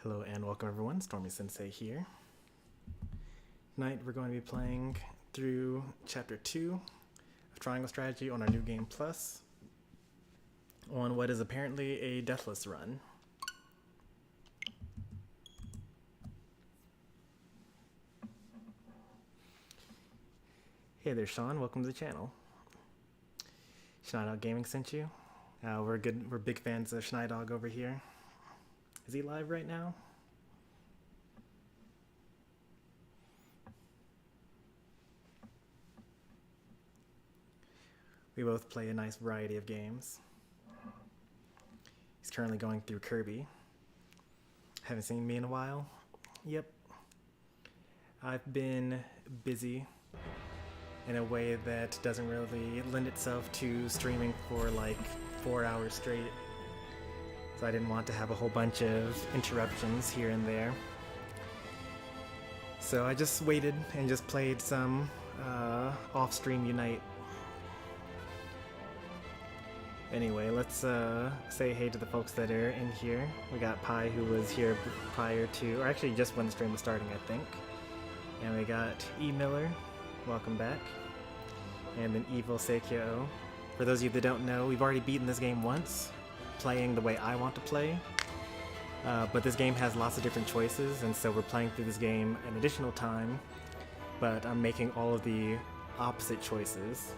Hello and welcome everyone, Stormy Sensei here. Tonight we're going to be playing through Chapter 2 of Triangle Strategy on our new game Plus on what is apparently a deathless run. Hey there Sean, welcome to the channel. Schneidog Gaming sent you. We're big fans of Schneidog over here. Is he live right now? We both play a nice variety of games. He's currently going through Kirby. Haven't seen me in a while. Yep. I've been busy in a way that doesn't really lend itself to streaming for like 4 hours straight. So I didn't want to have a whole bunch of interruptions here and there. So I just waited and just played some off-stream Unite. Anyway, let's say hey to the folks that are in here. We got Pi, who was here prior to, or actually just when the stream was starting, I think. And we got E. Miller, welcome back. And then Evil Seikyo. For those of you that don't know, we've already beaten this game once, playing the way I want to play. But this game has lots of different choices, and so we're playing through this game an additional time, but I'm making all of the opposite choices.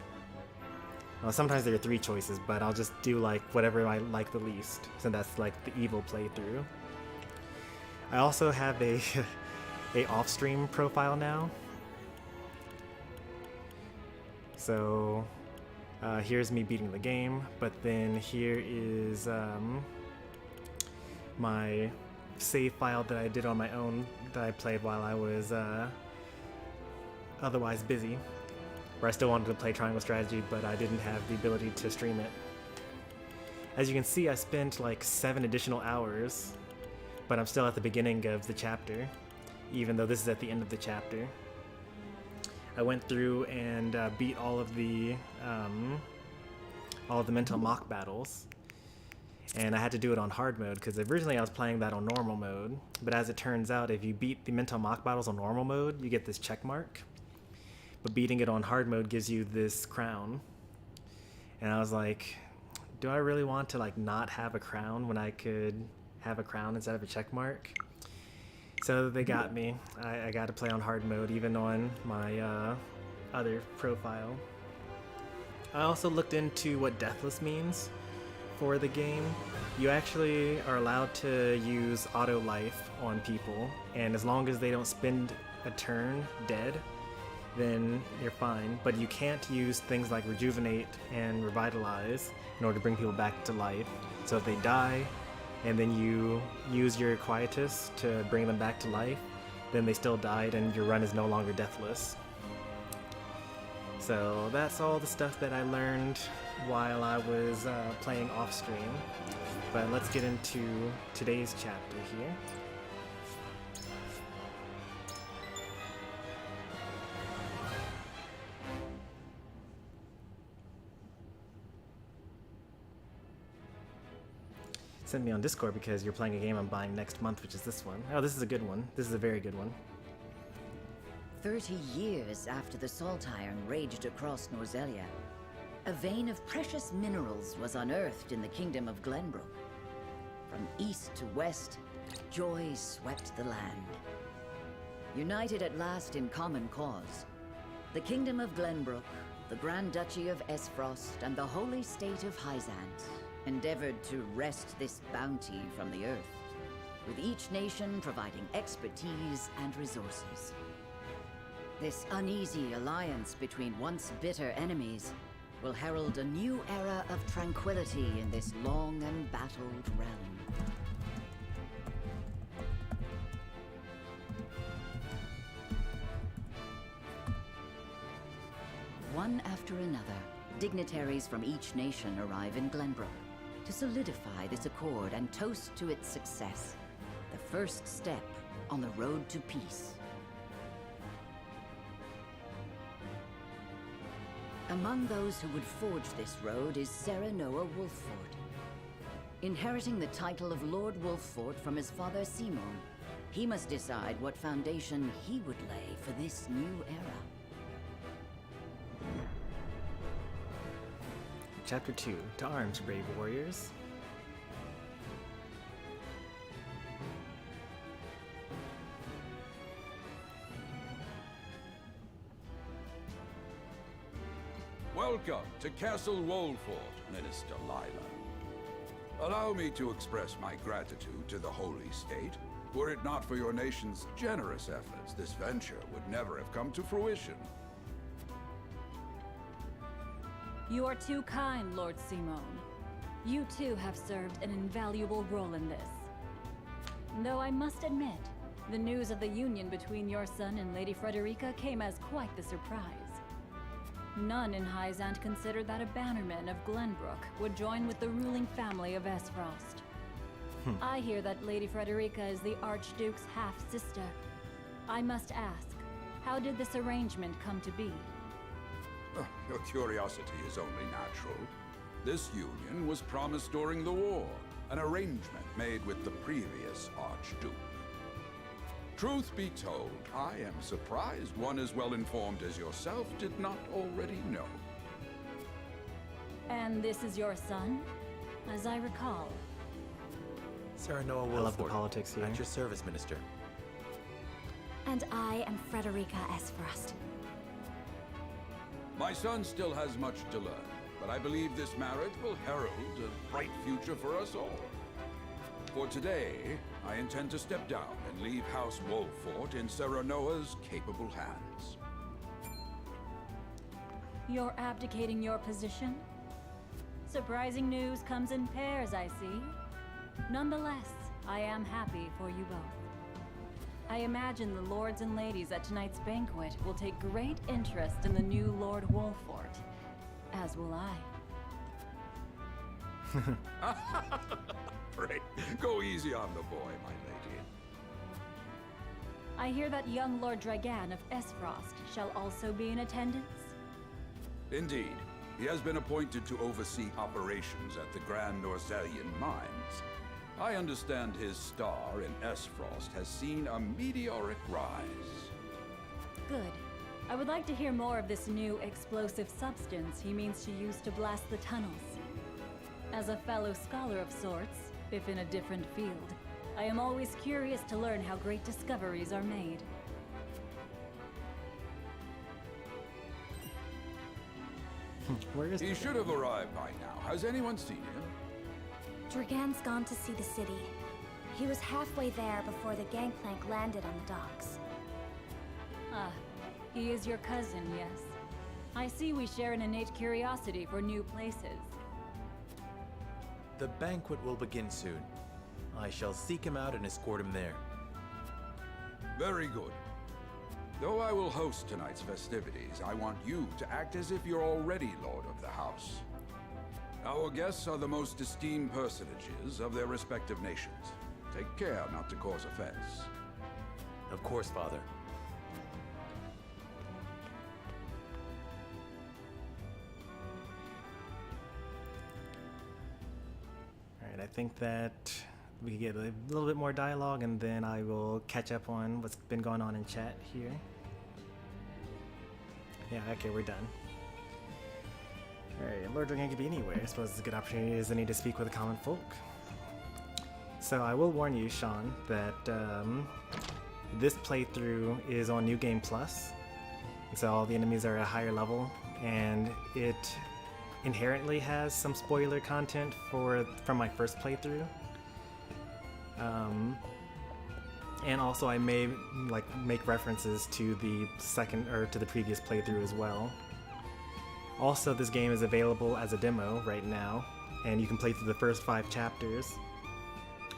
Well, sometimes there are 3 choices, but I'll just do like whatever I like the least, so that's like the evil playthrough. I also have a off-stream profile now. So here's me beating the game, but then here is my save file that I did on my own that I played while I was otherwise busy, where I still wanted to play Triangle Strategy, but I didn't have the ability to stream it. As you can see, I spent like 7 additional hours, but I'm still at the beginning of the chapter, even though this is at the end of the chapter. I went through and beat all of the mental mock battles, and I had to do it on hard mode because originally I was playing that on normal mode, but as it turns out, if you beat the mental mock battles on normal mode, you get this check mark. But beating it on hard mode gives you this crown. And I was like, do I really want to like not have a crown when I could have a crown instead of a check mark? So they got me. I got to play on hard mode even on my other profile. I also looked into what deathless means for the game. You actually are allowed to use auto life on people, and as long as they don't spend a turn dead, then you're fine, but you can't use things like rejuvenate and revitalize in order to bring people back to life. So if they die and then you use your quietus to bring them back to life, then they still died and your run is no longer deathless. So that's all the stuff that I learned while I was playing off stream. But let's get into today's chapter here. Send me on Discord because you're playing a game I'm buying next month, which is this one. Oh, this is a good one. This is a very good one. 30 years after the Salt Iron raged across Norzelia, a vein of precious minerals was unearthed in the kingdom of Glenbrook. From east to west, joy swept the land. United at last in common cause, the kingdom of Glenbrook, the Grand Duchy of Esfrost, and the holy state of Hyzant endeavored to wrest this bounty from the earth, with each nation providing expertise and resources. This uneasy alliance between once bitter enemies will herald a new era of tranquility in this long embattled realm. One after another, dignitaries from each nation arrive in Glenbrook to solidify this accord and toast to its success, the first step on the road to peace. Among those who would forge this road is Serenoa Wolfford. Inheriting the title of Lord Wolffort from his father Simon, he must decide what foundation he would lay for this new era. Chapter 2. To arms, brave warriors. Welcome to Castle Wolffort, Minister Lila. Allow me to express my gratitude to the Holy State. Were it not for your nation's generous efforts, this venture would never have come to fruition. You are too kind, Lord Simon. You too have served an invaluable role in this. Though I must admit, the news of the union between your son and Lady Frederica came as quite the surprise. None in Hyzant considered that a bannerman of Glenbrook would join with the ruling family of Esfrost. I hear that Lady Frederica is the Archduke's half-sister. I must ask, how did this arrangement come to be? Your curiosity is only natural. This union was promised during the war, an arrangement made with the previous Archduke. Truth be told, I am surprised one as well informed as yourself did not already know. And this is your son? As I recall. Serenoa I love the Wolffort, politics here. at your service, Minister. And I am Frederica Esfrost. My son still has much to learn, but I believe this marriage will herald a bright future for us all. For today, I intend to step down and leave House Wolffort in Serenoa's capable hands. You're abdicating your position? Surprising news comes in pairs, I see. Nonetheless, I am happy for you both. I imagine the lords and ladies at tonight's banquet will take great interest in the new Lord Wolffort, as will I. Great. Go easy on the boy, my lady. I hear that young Lord Dragan of Esfrost shall also be in attendance. Indeed. He has been appointed to oversee operations at the Grand Norzelian mines. I understand his star in Esfrost has seen a meteoric rise. Good. I would like to hear more of this new explosive substance he means to use to blast the tunnels. As a fellow scholar of sorts, if in a different field, I am always curious to learn how great discoveries are made. Where is He should have arrived by now. Has anyone seen him? Dragan's gone to see the city. He was halfway there before the gangplank landed on the docks. Ah, he is your cousin, yes. I see we share an innate curiosity for new places. The banquet will begin soon. I shall seek him out and escort him there. Very good. Though I will host tonight's festivities, I want you to act as if you're already Lord of the House. Our guests are the most esteemed personages of their respective nations. Take care not to cause offense. Of course, Father. Alright, I think that we can get a little bit more dialogue and then I will catch up on what's been going on in chat here. Yeah, okay, we're done. Alright, Lord Dragan could be anywhere. I suppose it's a good opportunity as any to speak with the common folk. So I will warn you, Sean, that this playthrough is on New Game Plus. So all the enemies are at a higher level, and it inherently has some spoiler content from my first playthrough. And also I may make references to the second or to the previous playthrough as well. Also, this game is available as a demo right now, and you can play through the first 5 chapters.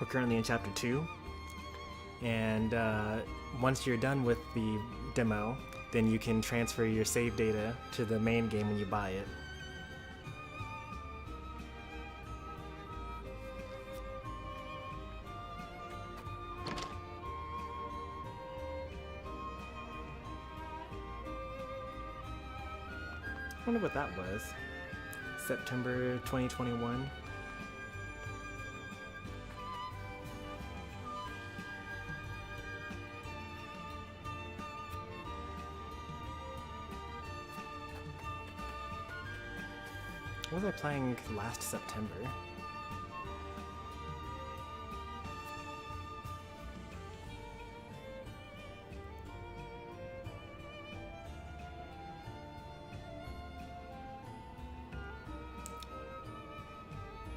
We're currently in chapter 2, and once you're done with the demo, then you can transfer your save data to the main game when you buy it. I wonder what that was. September 2021. What was I playing last September?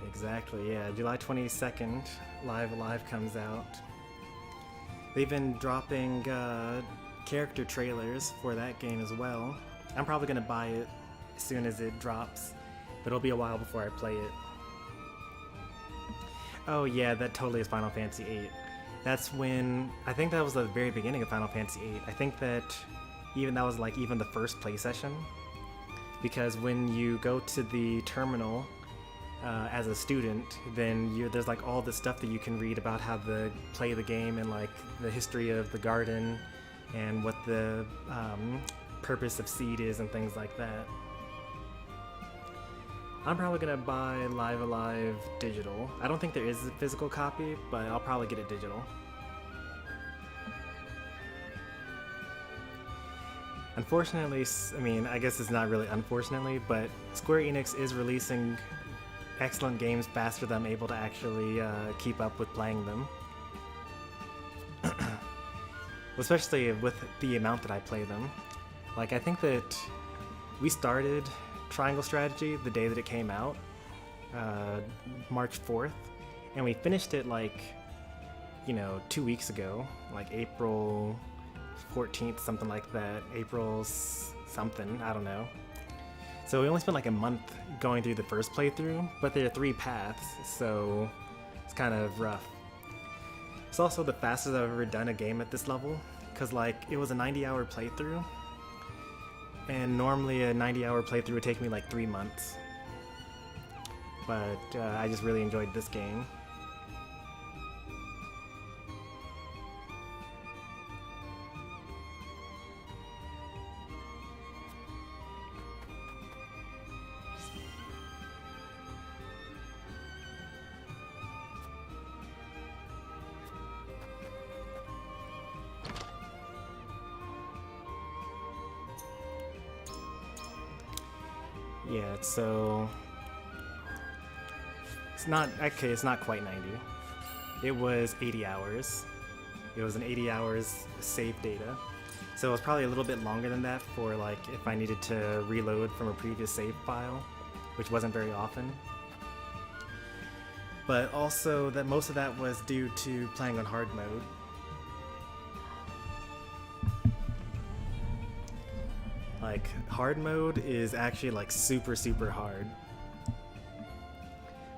Exactly, yeah. July 22nd, Live Alive comes out. They've been dropping character trailers for that game as well. I'm probably gonna buy it as soon as it drops, but it'll be a while before I play it. Oh yeah, that totally is Final Fantasy VIII. That's when, I think that was the very beginning of Final Fantasy VIII. I think that that was like even the first play session, because when you go to the terminal as a student, then there's like all this stuff that you can read about how to play the game and like the history of the garden and what the purpose of seed is and things like that. I'm probably gonna buy Live Alive digital. I don't think there is a physical copy, but I'll probably get it digital. Unfortunately, I mean, I guess it's not really unfortunately, but Square Enix is releasing excellent games faster than I'm able to actually keep up with playing them. Especially with the amount that I play them. Like, I think that we started Triangle Strategy the day that it came out, March 4th, and we finished it like, 2 weeks ago, like April 14th, something like that, April something, I don't know. So we only spent like a month going through the first playthrough, but there are 3 paths, so it's kind of rough. It's also the fastest I've ever done a game at this level, because like it was a 90-hour playthrough, and normally a 90-hour playthrough would take me like 3 months. But I just really enjoyed this game. Yeah, so it's not quite 90. It was 80 hours. It was an 80 hours save data. So it was probably a little bit longer than that for like if I needed to reload from a previous save file, which wasn't very often. But also that most of that was due to playing on hard mode. Like, hard mode is actually like super hard.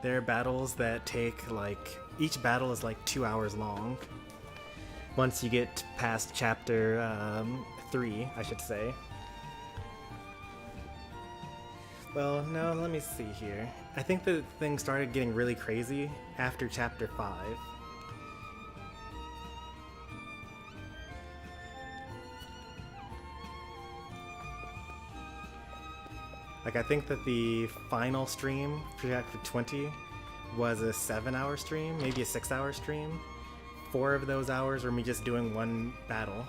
There are battles that take like, each battle is like 2 hours long. Once you get past chapter 3, I should say. Well, no, let me see here. I think the thing started getting really crazy after chapter 5. Like, I think that the final stream for chapter 20 was a 7-hour stream, maybe a 6-hour stream. 4 of those hours were me just doing one battle.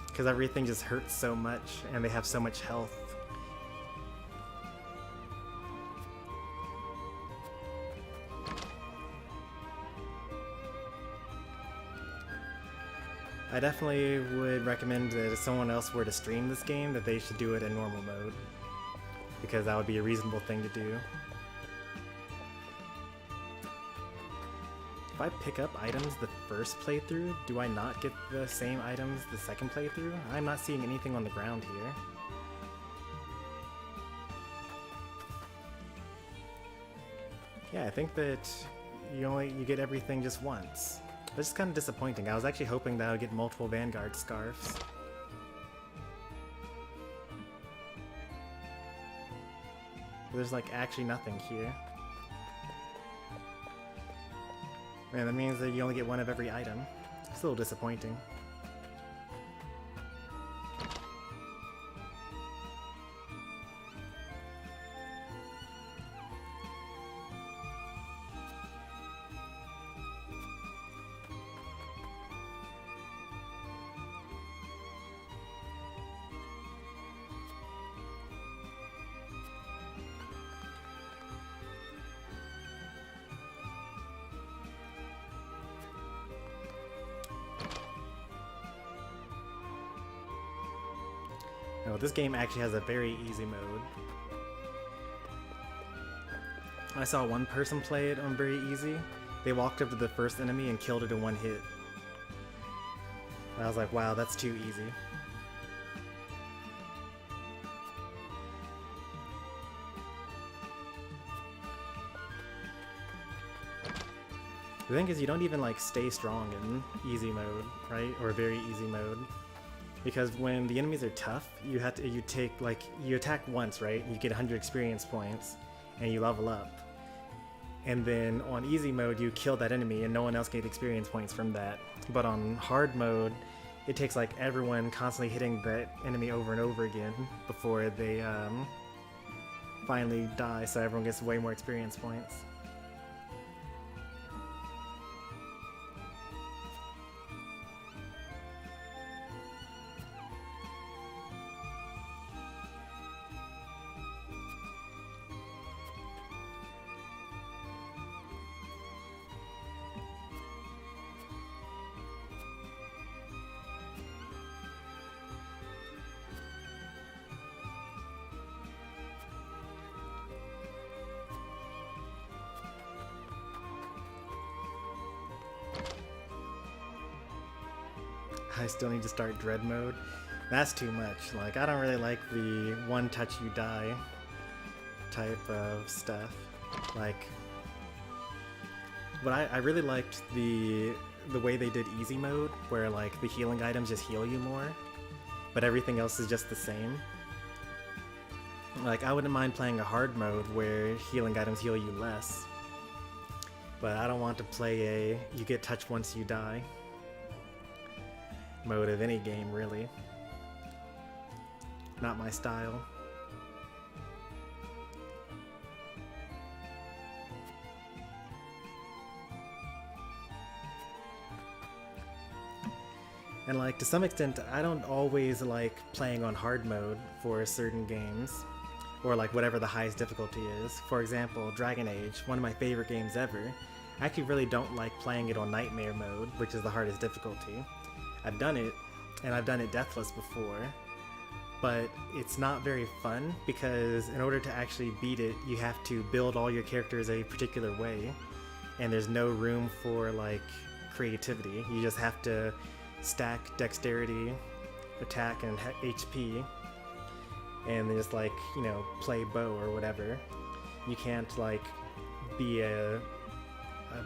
Because everything just hurts so much, and they have so much health. I definitely would recommend that if someone else were to stream this game, that they should do it in normal mode. Because that would be a reasonable thing to do. If I pick up items the first playthrough, do I not get the same items the second playthrough? I'm not seeing anything on the ground here. Yeah, I think that you get everything just once. This is kind of disappointing. I was actually hoping that I would get multiple Vanguard scarves. But there's like actually nothing here. Man, that means that you only get one of every item. It's a little disappointing. Oh, this game actually has a very easy mode. I saw one person play it on very easy. They walked up to the first enemy and killed it in one hit. And I was like, wow, that's too easy. The thing is, you don't even like stay strong in easy mode, right? Or very easy mode. Because when the enemies are tough, you attack once, right? You get 100 experience points and you level up. And then on easy mode, you kill that enemy and no one else gets experience points from that. But on hard mode, it takes like everyone constantly hitting that enemy over and over again before they finally die, so everyone gets way more experience points. I still need to start dread mode. That's too much. Like, I don't really like the one touch you die type of stuff. Like, but I really liked the way they did easy mode, where like the healing items just heal you more, but everything else is just the same. Like, I wouldn't mind playing a hard mode where healing items heal you less, but I don't want to play a you get touched once you die mode of any game, really. Not my style. And like, to some extent, I don't always like playing on hard mode for certain games, or like whatever the highest difficulty is. For example, Dragon Age, one of my favorite games ever. I actually really don't like playing it on Nightmare mode, which is the hardest difficulty. I've done it, and I've done it deathless before, but it's not very fun because in order to actually beat it, you have to build all your characters a particular way, and there's no room for like creativity. You just have to stack dexterity, attack, and HP, and then just like, you know, play bow or whatever. You can't like be a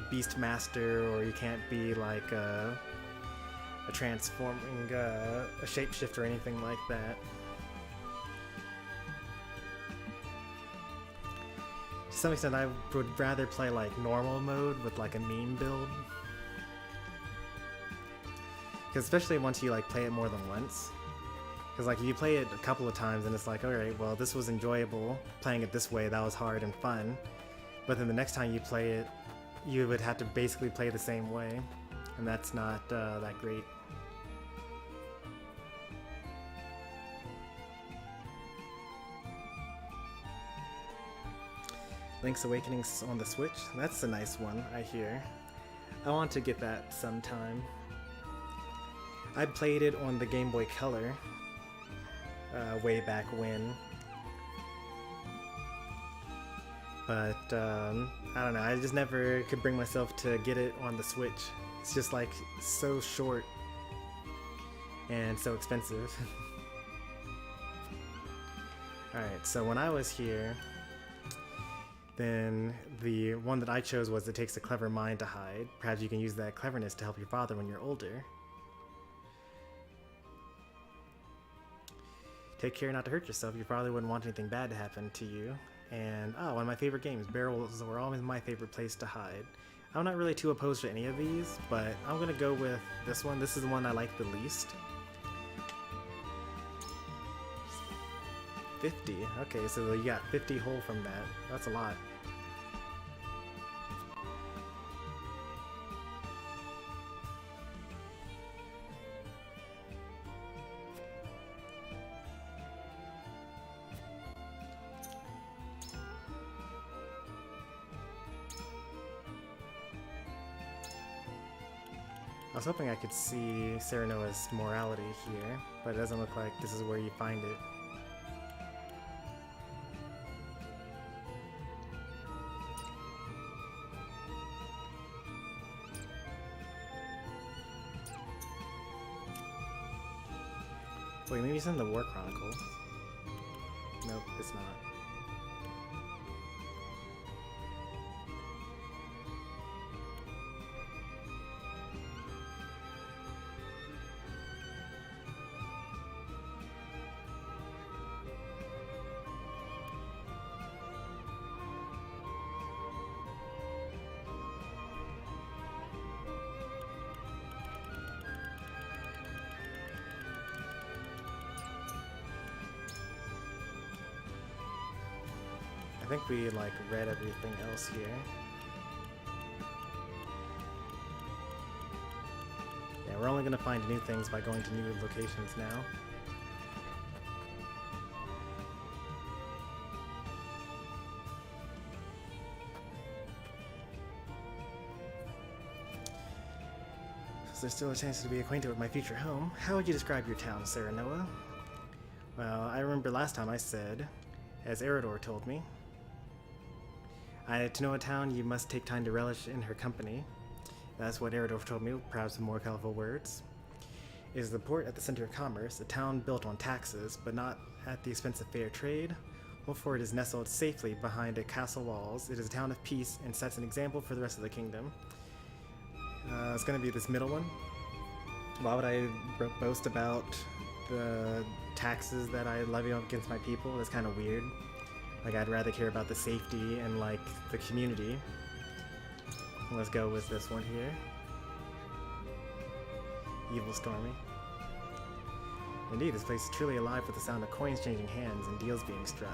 beast master, or you can't be like a transforming a shapeshift or anything like that. To some extent, I would rather play like normal mode with like a meme build, because especially once you like play it more than once, because like if you play it a couple of times and it's like, alright, well, this was enjoyable playing it this way, that was hard and fun, but then the next time you play it, you would have to basically play the same way, and that's not that great. Link's Awakening's on the Switch. That's a nice one, I hear. I want to get that sometime. I played it on the Game Boy Color way back when. But I don't know, I just never could bring myself to get it on the Switch. It's just like so short and so expensive. Alright, so when I was here, then the one that I chose was It Takes a Clever Mind to Hide. Perhaps you can use that cleverness to help your father when you're older. Take care not to hurt yourself. Your father wouldn't want anything bad to happen to you. And, oh, one of my favorite games. Barrels were always my favorite place to hide. I'm not really too opposed to any of these, but I'm gonna go with this one. This is the one I like the least. 50. Okay, so you got 50 whole from that. That's a lot. I was hoping I could see Serenoa's morality here, but it doesn't look like this is where you find it. Wait, maybe it's in the War Chronicle. Nope, it's not. I think we like read everything else here. Yeah, we're only gonna find new things by going to new locations now. Is there still a chance to be acquainted with my future home? How would you describe your town, Sarah Noah? Well, I remember last time I said, as Eridor told me, to know a town, you must take time to relish in her company. That's what Eridor told me, perhaps with more colorful words. It is the port at the center of commerce, a town built on taxes, but not at the expense of fair trade. Wolford is nestled safely behind a castle walls. It is a town of peace and sets an example for the rest of the kingdom. It's going to be this middle one. Why would I boast about the taxes that I levy against my people? That's kind of weird. Like, I'd rather care about the safety and, like, the community. Let's go with this one here. Evil Stormy. Indeed, this place is truly alive with the sound of coins changing hands and deals being struck.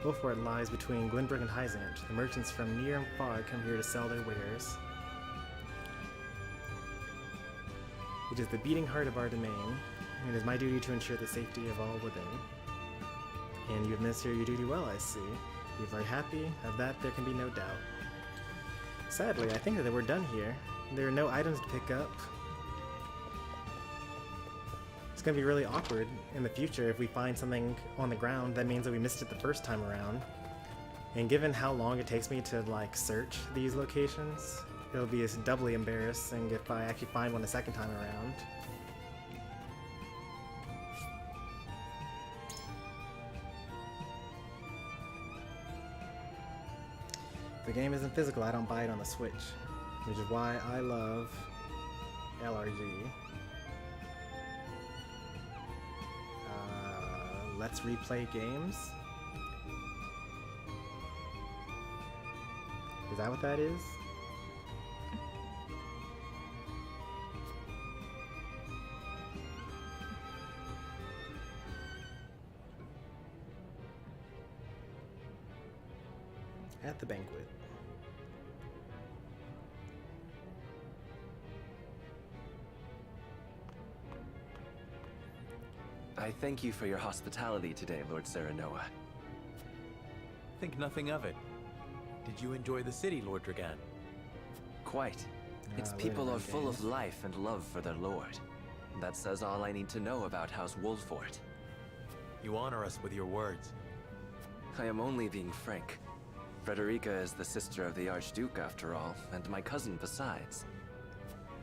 Wolford lies between Glenbrook and Hyzant. The merchants from near and far come here to sell their wares. It is the beating heart of our domain, and it is my duty to ensure the safety of all within. And you administer your duty well, I see. You're very happy, of that there can be no doubt. Sadly, I think that we're done here. There are no items to pick up. It's gonna be really awkward in the future if we find something on the ground that means that we missed it the first time around. And given how long it takes me to, like, search these locations, it'll be doubly embarrassing if I actually find one a second time around. If the game isn't physical, I don't buy it on the Switch, which is why I love LRG. Let's replay games. Is that what that is? At the banquet. I thank you for your hospitality today, Lord Serenoa. Think nothing of it. Did you enjoy the city, Lord Dragan? Quite. Its people are full of life and love for their lord. That says all I need to know about House Wolford. You honor us with your words. I am only being frank. Frederica is the sister of the Archduke, after all, and my cousin besides.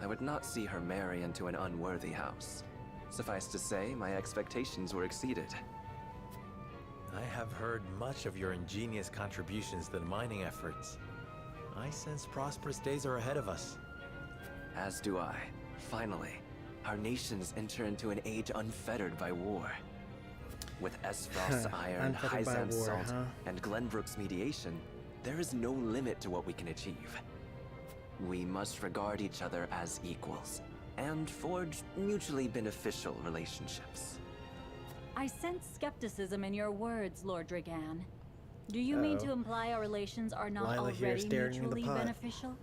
I would not see her marry into an unworthy house. Suffice to say, my expectations were exceeded. I have heard much of your ingenious contributions to the mining efforts. I sense prosperous days are ahead of us. As do I. Finally, our nations enter into an age unfettered by war. With Esfrost's iron, Hyzant's salt, and Glenbrook's mediation, there is no limit to what we can achieve. We must regard each other as equals, and forge mutually beneficial relationships. I sense skepticism in your words, Lord Dragan. Do you mean to imply our relations are not Lila here already staring in the mutually pot. beneficial?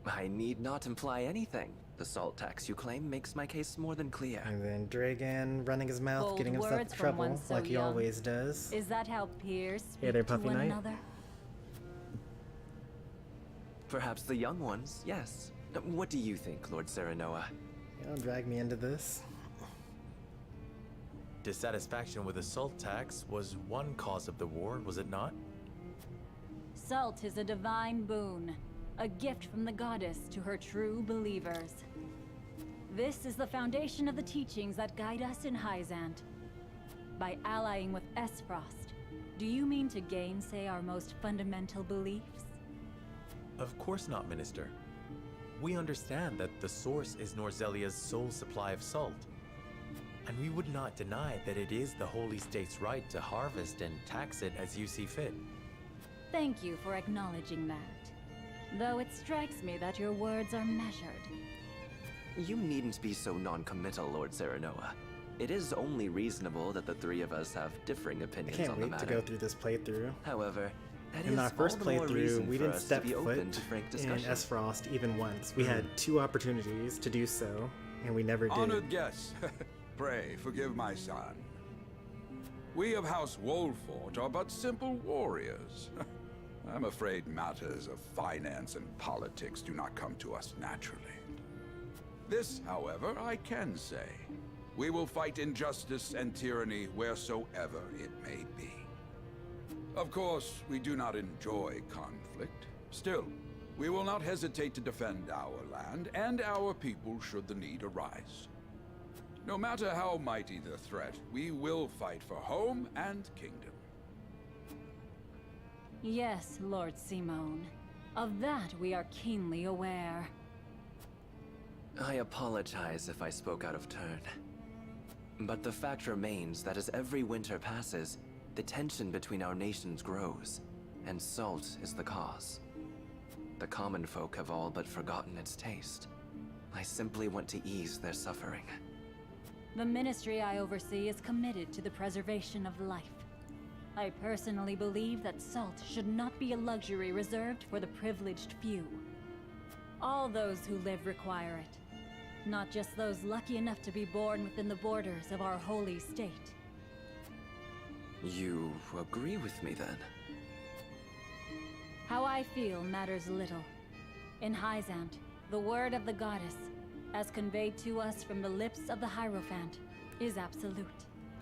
I need not imply anything. The salt tax you claim makes my case more than clear. And then Dragan running his mouth, Bold getting himself in words from trouble, one so like he young. always does. Is that how peers speak Hey there, to Puppy one Knight. another? Perhaps the young ones, yes. What do you think, Lord Serenoa? Don't drag me into this. Dissatisfaction with the salt tax was one cause of the war, was it not? Salt is a divine boon, a gift from the goddess to her true believers. This is the foundation of the teachings that guide us in Hyzant. By allying with Esfrost, do you mean to gainsay our most fundamental beliefs? Of course not, Minister. We understand that the source is Norzelia's sole supply of salt. And we would not deny that it is the Holy State's right to harvest and tax it as you see fit. Thank you for acknowledging that. Though it strikes me that your words are measured. You needn't be so non-committal, Lord Serenoa. It is only reasonable that the three of us have differing I opinions can't on the wait matter. to go through this playthrough. However, that In is our first all the more playthrough, reason we for didn't us step to be open foot to frank in discussion. Esfrost even once. We had 2 opportunities to do so, and we never did. Honored guests, pray forgive my son. We of House Wolfort are but simple warriors. I'm afraid matters of finance and politics do not come to us naturally. This, however, I can say. We will fight injustice and tyranny wheresoever it may be. Of course, we do not enjoy conflict. Still, we will not hesitate to defend our land and our people should the need arise. No matter how mighty the threat, we will fight for home and kingdom. Yes, Lord Simone. Of that we are keenly aware. I apologize if I spoke out of turn. But the fact remains that as every winter passes, the tension between our nations grows, and salt is the cause. The common folk have all but forgotten its taste. I simply want to ease their suffering. The ministry I oversee is committed to the preservation of life. I personally believe that salt should not be a luxury reserved for the privileged few. All those who live require it, not just those lucky enough to be born within the borders of our holy state. You agree with me then? How I feel matters little. In Hyzant, the word of the goddess, as conveyed to us from the lips of the Hierophant, is absolute.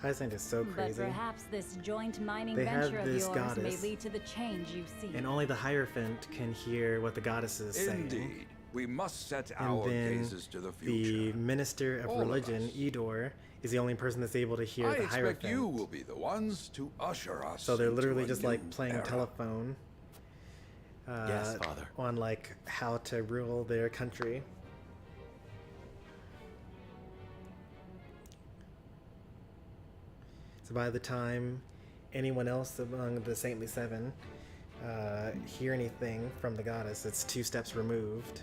Hyzant is so crazy. But perhaps this joint mining They have venture of this yours goddess, may lead to the change you seek. And only the Hierophant can hear what the goddess is saying. Indeed. We must set And our then gazes to the future. the Minister of All of Religion, us. Idor, is the only person that's able to hear I the expect Hierophant. you will be the ones to usher us. So they're into literally a just new like playing era. telephone. Yes, Father. On like how to rule their country. So by the time anyone else among the Saintly Seven hear anything from the goddess, it's 2 steps removed.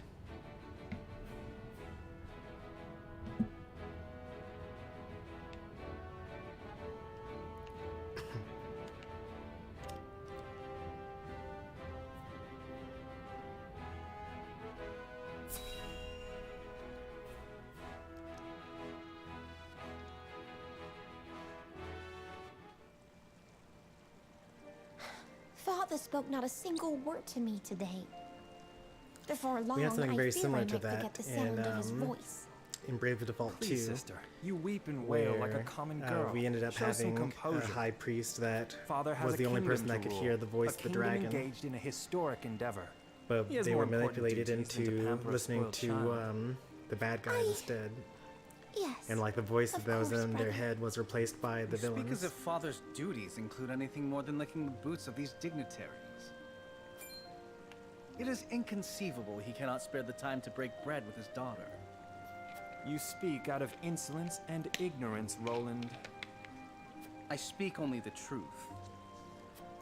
Father spoke not a single word to me today. Before long, We had something very I fear similar I to might that forget the sound of his voice. in Brave the Default 2. Please, sister, you weep and wail like a where, common girl. we ended up Show some having a composure. high priest that Father has was a the only kingdom person that to could rule, hear the voice a of the kingdom dragon. engaged in a historic endeavor. But He has they more were important manipulated duties than to into pamper a listening spoiled to child. the bad guys instead. Yes. And like the voice Of that was course, in their brother. head was replaced by the You speak villains. as if Father's duties include anything more than licking the boots of these dignitaries. It is inconceivable he cannot spare the time to break bread with his daughter. You speak out of insolence and ignorance, Roland. I speak only the truth.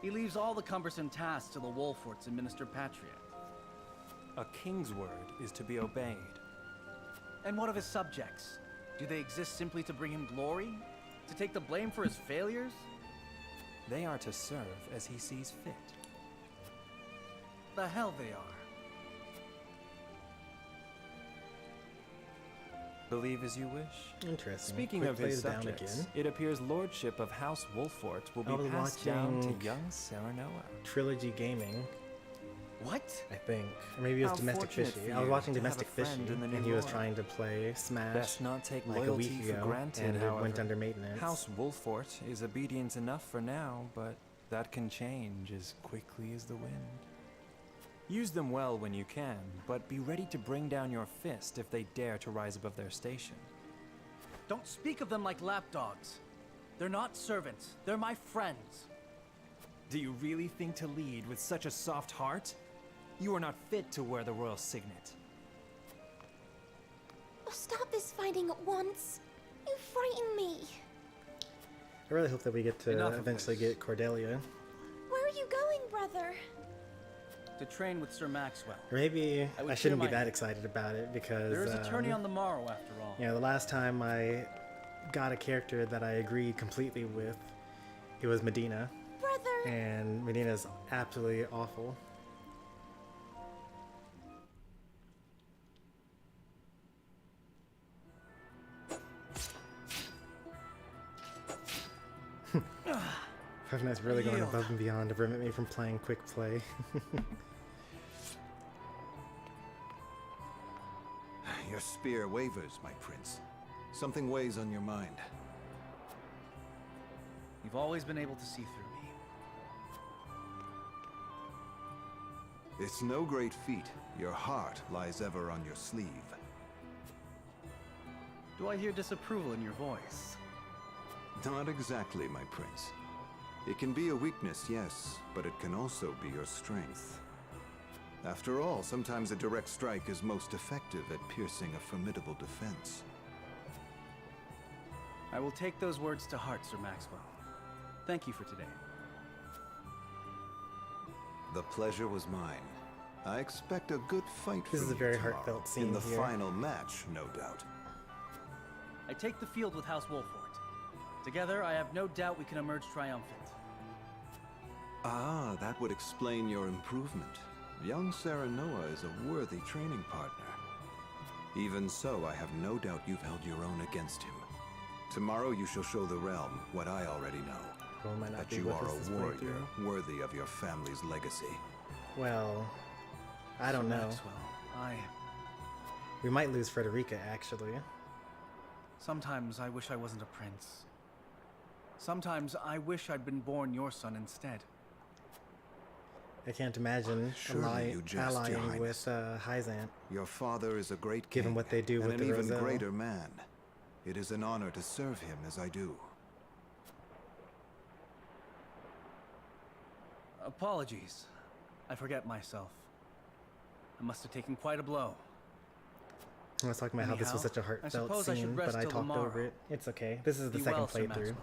He leaves all the cumbersome tasks to the Wolforts and Minister Patria. A king's word is to be obeyed. And what of his subjects? Do they exist simply to bring him glory? To take the blame for his failures? They are to serve as he sees fit. The hell they are. Believe as you wish. Interesting. Speaking Quick of his plays down subjects, again. it appears lordship of House Wolfort will I be was passed down watching to young Serenoa. Trilogy Gaming, What? I think. Or maybe it was How Domestic fortunate Fishy. for I was you watching to have Domestic a friend Fishy, in the and new he was lore. trying to play Smash Best not take like a loyalty week for ago, granted, and it however. went under maintenance. House Wolfort is obedient enough for now, but that can change as quickly as the wind. Use them well when you can, but be ready to bring down your fist if they dare to rise above their station. Don't speak of them like lapdogs. They're not servants. They're my friends. Do you really think to lead with such a soft heart? You are not fit to wear the royal signet. Oh, stop this fighting at once. You frighten me. I really hope that we get to Enough of eventually this. get Cordelia. Where are you going, brother? To train with Sir Maxwell. Or maybe I would I shouldn't be clear my that head. excited about it because There is a tourney on the morrow, after all. you know, the last time I got a character that I agreed completely with, it was Medina, Brother! and Medina's absolutely awful. Five Nights really going above and beyond to prevent me from playing quick play. Your spear wavers, my prince. Something weighs on your mind. You've always been able to see through me. It's no great feat. Your heart lies ever on your sleeve. Do I hear disapproval in your voice? Not exactly, my prince. It can be a weakness, yes, but it can also be your strength. After all, sometimes a direct strike is most effective at piercing a formidable defense. I will take those words to heart, Sir Maxwell. Thank you for today. The pleasure was mine. I expect a good fight This from is a you very tomorrow. heartfelt scene in the here. final match, no doubt. I take the field with House Wolfort. Together, I have no doubt we can emerge triumphant. Ah, that would explain your improvement. Young Serenoa is a worthy training partner. Even so, I have no doubt you've held your own against him. Tomorrow you shall show the realm what I already know. Well, might not That be you with are us this a warrior playthrough. worthy of your family's legacy. Well, I don't Sir know. Maxwell, We might lose Frederica, actually. sometimes I wish I wasn't a prince. Sometimes I wish I'd been born your son instead. I can't imagine Surely you jest, Your allying Highness. with Hyzant. Your father is a great Given king what they do and with an the even Roselle. greater man. It is an honor to serve him as I do. Apologies. I forget myself. I must have taken quite a blow. I was talking about how this was Anyhow, such a I heartfelt suppose I should scene, rest but I till talked tomorrow. over it. It's okay. This is the Be second well, Sir playthrough. Maxwell.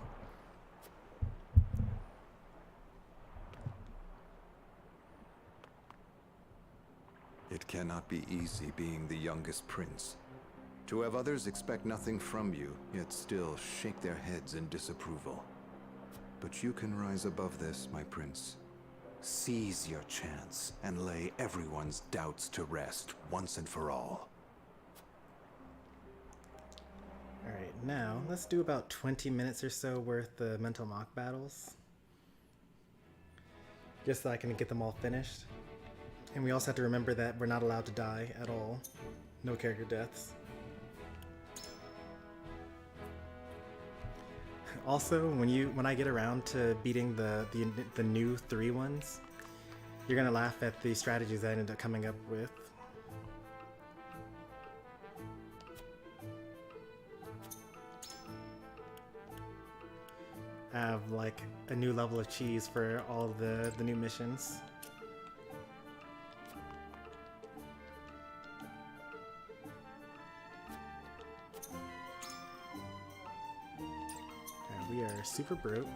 It cannot be easy being the youngest prince. To have others expect nothing from you, yet still shake their heads in disapproval. But you can rise above this, my prince. Seize your chance and lay everyone's doubts to rest once and for all. Alright, now let's do about 20 minutes or so worth of mental mock battles. Just so I can get them all finished. And we also have to remember that we're not allowed to die at all. No character deaths. Also, when I get around to beating the new 3 ones, you're gonna laugh at the strategies I ended up coming up with. I have like a new level of cheese for all the new missions. Alright, we are super broke.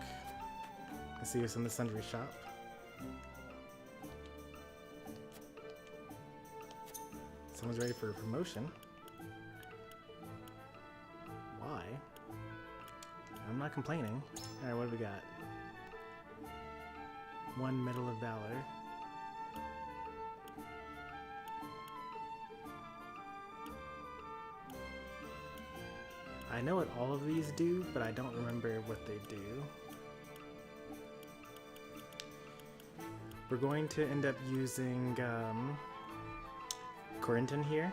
Let's see what's in the sundry shop. Someone's ready for a promotion. Why? I'm not complaining. Alright, what do we got? 1 Medal of Valor. I know what all of these do, but I don't remember what they do. We're going to end up using Corentin here.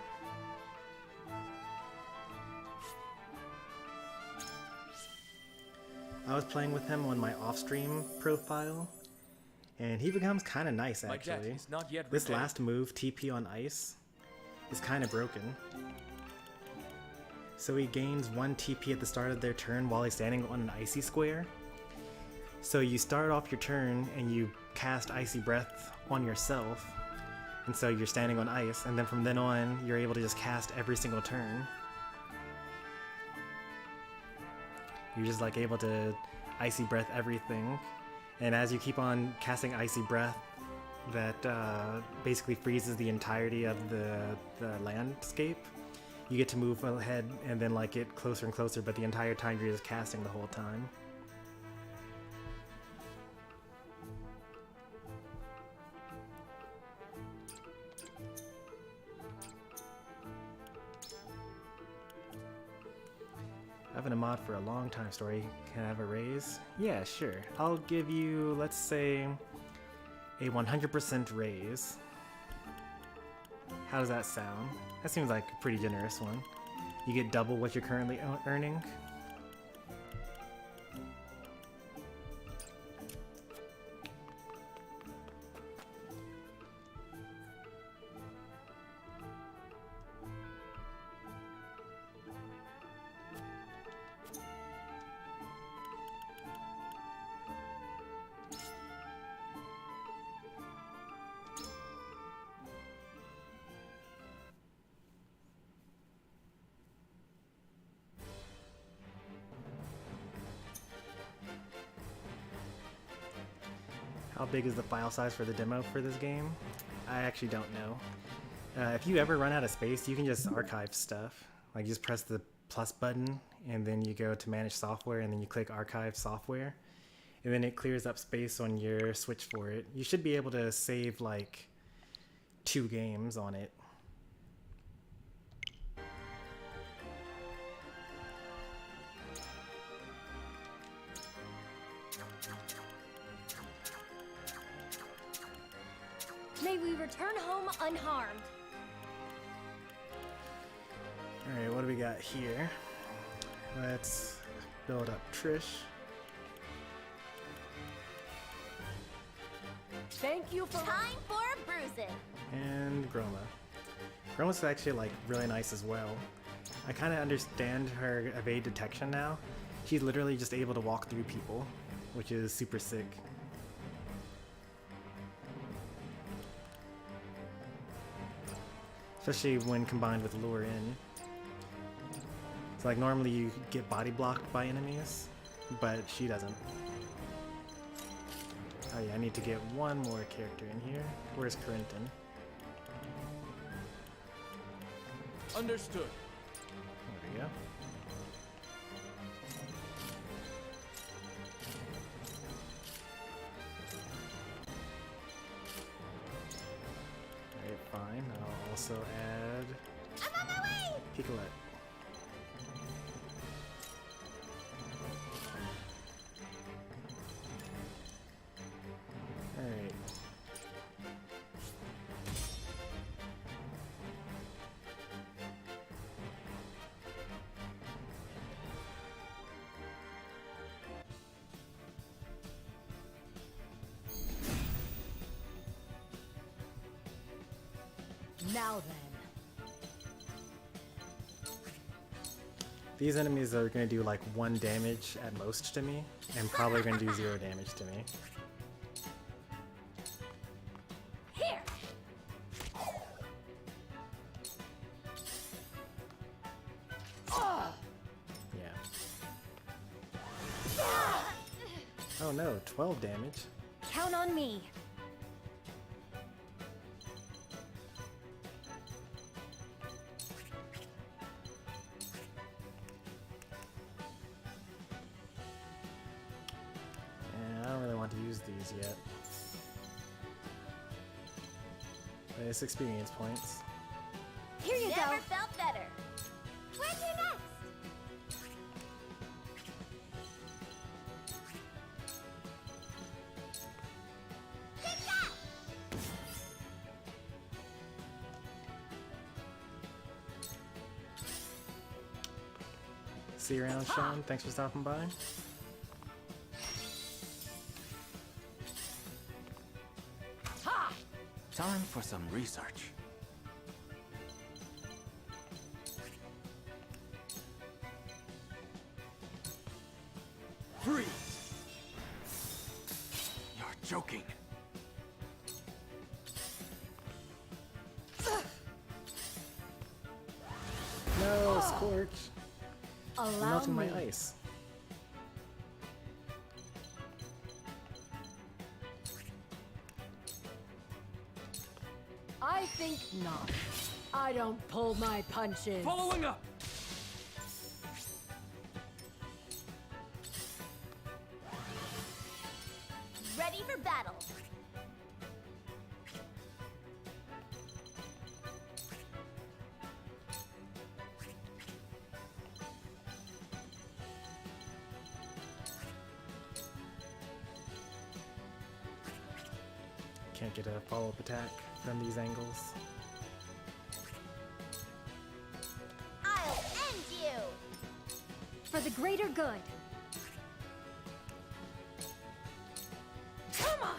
I was playing with him on my off-stream profile, And he becomes kind of nice, My debt actually. is not yet This repaid. last move, TP on ice, is kind of broken. So he gains 1 TP at the start of their turn while he's standing on an icy square. So you start off your turn and you cast Icy Breath on yourself, and so you're standing on ice, and then from then on you're able to just cast every single turn. You're just like able to Icy Breath everything, and as you keep on casting Icy Breath, that basically freezes the entirety of the landscape. You get to move ahead and then like get closer and closer, but the entire time you're just casting the whole time. I've been a mod for a long time, Story. Can I have a raise? Yeah, sure. I'll give you, let's say, a 100% raise. How does that sound? That seems like a pretty generous one. You get double what you're currently earning. How big is the file size for the demo for this game? I actually don't know. If you ever run out of space, you can just archive stuff. Like, you just press the plus button, and then you go to manage software, and then you click archive software, and then it clears up space on your Switch for it. You should be able to save like 2 games on it. May we return home unharmed. Alright, what do we got here? Let's build up Trish. Thank you for time for bruising. And Groma. Groma's actually like really nice as well. I kind of understand her evade detection now. She's literally just able to walk through people, which is super sick. Especially when combined with Lure In. So like normally you get body blocked by enemies, but she doesn't. Oh yeah, I need to get one more character in here. Where's Corentin? Understood. There we go. Alright, fine. I'll also add I'm on my way. Picolette. Alright. Now then. These enemies are going to do like 1 damage at most to me, and probably going to do 0 damage to me. Here. Yeah. Oh no, 12 damage. Count on me. I don't really want to use these yet. But it's experience points. Here you go. Never felt better. Where's your next? Take that! See you around, Sean. Thanks for stopping by. Time for some research. Freeze! You're joking. No, Scorch. Allow Melting me. my ice. I think not. I don't pull my punches. Following up! Ready for battle. Can't get a follow-up attack from these angles. I'll end you. For the greater good. Come on.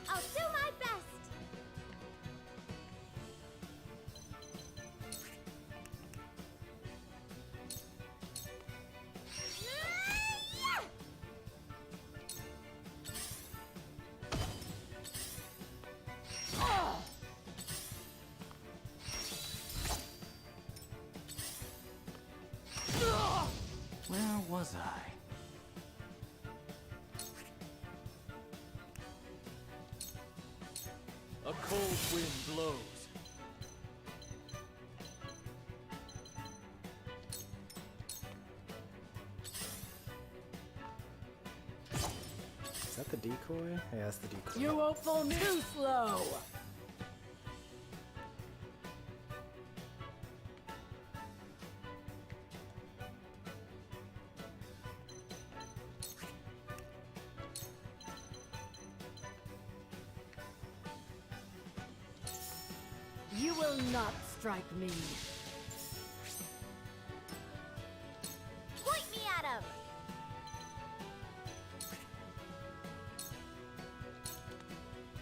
I'll do my best. Where was I? A cold wind blows. Is that the decoy? Yeah, that's the decoy. You won't fool me too slow. You will not strike me. Point me at him.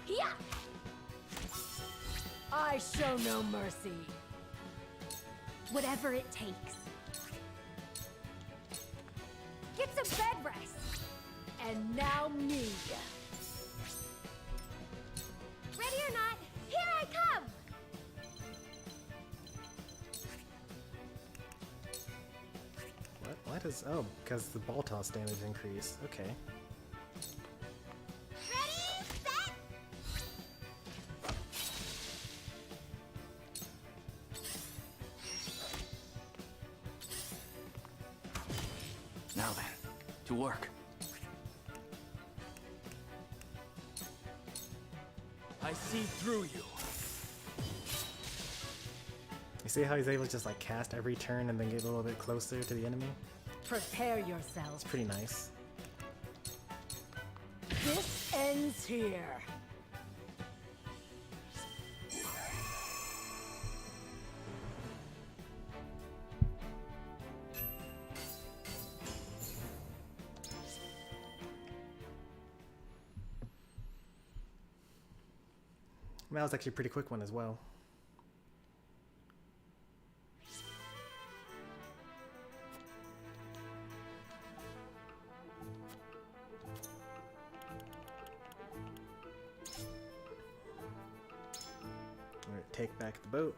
Yeah. I show no mercy. Whatever it takes. Get some bed rest. And now me. Ready or not, here I come. What? Why does... Oh, because the ball toss damage increased. Okay. Ready, set. Now then, to work. I see through you. You see how he's able to just like cast every turn and then get a little bit closer to the enemy? Prepare yourself. It's pretty nice. This ends here. That was actually a pretty quick one as well. Alright, take back the boat.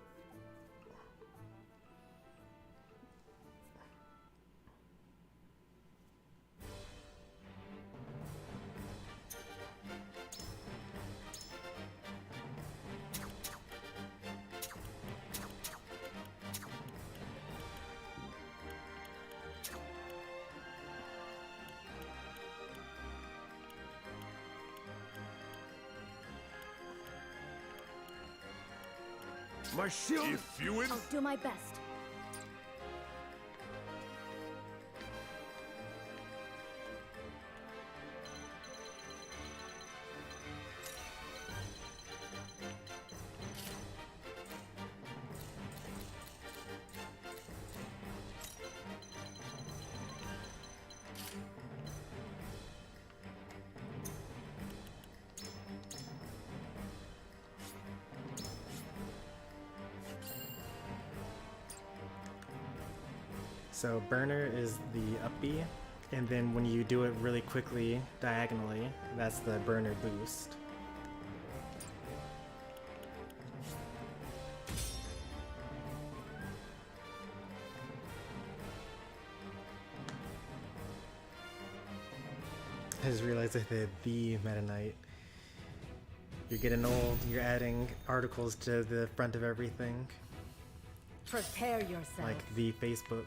My shield. If you I'll do my best. So burner is the up B, and then when you do it really quickly diagonally, that's the burner boost. I just realized I did the Meta Knight. You're getting old, you're adding articles to the front of everything. Prepare yourself. Like the Facebook.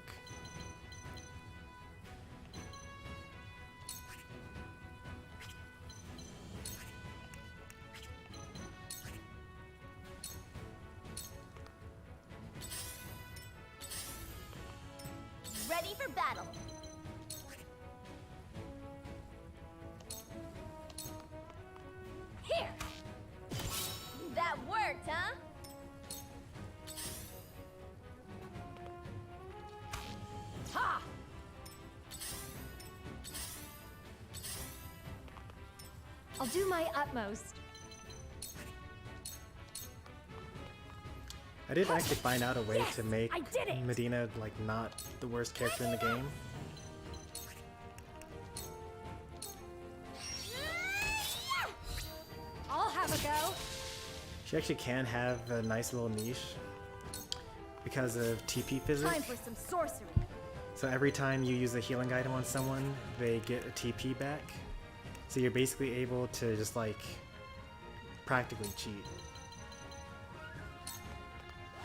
Ready for battle. Here. That worked, huh? Ha! I'll do my utmost. I did actually find out a way Yes, to make I did it! Medina like not the worst character in the game. I'll have a go. She actually can have a nice little niche because of TP physics. Time for some sorcery. So every time you use a healing item on someone, they get a TP back. So you're basically able to just like practically cheat.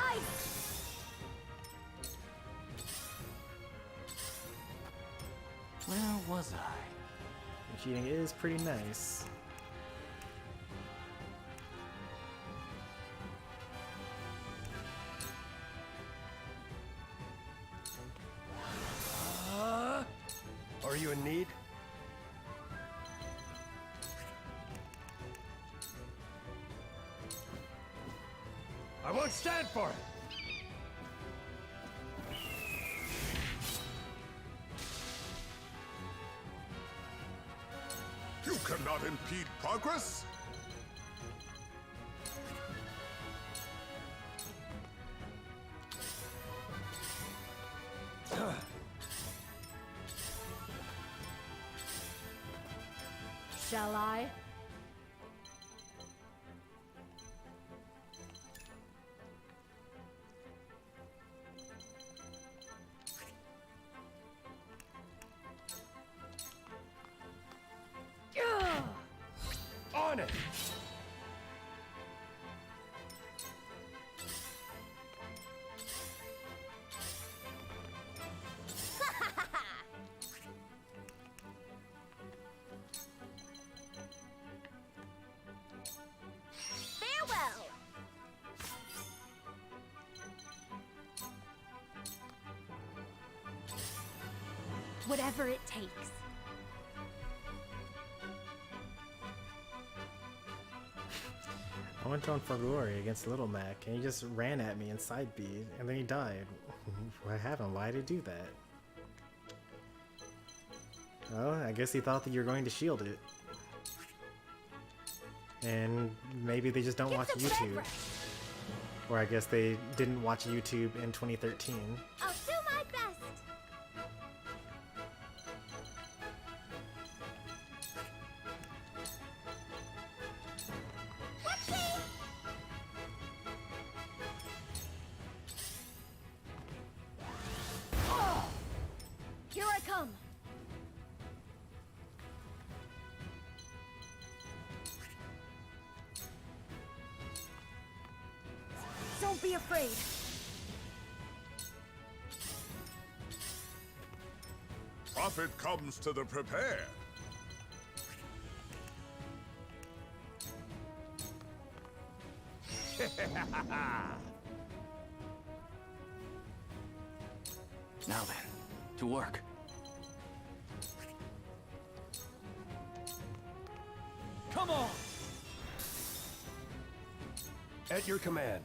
Ice. Where was I? The cheating is pretty nice. Are you in need? I won't stand for it! You cannot impede progress? Shall I? On it! Farewell. Whatever it takes. I went on for glory against Little Mac and he just ran at me in side B and then he died. What happened? Why did he do that? Well, I guess he thought that you were going to shield it. And maybe they just don't watch YouTube. Or I guess they didn't watch YouTube in 2013. I'll do my best. Whoopsie! Oh! Here I come. Don't be afraid. Profit comes to the prepared. Now then, to work. Come on! At your command.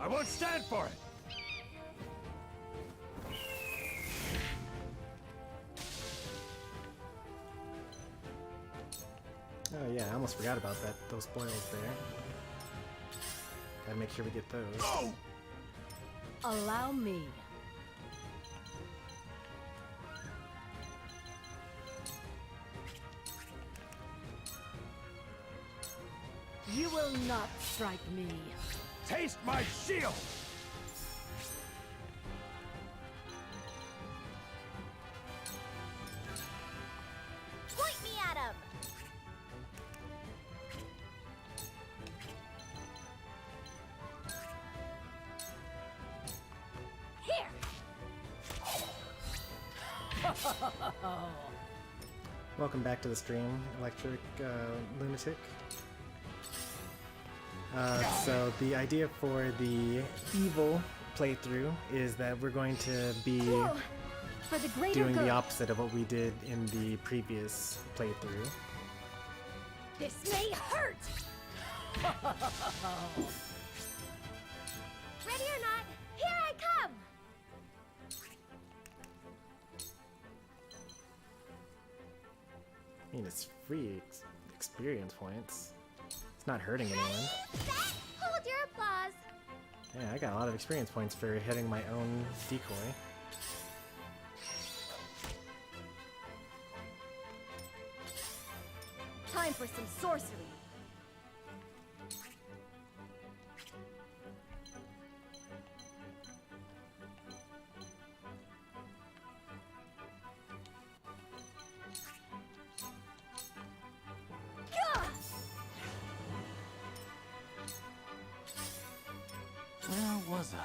I won't stand for it! Oh yeah, I almost forgot about that. Those spoils there. Gotta make sure we get those. Allow me. You will not strike me. Taste my shield! Point me at him. Here. Welcome back to the stream, Electric Lunatic. So the idea for the evil playthrough is that we're going to be Whoa. For the greater doing good. the opposite of what we did in the previous playthrough. This may hurt. Ready or not, here I come. I mean, it's free experience points. It's not hurting anyone. Set. Hold your applause. Yeah, I got a lot of experience points for hitting my own decoy. Time for some sorcery. Gah! Where was I?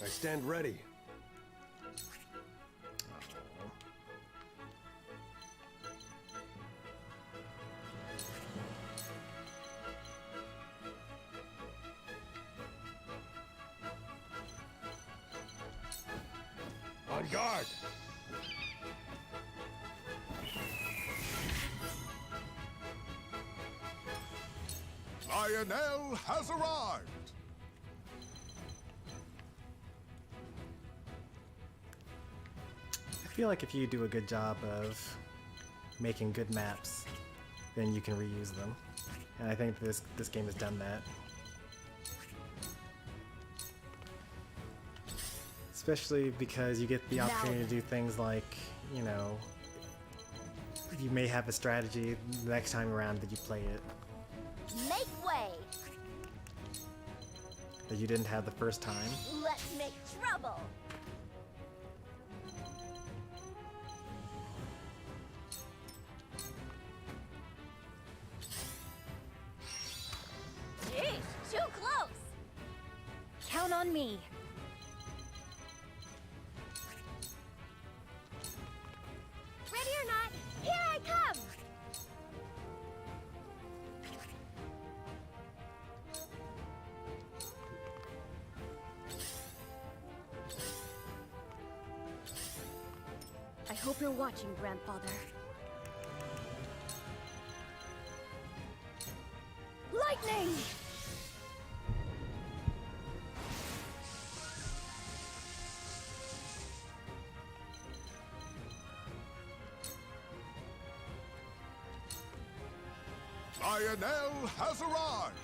I stand ready. On guard! Lionel has arrived! I feel like if you do a good job of making good maps, then you can reuse them. And I think this game has done that. Especially because you get the opportunity to do things like, you know, you may have a strategy the next time around that you play it Make way. that you didn't have the first time. Let's make trouble. Jeez, too close. Count on me. Ready or not, here I come. I hope you're watching, Grandfather. Lightning! Lionel has arrived!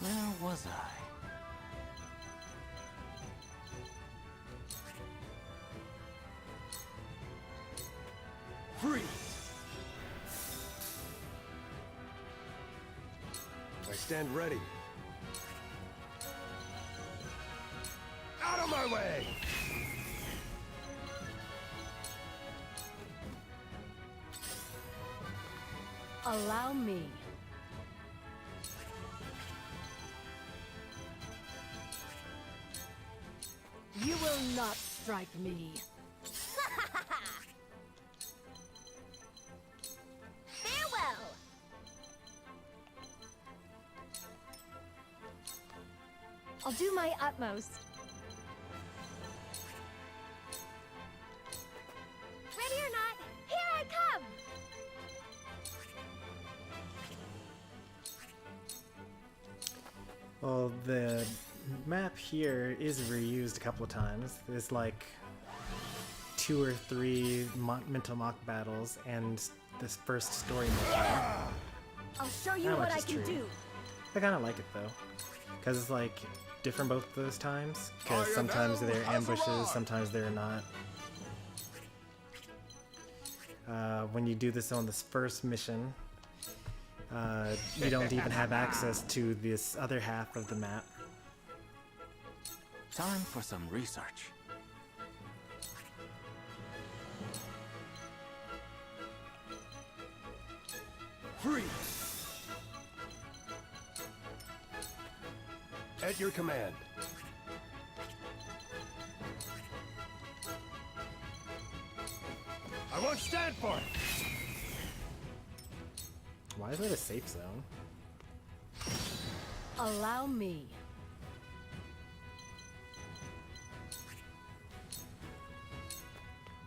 Where was I? Freeze! I stand ready. Out of my way! Allow me. You will not strike me. Farewell! I'll do my utmost. Well, the map here is reused a couple of times. There's like 2 or 3 mental mock battles and this first story mode. I'll show you That what much I is can true. do. I kind of like it though, because it's like different both those times. Because sometimes they're ambushes, sometimes they're not. When you do this on this first mission, you don't even have access to this other half of the map. Time for some research. Freeze! At your command. I won't stand for it! Why is that a safe zone? Allow me.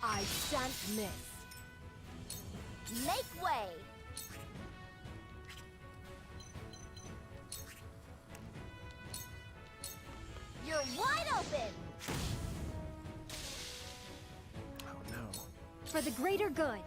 I shan't miss. Make way! You're wide open! Oh no. For the greater good.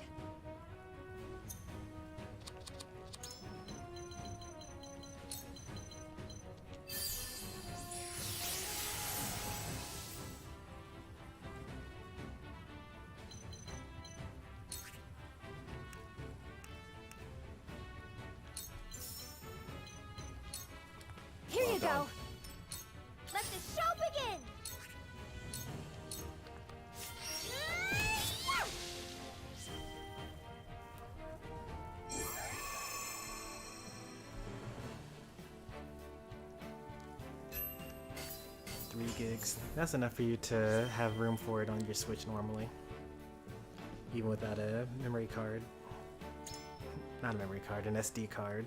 Here you go. Let the show begin. Three gigs. That's enough for you to have room for it on your Switch normally. Even without a memory card. Not a memory card, an SD card.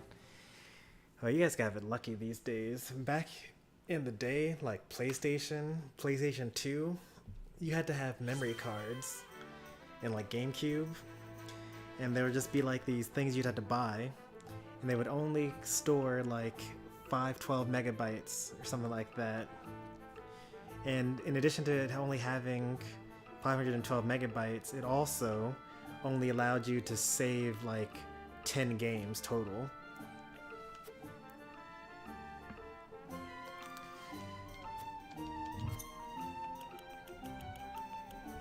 Oh, you guys got it lucky these days. Back in the day, like PlayStation 2, you had to have memory cards in like GameCube. And there would just be like these things you'd have to buy. And they would only store like 512 megabytes or something like that. And in addition to it only having 512 megabytes, it also only allowed you to save like 10 games total.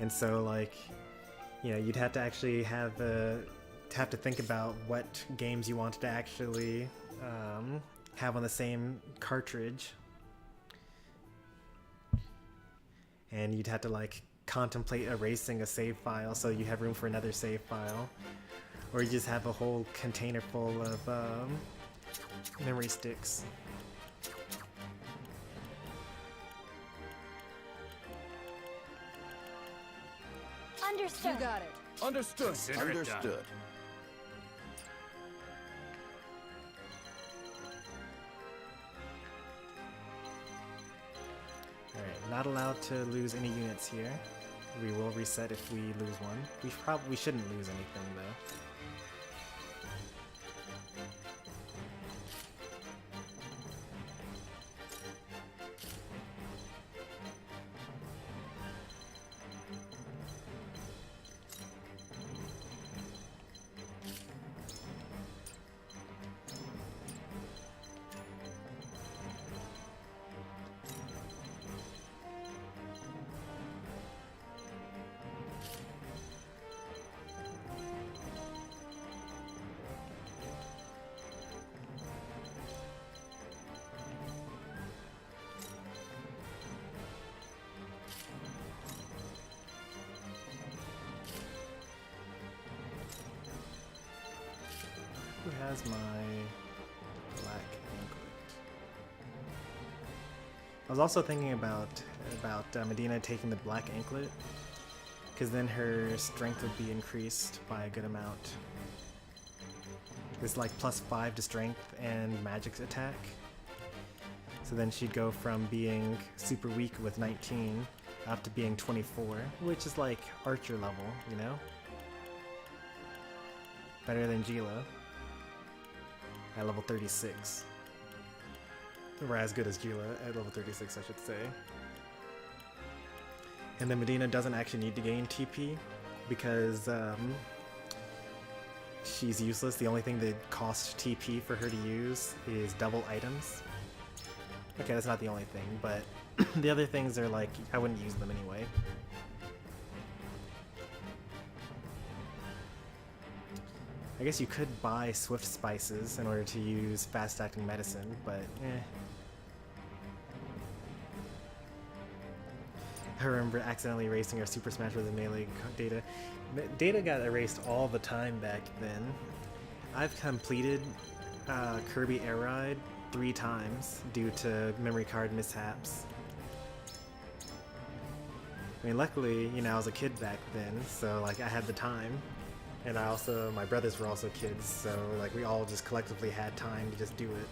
And so like, you know, you'd have to actually have to think about what games you wanted to actually have on the same cartridge. And you'd have to like contemplate erasing a save file so you have room for another save file. Or you just have a whole container full of memory sticks. Understood. You got it. Understood. Understood. Alright, not allowed to lose any units here. We will reset if we lose one. We shouldn't lose anything though. Who has my black anklet? I was also thinking about Medina taking the black anklet, because then her strength would be increased by a good amount. It's like +5 to strength and magic attack. So then she'd go from being super weak with 19 up to being 24, which is like archer level, you know? Better than Gila at level 36. Or as good as Gila at level 36, I should say. And then Medina doesn't actually need to gain TP because she's useless. The only thing that costs TP for her to use is double items. Okay, that's not the only thing, but the other things are like, I wouldn't use them anyway. I guess you could buy Swift Spices in order to use fast-acting medicine, but eh. I remember accidentally erasing our Super Smash Bros. Melee data. Data got erased all the time back then. I've completed Kirby Air Ride 3 times due to memory card mishaps. I mean, luckily, you know, I was a kid back then, so like I had the time. And my brothers were also kids, so like we all just collectively had time to just do it.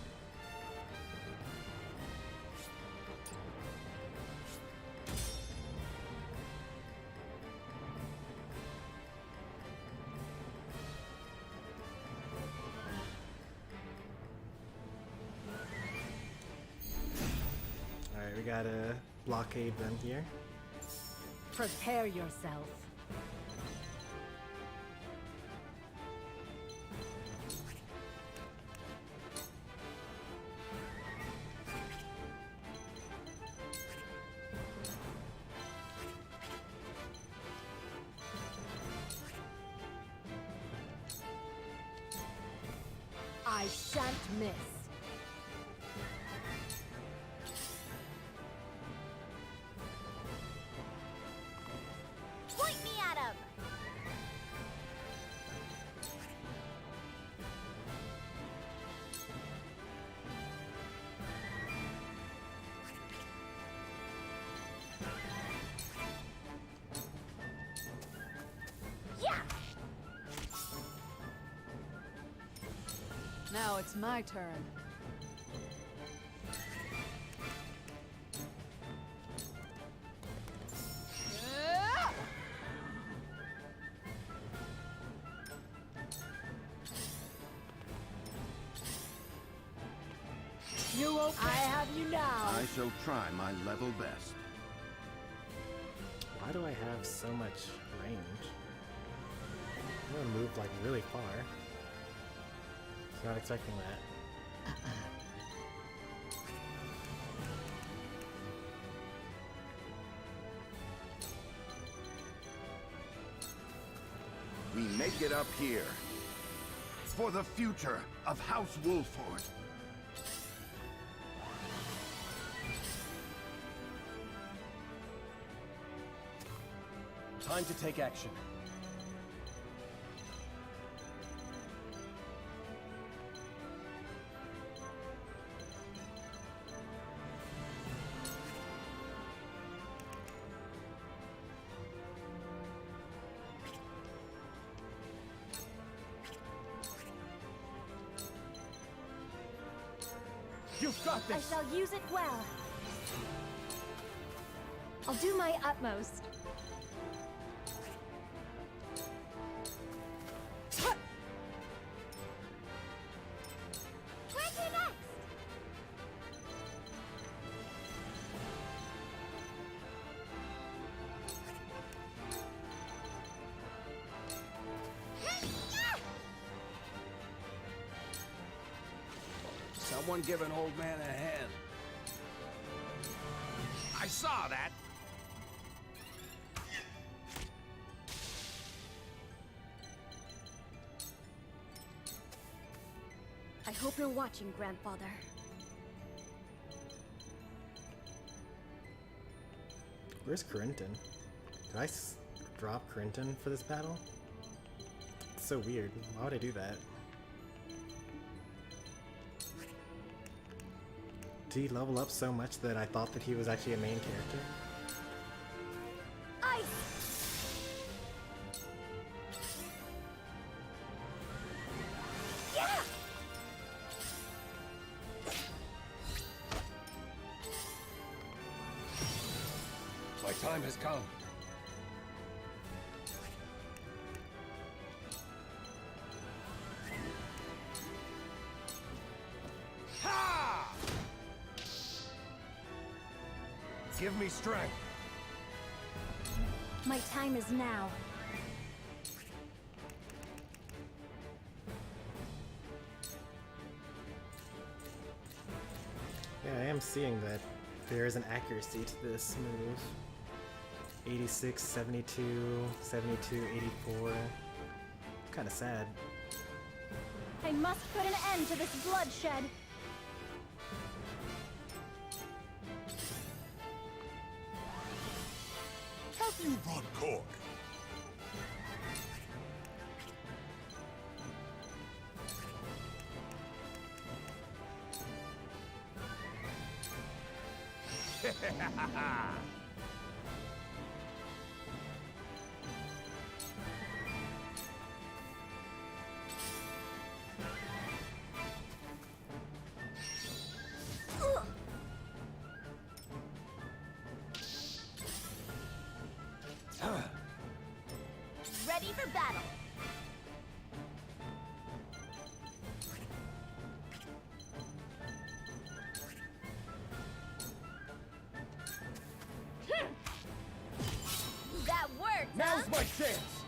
Alright, we gotta blockade them here. Prepare yourself. I shan't miss. Point me at him! Yeah! Now it's my turn. You okay? I have you now. I shall try my level best. Why do I have so much range? I'm gonna move like really far. Not expecting that. We make it up here. For the future of House Wolford. Time to take action. You've got I this! shall use it well. I'll do my utmost. Where to next? Someone give an old man a hand. I saw that! I hope you're watching, Grandfather. Where's Corinton? Did I drop Corinton for this battle? It's so weird. Why would I do that? Did he level up so much that I thought that he was actually a main character? Ice! Yeah! My time has come. Give me strength. My time is now. Yeah, I am seeing that there is an accuracy to this move. 86, 72, 72, 84. Kind of sad. I must put an end to this bloodshed. Have you run coy? Ready for battle. That worked, Now's huh? my chance.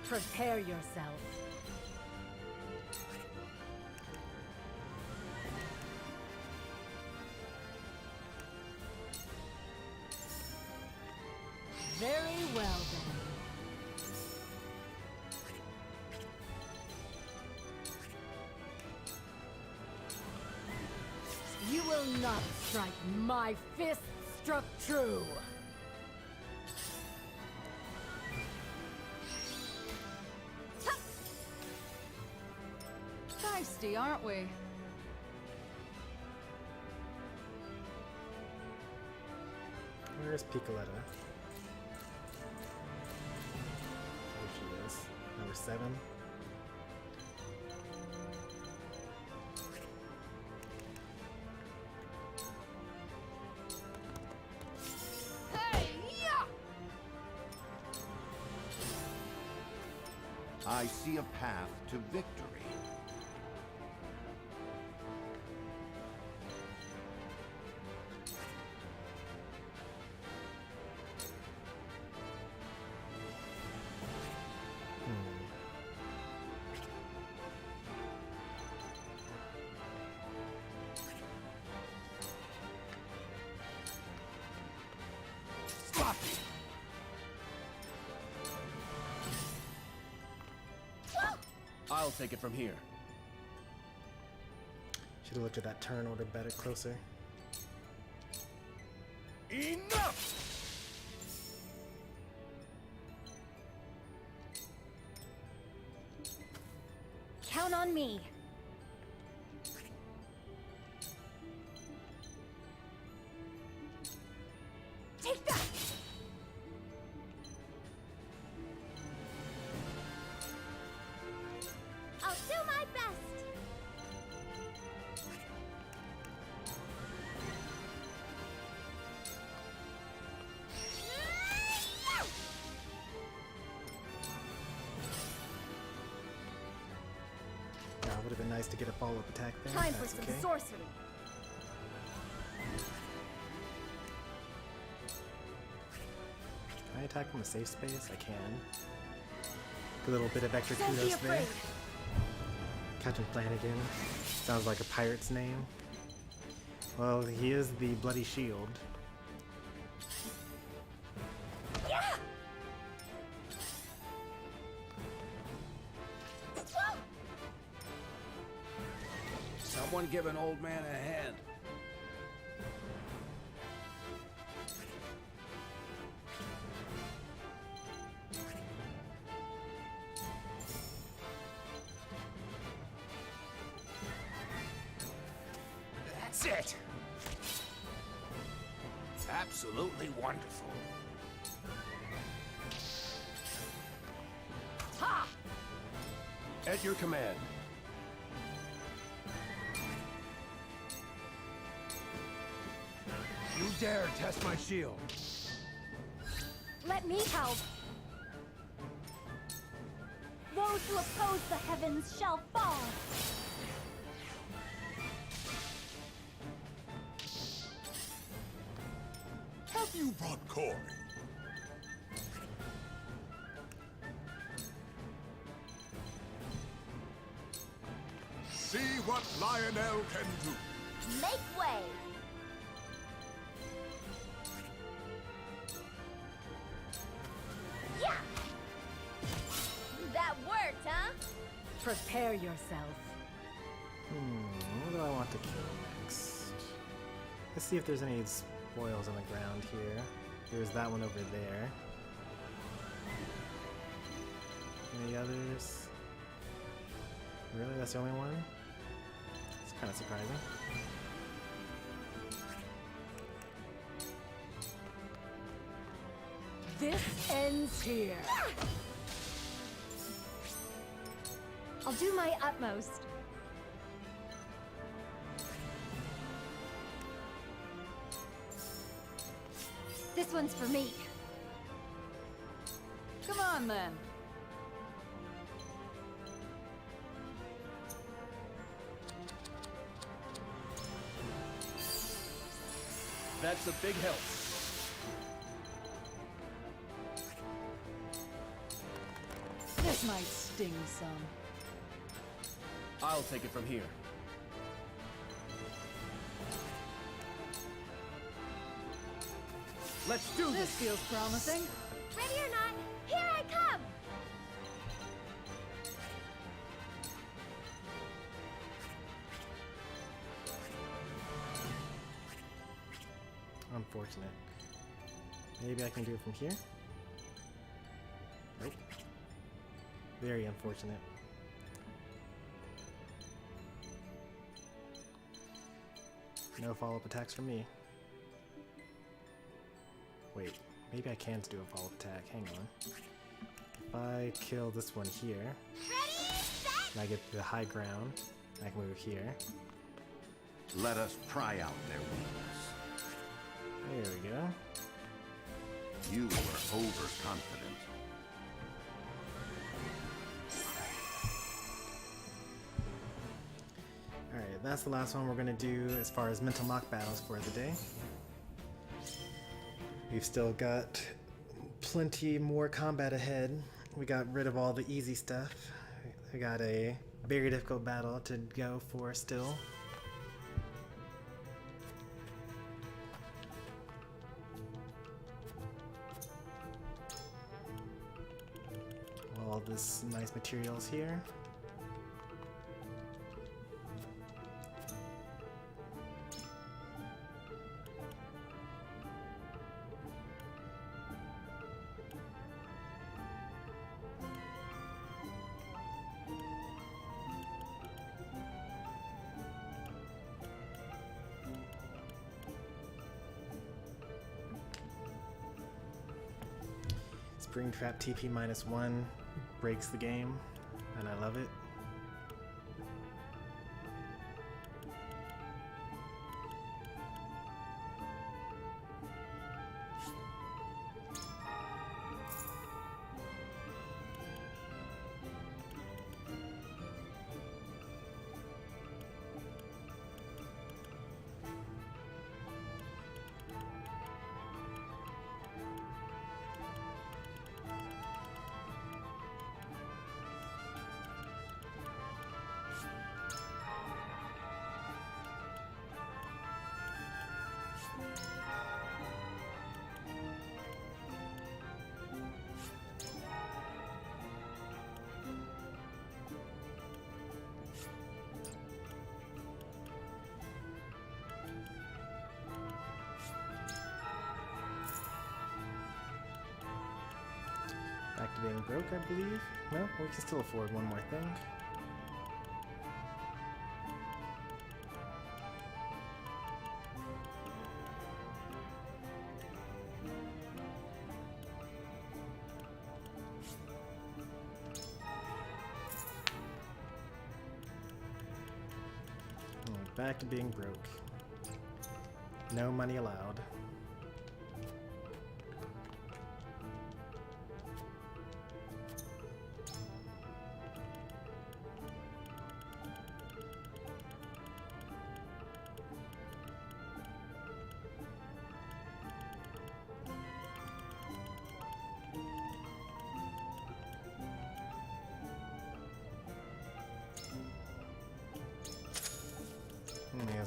Prepare yourself. Very well then. You will not strike my fist struck true. Feisty, aren't we? Where's Piccoletta? There she is. Number 7. Hey, yeah! I see a path to victory. I'll take it from here. Should have looked at that turn order better closer. Enough! Count on me. Take that! I'll do my best! Yeah, it would have been nice to get a follow-up attack there. Time for That's some okay. sorcery. Can I attack from a safe space? I can. A little bit of extra Don't be kudos there. afraid. Captain Flanagan. Sounds like a pirate's name. Well, he is the Bloody Shield. Yeah! Someone give an old man a hand. That's it. Absolutely wonderful. Ha! At your command. You dare test my shield. Let me help. Those who oppose the heavens shall fall. for Corey. See what Lionel can do. Make way! Yeah! That worked, huh? Prepare yourself. What do I want to kill next? Let's see if there's any spoils on the ground here. There's that one over there. Any others? Really? That's the only one? It's kind of surprising. This ends here. I'll do my utmost. This one's for me. Come on, then. That's a big help. This might sting some. I'll take it from here. Let's do This this! feels promising. Ready or not, here I come! Unfortunate. Maybe I can do it from here? Nope. Very unfortunate. No follow-up attacks from me. Wait, maybe I can do a follow-up attack. Hang on. If I kill this one here, Ready, set! and I get the high ground, I can move here. Let us pry out their weakness. There we go. You were overconfident. Alright, that's the last one we're going to do as far as mental mock battles for the day. We've still got plenty more combat ahead. We got rid of all the easy stuff. We got a very difficult battle to go for still. All this nice materials here. Springtrap TP -1 breaks the game, and I love it. Activating broke, I believe. No, we can still afford one more thing. Back to being broke. No money allowed.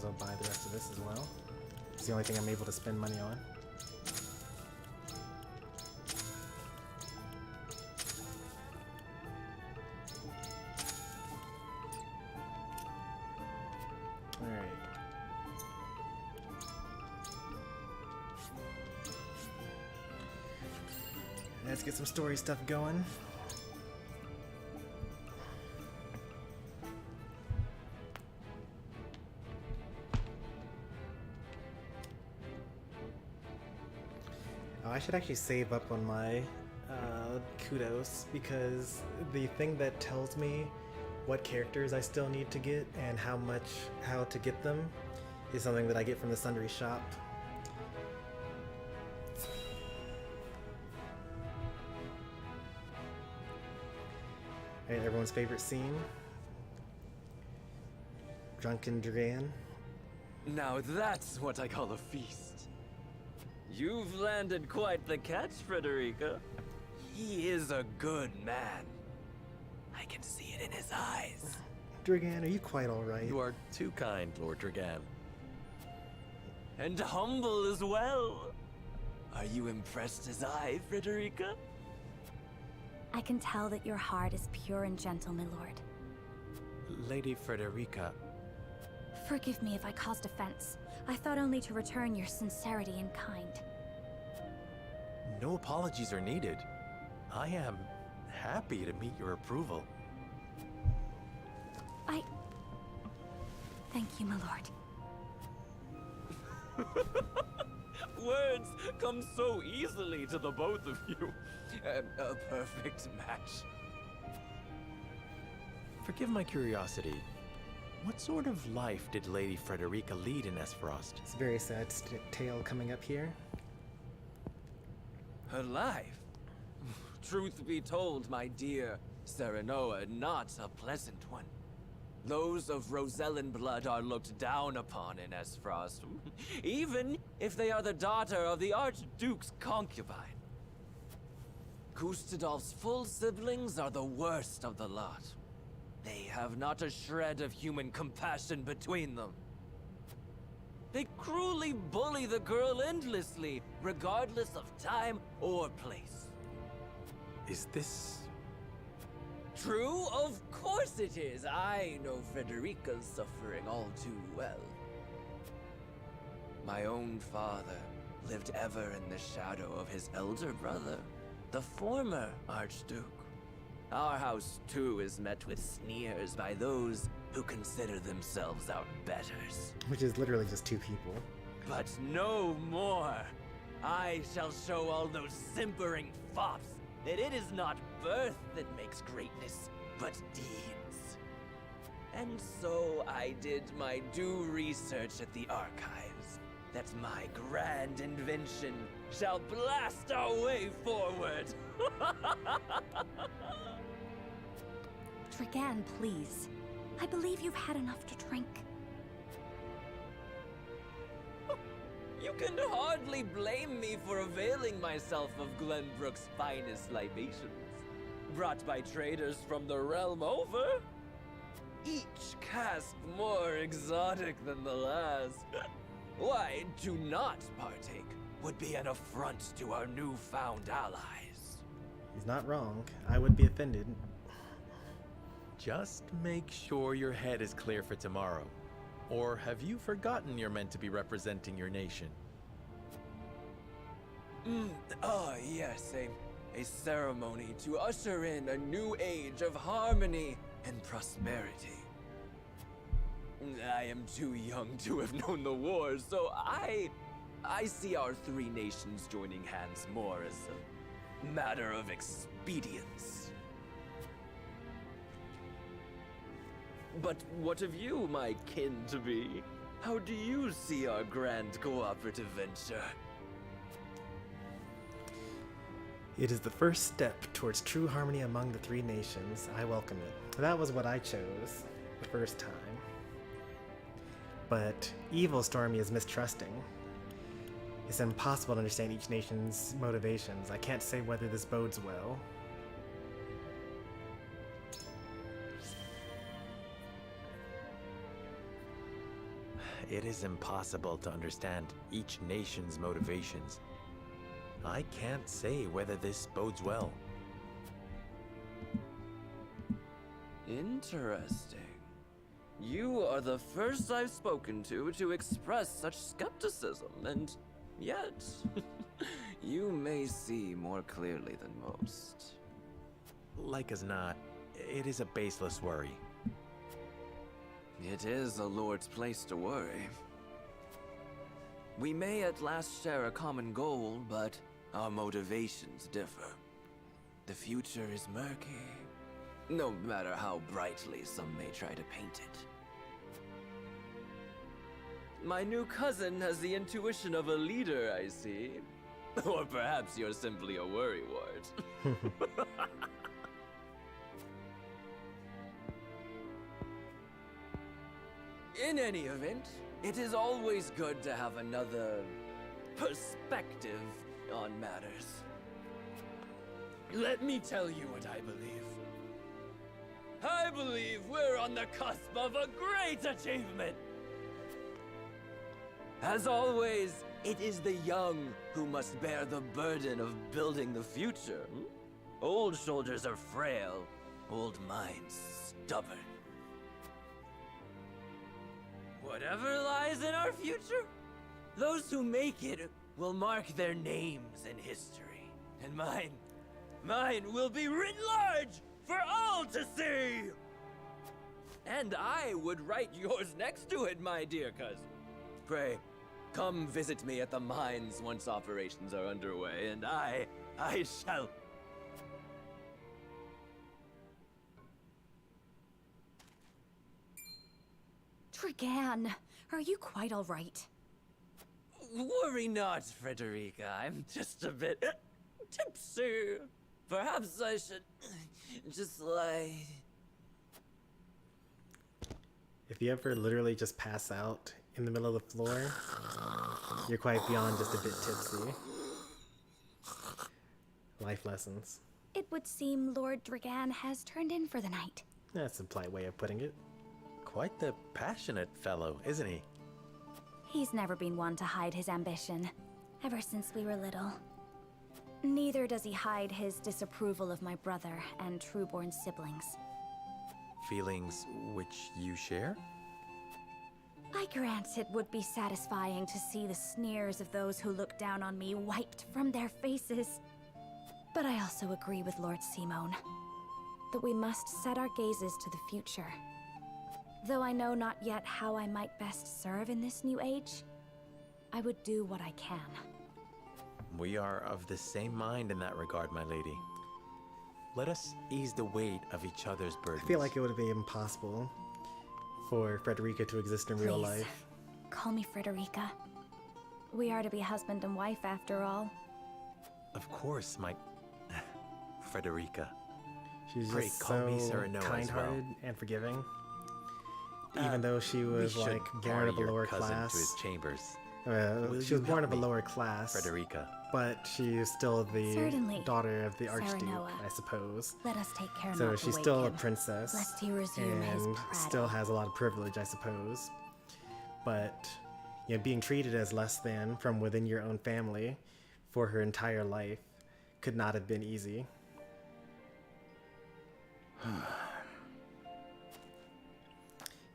as well buy the rest of this as well. It's the only thing I'm able to spend money on. Alright. Let's get some story stuff going. Oh, I should actually save up on my kudos, because the thing that tells me what characters I still need to get and how to get them is something that I get from the Sundry Shop. Alright, everyone's favorite scene. Drunken Duran. Now that's what I call a feast. You've landed quite the catch, Frederica. He is a good man. I can see it in his eyes. Dragan, are you quite alright? You are too kind, Lord Dragan. And humble as well. Are you impressed as I, Frederica? I can tell that your heart is pure and gentle, my lord. Lady Frederica. Forgive me if I caused offense. I thought only to return your sincerity and kind. No apologies are needed. I am happy to meet your approval. Thank you, my lord. Words come so easily to the both of you. A perfect match. Forgive my curiosity. What sort of life did Lady Frederica lead in Esfrost? It's a very sad tale coming up here. Her life? Truth be told, my dear Serenoa, not a pleasant one. Those of Rosellan blood are looked down upon in Esfrost, even if they are the daughter of the Archduke's concubine. Kustadolf's full siblings are the worst of the lot. They have not a shred of human compassion between them. They cruelly bully the girl endlessly, regardless of time or place. Is this... True? Of course it is. I know Frederica's suffering all too well. My own father lived ever in the shadow of his elder brother, the former Archduke. Our house, too, is met with sneers by those who consider themselves our betters. Which is literally just two people. But no more! I shall show all those simpering fops that it is not birth that makes greatness, but deeds. And so I did my due research at the archives, that my grand invention shall blast our way forward. Dragan, please. I believe you've had enough to drink. You can hardly blame me for availing myself of Glenbrook's finest libations, brought by traders from the realm over. Each cask more exotic than the last. Why, to not partake would be an affront to our newfound allies. He's not wrong. I would be offended. Just make sure your head is clear for tomorrow. Or have you forgotten you're meant to be representing your nation? Yes, a ceremony to usher in a new age of harmony and prosperity. I am too young to have known the wars, so I see our three nations joining hands more as a matter of expedience. But what of you, my kin-to-be? How do you see our grand cooperative venture? It is the first step towards true harmony among the three nations. I welcome it. That was what I chose the first time. But evil Stormy is mistrusting. It's impossible to understand each nation's motivations. I can't say whether this bodes well. It is impossible to understand each nation's motivations. I can't say whether this bodes well. Interesting. You are the first I've spoken to express such skepticism, and yet, you may see more clearly than most. Like as not, it is a baseless worry. It is a lord's place to worry. We may at last share a common goal, but our motivations differ. The future is murky, no matter how brightly some may try to paint it. My new cousin has the intuition of a leader, I see. Or perhaps you're simply a worrywart. In any event, it is always good to have another perspective on matters. Let me tell you what I believe. I believe we're on the cusp of a great achievement. As always, it is the young who must bear the burden of building the future. Old shoulders are frail, old minds stubborn. Whatever lies in our future, those who make it will mark their names in history. And mine will be written large for all to see! And I would write yours next to it, my dear cousin. Pray, come visit me at the mines once operations are underway, and I shall... Dragan, are you quite all right? Worry not, Frederica. I'm just a bit tipsy. Perhaps I should just lie. If you ever literally just pass out in the middle of the floor, you're quite beyond just a bit tipsy. Life lessons. It would seem Lord Dragan has turned in for the night. That's a polite way of putting it. Quite the passionate fellow, isn't he? He's never been one to hide his ambition, ever since we were little. Neither does he hide his disapproval of my brother and Trueborn siblings. Feelings which you share? I grant it would be satisfying to see the sneers of those who look down on me wiped from their faces. But I also agree with Lord Simone, that we must set our gazes to the future. Though I know not yet how I might best serve in this new age, I would do what I can. We are of the same mind in that regard, my lady. Let us ease the weight of each other's burdens. I feel like it would be impossible for Frederica to exist in real Please, life. call me Frederica. We are to be husband and wife after all. Of course, my... Frederica. She's Pray, just call me so Serenoa as kind-hearted well. and forgiving. Even though she We was should like born carry of a your lower cousin class. to his chambers. Will She was you born help of a me, lower class, Frederica? but she is still the Certainly, daughter of the Archduke, Serenoa. I suppose. Let us take care So not to she's wake still a him, princess, lest he resume his and prattle. still has a lot of privilege, I suppose. But you know, being treated as less than from within your own family for her entire life could not have been easy.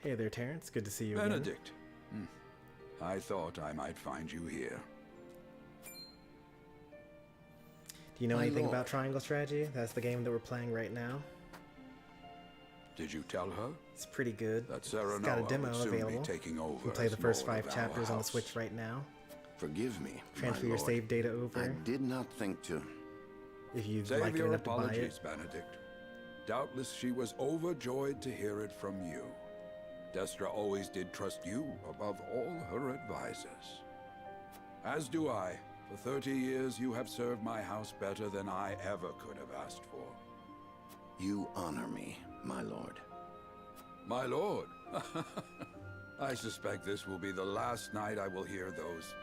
Hey there, Terrence. Good to see you again. Benedict. I thought I might find you here. Do you know My anything lord. about Triangle Strategy? That's the game that we're playing right now. Did you tell her? It's pretty good. That It's got a Serenoa demo would soon available. be taking over You can play as the first lord 5 of our chapters on the house. Switch right now. Forgive me, Transfer my your lord. save data over I did not think to... if you'd Save like it your enough to buy it. apologies, Benedict. Doubtless she was overjoyed to hear it from you. Destra always did trust you above all her advisors. As do I. For 30 years you have served my house better than I ever could have asked for. You honor me, my lord. My lord. I suspect this will be the last night I will hear those.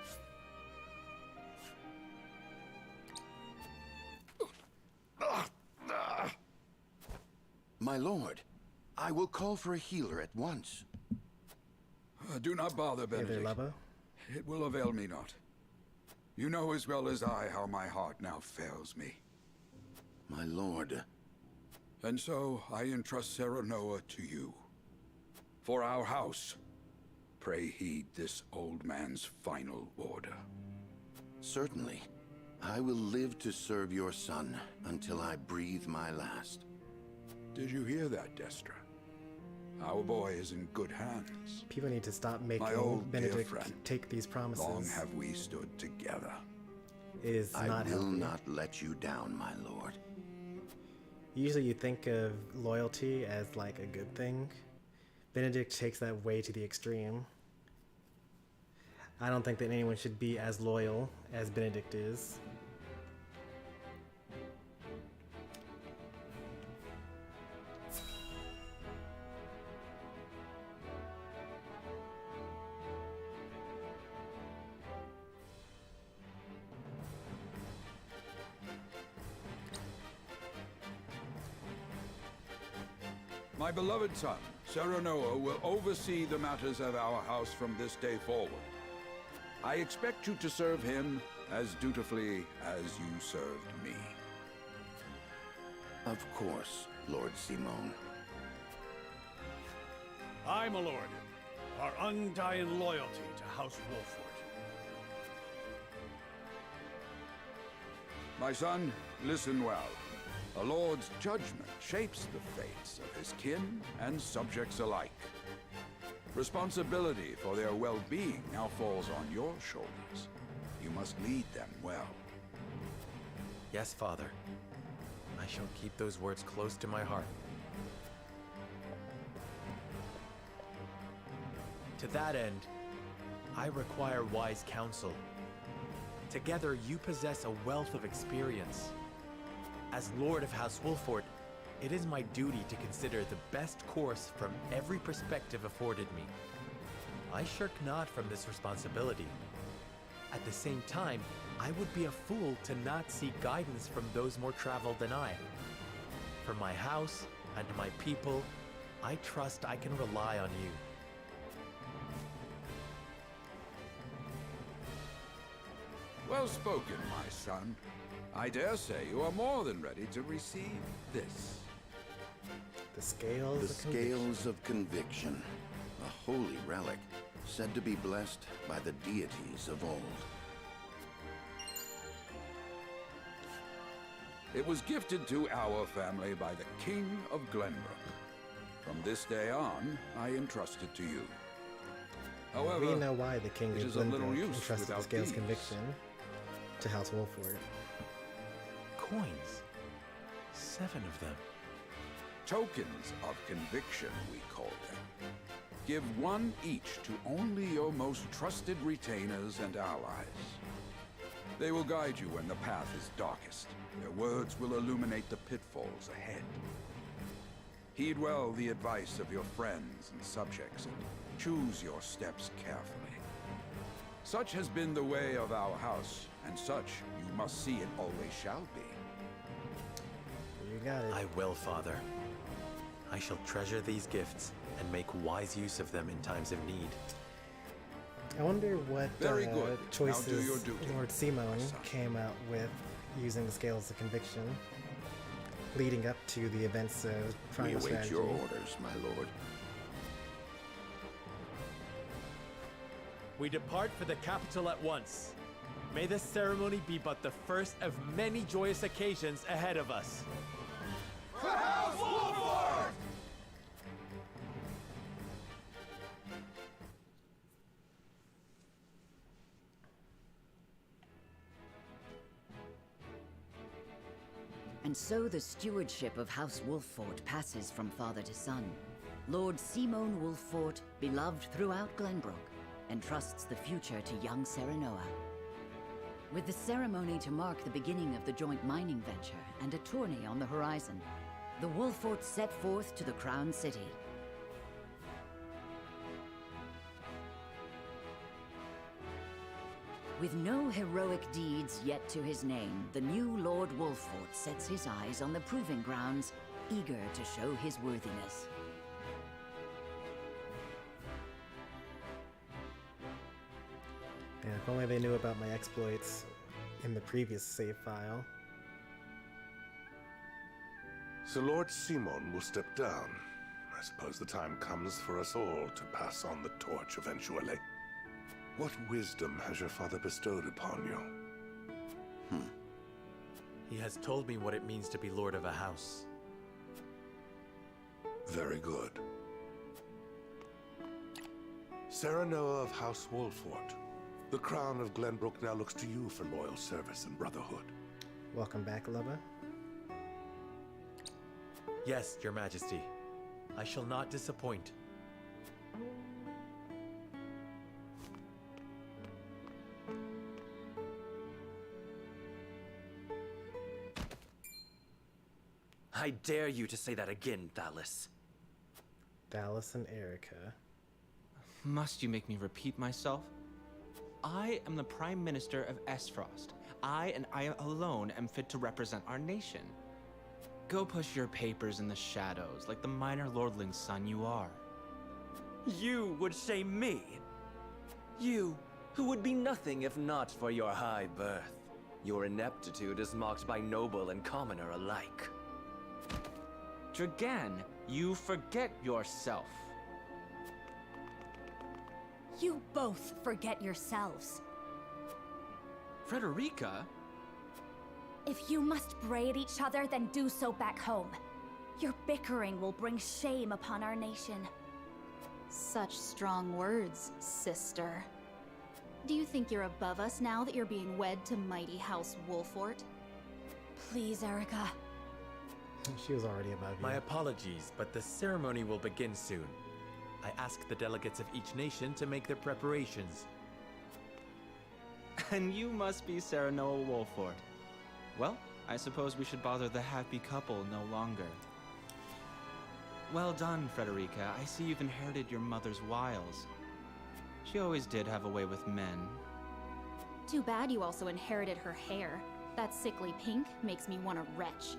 My lord, I will call for a healer at once. Do not bother, Hey there, Benedict. Lubbo. It will avail me not. You know as well as I how my heart now fails me. My lord. And so I entrust Serenoa to you. For our house, pray heed this old man's final order. Certainly. I will live to serve your son until I breathe my last. Did you hear that, Destra? Our boy is in good hands. People need to stop making My old dear Benedict friend, take these promises. long have we stood together. It is I not will healthy. not let you down, my lord. Usually you think of loyalty as like a good thing. Benedict takes that way to the extreme. I don't think that anyone should be as loyal as Benedict is. My beloved son, Serenoa, will oversee the matters of our house from this day forward. I expect you to serve him as dutifully as you served me. Of course, Lord Simone. Aye, my lord. Our undying loyalty to House Wolford. My son, listen well. A lord's judgment shapes the fates of his kin and subjects alike. Responsibility for their well-being now falls on your shoulders. You must lead them well. Yes, Father. I shall keep those words close to my heart. To that end, I require wise counsel. Together, you possess a wealth of experience. As Lord of House Wolford, it is my duty to consider the best course from every perspective afforded me. I shirk not from this responsibility. At the same time, I would be a fool to not seek guidance from those more traveled than I. For my house and my people, I trust I can rely on you. Well spoken, my son. I dare say you are more than ready to receive this. The scales. The scales of conviction. A holy relic, said to be blessed by the deities of old. It was gifted to our family by the King of Glenbrook. From this day on, I entrust it to you. However, We know why the King it of is of little Glenbrook use entrusted the without scales these. conviction to House Wolford. Coins. 7 of them. Tokens of conviction, we call them. Give one each to only your most trusted retainers and allies. They will guide you when the path is darkest. Their words will illuminate the pitfalls ahead. Heed well the advice of your friends and subjects, and choose your steps carefully. Such has been the way of our house, and such you must see it always shall be. You got it. I will, Father. I shall treasure these gifts and make wise use of them in times of need. I wonder what Very good. Now do choices your duty, Lord Simone my son. came out with using the scales of conviction, leading up to the events of We Triangle await Strategy. your orders, my lord. We depart for the capital at once. May this ceremony be but the first of many joyous occasions ahead of us. And so the stewardship of House Wolffort passes from father to son. Lord Simone Wolffort, beloved throughout Glenbrook, entrusts the future to young Serenoa. With the ceremony to mark the beginning of the joint mining venture and a tourney on the horizon, the Wolfforts set forth to the Crown City. With no heroic deeds yet to his name, the new Lord Wolffort sets his eyes on the proving grounds, eager to show his worthiness. And if only they knew about my exploits in the previous save file. So Lord Simon will step down. I suppose the time comes for us all to pass on the torch eventually. What wisdom has your father bestowed upon you? He has told me what it means to be lord of a house. Very good. Serenoa of House Wolfort, the crown of Glenbrook now looks to you for loyal service and brotherhood. Welcome back, Lubba. Yes, Your Majesty. I shall not disappoint. I dare you to say that again, Thalis. Dallas and Erica. Must you make me repeat myself? I am the Prime Minister of Esfrost. I and I alone am fit to represent our nation. Go push your papers in the shadows like the minor lordling's son you are. You would shame me? You, who would be nothing if not for your high birth. Your ineptitude is mocked by noble and commoner alike. Dragan, you forget yourself. You both forget yourselves. Frederica? If you must bray at each other, then do so back home. Your bickering will bring shame upon our nation. Such strong words, sister. Do you think you're above us now that you're being wed to mighty House Wolfort? Please, Erica. She was already above you. My apologies, but the ceremony will begin soon. I ask the delegates of each nation to make their preparations. And you must be Serenoa Wolfort. Well, I suppose we should bother the happy couple no longer. Well done, Frederica. I see you've inherited your mother's wiles. She always did have a way with men. Too bad you also inherited her hair. That sickly pink makes me want to retch.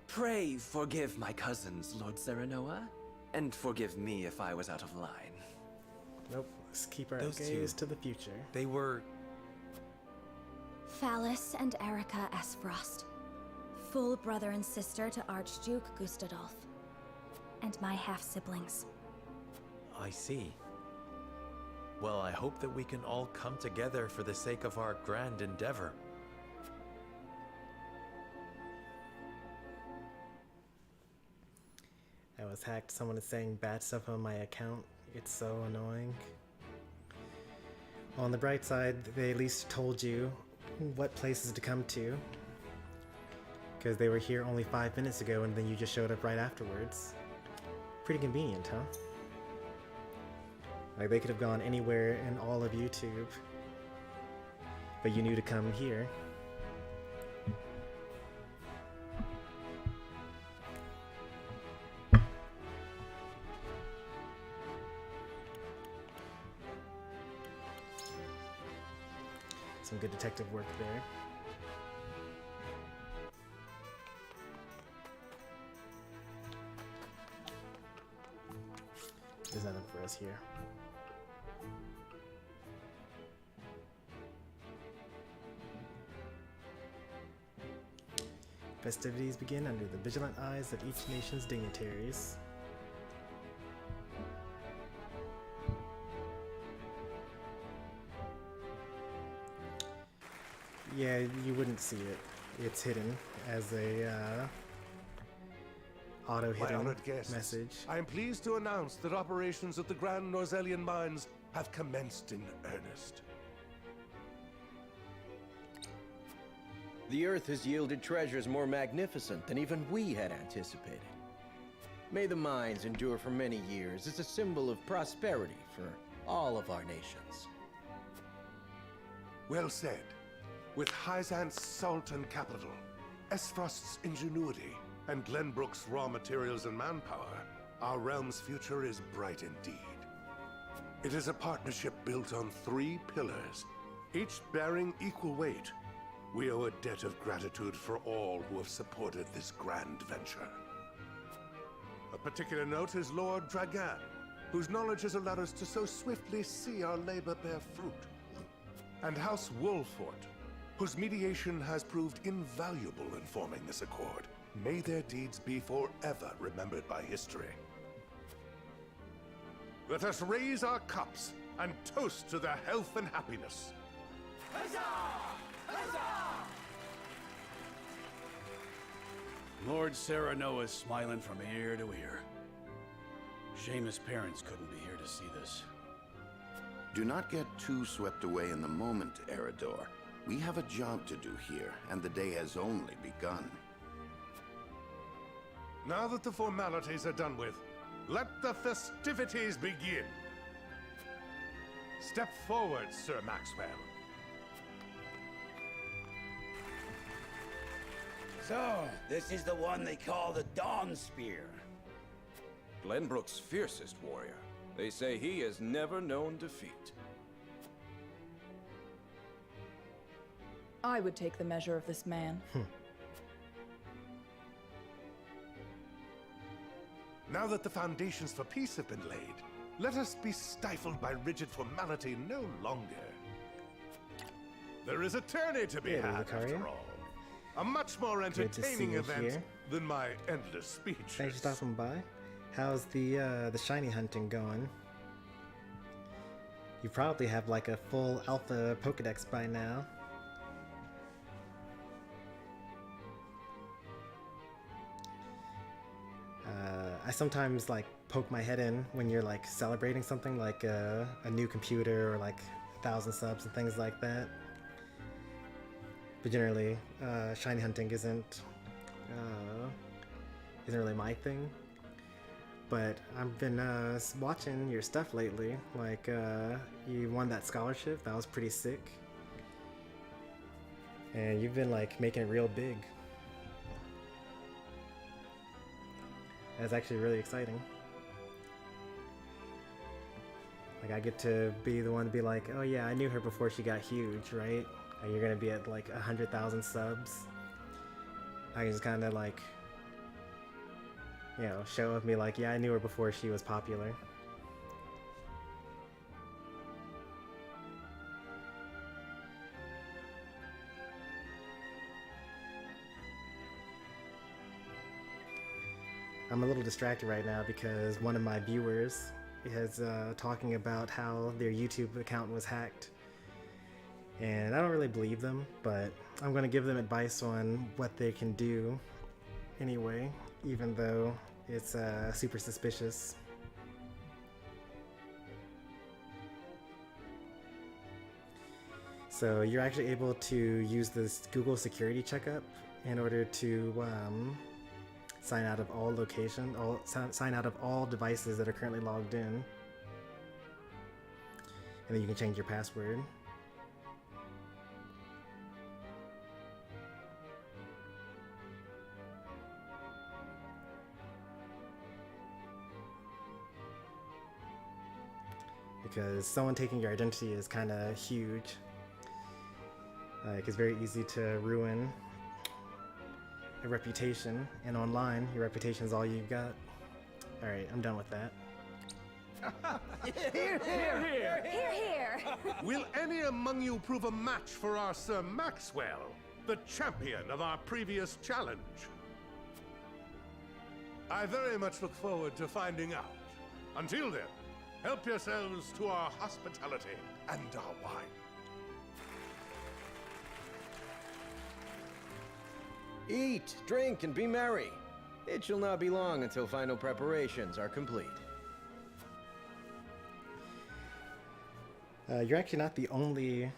Pray forgive my cousins, Lord Serenoa, and forgive me if I was out of line. Nope, let's keep our Those gaze two, to the future. They were... Thalis and Erica Esfrost. Full brother and sister to Archduke Gustadolf. And my half-siblings. I see. Well, I hope that we can all come together for the sake of our grand endeavor. I was hacked. Someone is saying bad stuff on my account. It's so annoying. On the bright side, they at least told you what places to come to. Because they were here only 5 minutes ago and then you just showed up right afterwards. Pretty convenient, huh? Like, they could have gone anywhere in all of YouTube. But you knew to come here. Some good detective work there. There's nothing for us here. Festivities begin under the vigilant eyes of each nation's dignitaries. Yeah, you wouldn't see it. It's hidden as a auto-hidden My honored guests, message. I am pleased to announce that operations at the Grand Norzelian Mines have commenced in earnest. The Earth has yielded treasures more magnificent than even we had anticipated. May the mines endure for many years as a symbol of prosperity for all of our nations. Well said. With Hyzant's salt and capital, Esfrost's ingenuity, and Glenbrook's raw materials and manpower, our realm's future is bright indeed. It is a partnership built on 3 pillars, each bearing equal weight. We owe a debt of gratitude for all who have supported this grand venture. Of particular note is Lord Dragan, whose knowledge has allowed us to so swiftly see our labor bear fruit. And House Wolfort, whose mediation has proved invaluable in forming this accord. May their deeds be forever remembered by history. Let us raise our cups and toast to their health and happiness. Huzzah! Huzzah! Lord Serrano is smiling from ear to ear. Shame his parents couldn't be here to see this. Do not get too swept away in the moment, Eridor. We have a job to do here, and the day has only begun. Now that the formalities are done with, let the festivities begin. Step forward, Sir Maxwell. So, this is the one they call the Dawn Spear. Glenbrook's fiercest warrior. They say he has never known defeat. I would take the measure of this man. Now that the foundations for peace have been laid, let us be stifled by rigid formality no longer. There is a tourney to be had, after all. A much more entertaining event than my endless speeches. Thanks for stopping by. How's the shiny hunting going? You probably have like a full alpha Pokedex by now. I sometimes like poke my head in when you're like celebrating something like a new computer or like 1,000 subs and things like that. But generally, shiny hunting isn't really my thing. But I've been watching your stuff lately. Like you won that scholarship, that was pretty sick. And you've been like making it real big. That's actually really exciting. Like I get to be the one to be like, oh yeah, I knew her before she got huge, right? And you're gonna be at like 100,000 subs. I can just kind of like, you know, show up and be like, yeah, I knew her before she was popular. I'm a little distracted right now because one of my viewers is talking about how their YouTube account was hacked. And I don't really believe them, but I'm going to give them advice on what they can do anyway, even though it's super suspicious. So you're actually able to use this Google security checkup in order to sign out of all sign out of all devices that are currently logged in. And then you can change your password. Because someone taking your identity is kind of huge. Like it's very easy to ruin a reputation, and online, your reputation is all you've got. All right, I'm done with that. Hear, hear, hear! Hear, hear! Will any among you prove a match for our Sir Maxwell, the champion of our previous challenge? I very much look forward to finding out. Until then, help yourselves to our hospitality and our wine. Eat, drink, and be merry. It shall not be long until final preparations are complete. You're actually not the only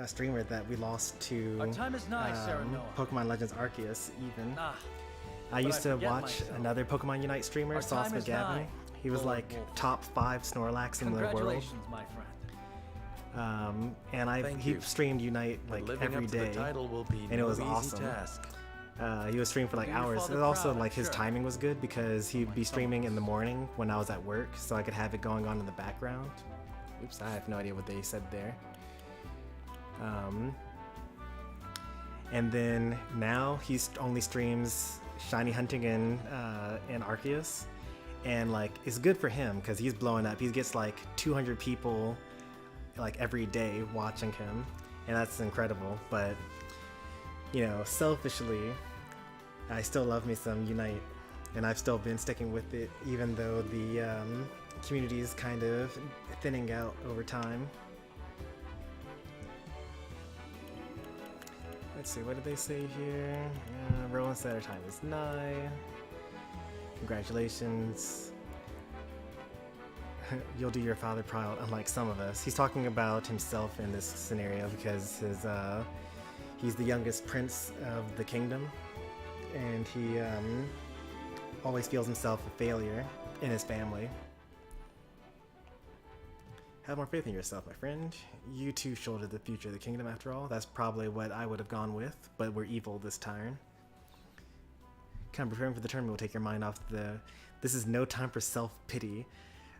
streamer that we lost to Our time is nigh, Serrano. Pokemon Legends Arceus, even. I but used I to forget watch myself. another Pokemon Unite streamer, Our Sauce time is McGavin. nigh, He was Lord like Wolf. top 5 Snorlax in the world. Congratulations, my friend. And he streamed Unite like living every up to the day, title will be and it no was easy awesome. task. He was streaming for like Do your hours. father And also proud, like his sure. timing was good because he'd be streaming in the morning when I was at work, so I could have it going on in the background. Oops, I have no idea what they said there. And then now he only streams Shiny Hunting and Arceus, And like it's good for him because he's blowing up. He gets like 200 people like every day watching him, and that's incredible. But you know, selfishly, I still love me some Unite, and I've still been sticking with it even though the community is kind of thinning out over time. Let's see, what did they say here? Roland said our time is nigh. Congratulations. You'll do your father proud, unlike some of us. He's talking about himself in this scenario because he's the youngest prince of the kingdom, and he always feels himself a failure in his family. Have more faith in yourself, my friend. You too shoulder the future of the kingdom after all. That's probably what I would have gone with, but we're evil this turn. Kind of preparing for the tournament will take your mind off this is no time for self-pity.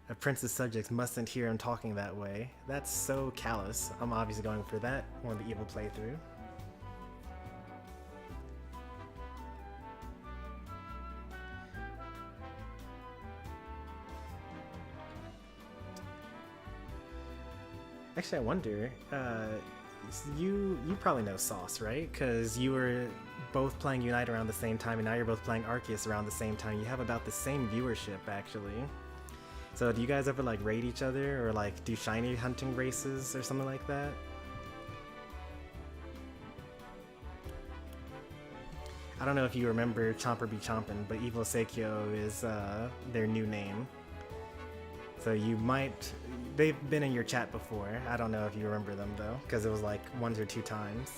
A prince's subjects mustn't hear him talking that way. That's so callous. I'm obviously going for that on the evil playthrough. Actually, I wonder, you probably know Sauce, right? Because you were both playing Unite around the same time, and now you're both playing Arceus around the same time. You have about the same viewership, actually. So do you guys ever like raid each other, or like do shiny hunting races or something like that? I don't know if you remember Chomper Be Chompin', but Evil Seikyo is their new name. So you might... They've been in your chat before. I don't know if you remember them though, because it was like 1 or 2 times.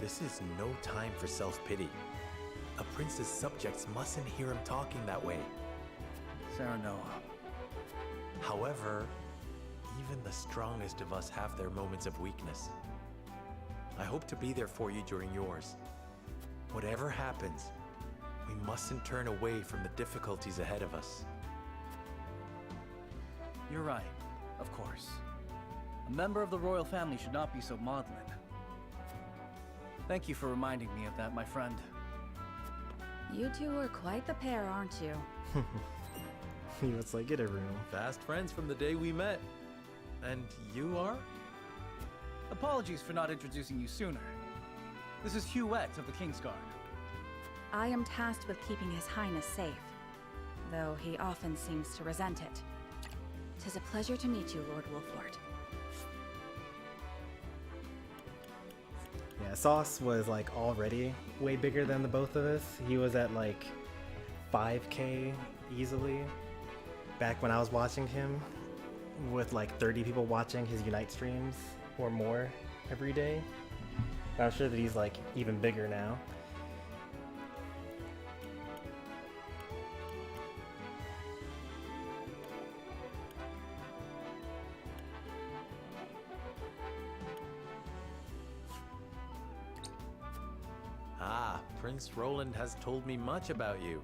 This is no time for self-pity. A prince's subjects mustn't hear him talking that way. Serenoa. However, even the strongest of us have their moments of weakness. I hope to be there for you during yours. Whatever happens, we mustn't turn away from the difficulties ahead of us. You're right, of course. A member of the royal family should not be so maudlin. Thank you for reminding me of that, my friend. You two are quite the pair, aren't you? It's like, get a room. Fast friends from the day we met. And you are? Apologies for not introducing you sooner. This is Huette of the Kingsguard. I am tasked with keeping His Highness safe, though he often seems to resent it. 'Tis a pleasure to meet you, Lord Wolflord. Yeah, Sauce was like already way bigger than the both of us. He was at like 5K easily back when I was watching him, with like 30 people watching his Unite streams or more every day. But I'm sure that he's like even bigger now. Prince Roland has told me much about you.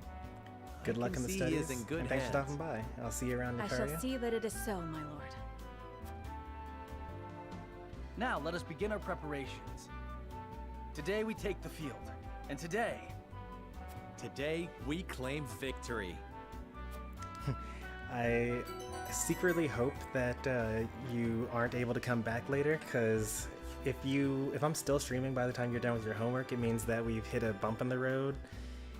Good luck in the studies. He is in good and thanks hands. for stopping by. I'll see you around I Nicaria. shall see that it is so, my lord. Now let us begin our preparations. Today we take the field, and today we claim victory. I secretly hope that you aren't able to come back later, because if I'm still streaming by the time you're done with your homework, it means that we've hit a bump in the road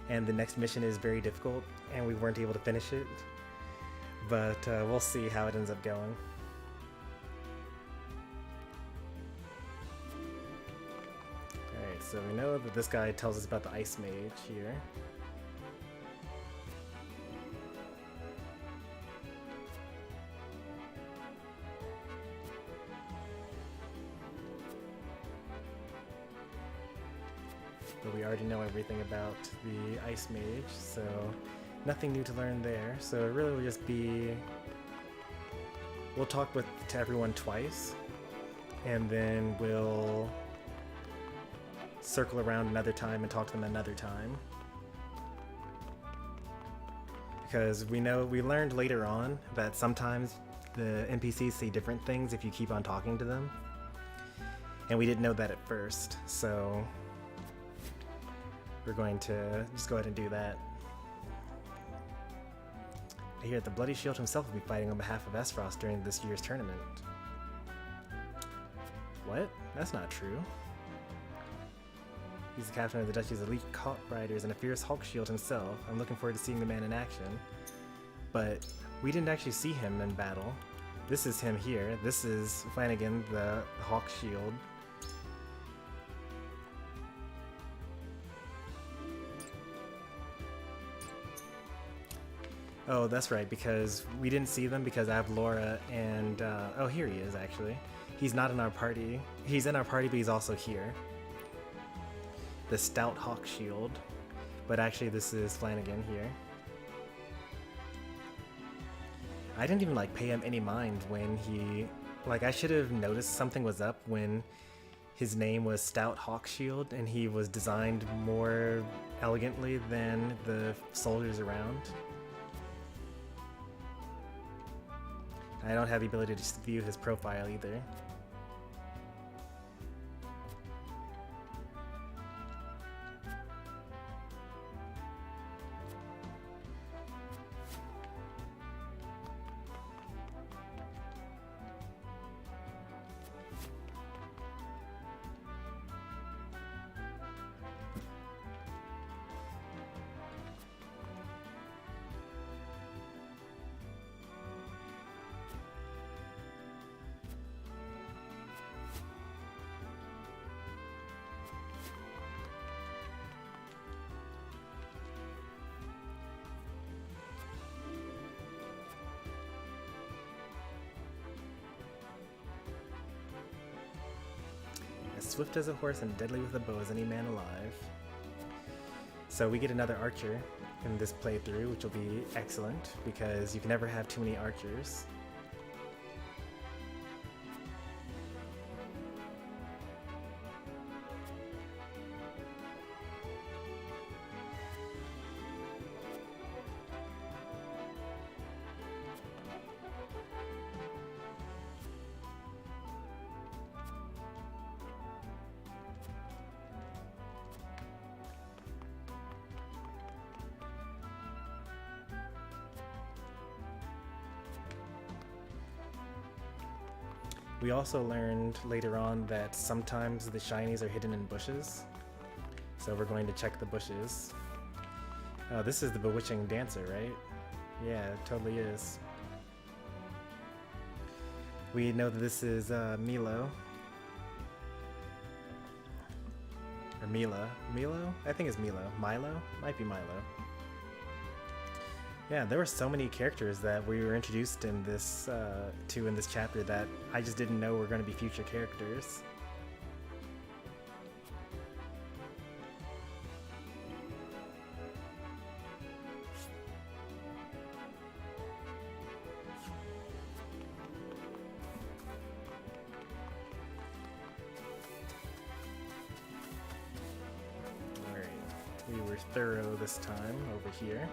and the next mission is very difficult and we weren't able to finish it. But we'll see how it ends up going. Alright, so we know that this guy tells us about the Ice Mage here. But we already know everything about the Ice Mage, so nothing new to learn there. So it really will just be... We'll talk to everyone twice, and then we'll circle around another time and talk to them another time. Because we learned later on that sometimes the NPCs see different things if you keep on talking to them. And we didn't know that at first, so... we're going to just go ahead and do that. I hear that the Bloody Shield himself will be fighting on behalf of Esfrost during this year's tournament. What? That's not true. He's the captain of the Duchy's elite cult riders and a fierce Hulk shield himself. I'm looking forward to seeing the man in action. But we didn't actually see him in battle. This is him here. This is Flanagan, the Hulk shield. Oh, that's right, because we didn't see them because I have Laura and, oh, here he is, actually. He's not in our party. He's in our party, but he's also here. The Stout Hawk Shield. But actually, this is Flanagan here. I didn't even, like, pay him any mind when he... Like, I should have noticed something was up when his name was Stout Hawk Shield and he was designed more elegantly than the soldiers around. I don't have the ability to view his profile either. As swift as a horse and deadly with a bow as any man alive. So we get another archer in this playthrough, which will be excellent because you can never have too many archers. We also learned later on that sometimes the shinies are hidden in bushes. So we're going to check the bushes. Oh, this is the Bewitching Dancer, right? Yeah, it totally is. We know that this is Milo. Or Mila. Milo? I think it's Milo. Milo? Might be Milo. Yeah, there were so many characters that we were introduced in this to in this chapter that I just didn't know were going to be future characters. Alright, we were thorough this time over here.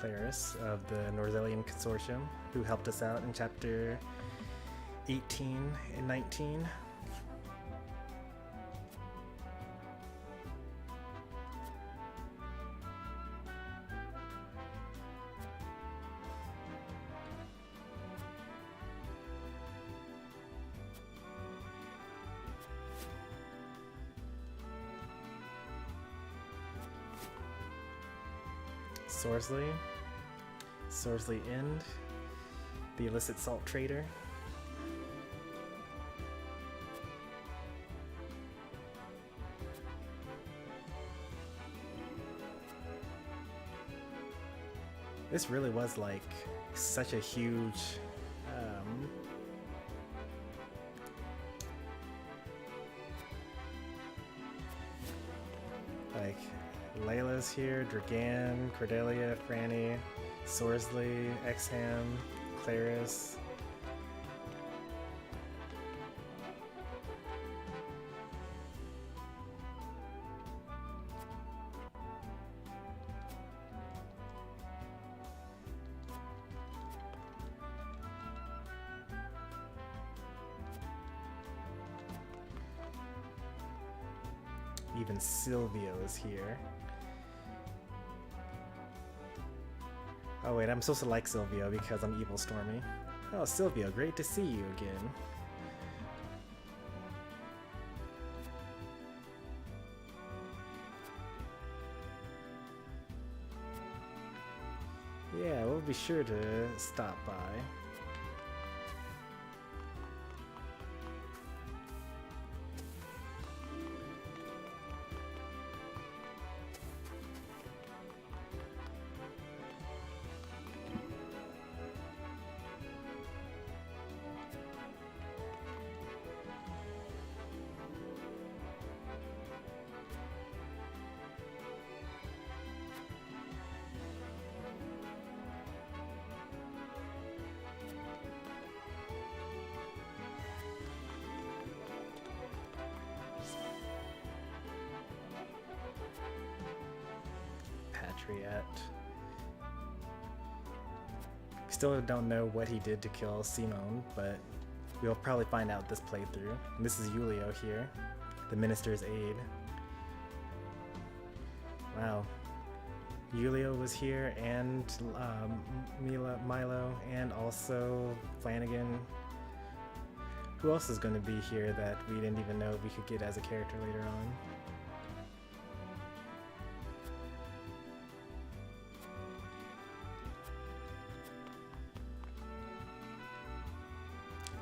Claris of the Norzelian Consortium, who helped us out in chapter 18 and 19. Sorsley End, the illicit salt trader. This really was like such a huge like Layla's here, Dragan, Cordelia, Franny, Sorsley, Exham, Claris. even Silvio is here. Oh wait, I'm supposed to like Silvio because I'm evil Stormy. Oh, Silvio, great to see you again. Yeah, we'll be sure to stop by. Still don't know what he did to kill Simone, but we'll probably find out this playthrough. And this is Julio here, the minister's aide. Wow. Julio was here, and Milo, and also Flanagan. Who else is going to be here that we didn't even know we could get as a character later on?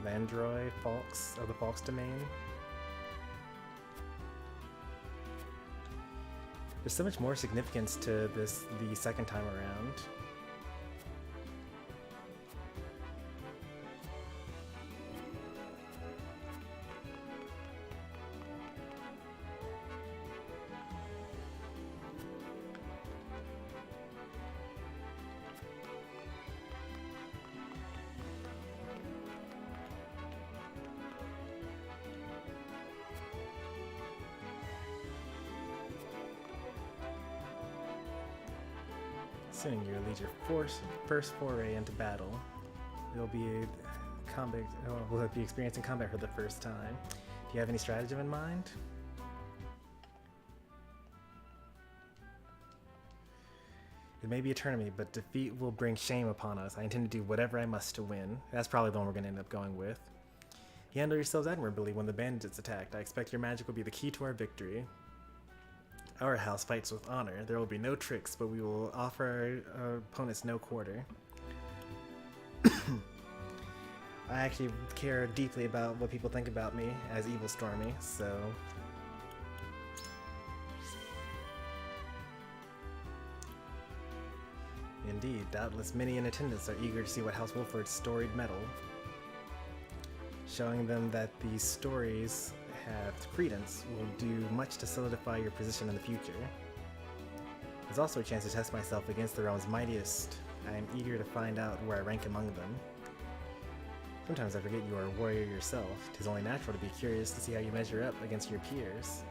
Landroy, Falks of the Falks domain. There's so much more significance to this the second time around. Soon you'll lead your first foray into battle. You'll be experiencing combat for the first time. Do you have any stratagem in mind? It may be a tournament, but defeat will bring shame upon us. I intend to do whatever I must to win. That's probably the one we're going to end up going with. You handle yourselves admirably when the bandits attacked. I expect your magic will be the key to our victory. Our house fights with honor. There will be no tricks, but we will offer our opponents no quarter. I actually care deeply about what people think about me as Evil Stormy, so... Indeed, doubtless many in attendance are eager to see what House Wolford's storied medal. Showing them that these stories have credence will do much to solidify your position in the future. There's also a chance to test myself against the realm's mightiest. I am eager to find out where I rank among them. Sometimes I forget you are a warrior yourself. 'Tis only natural to be curious to see how you measure up against your peers.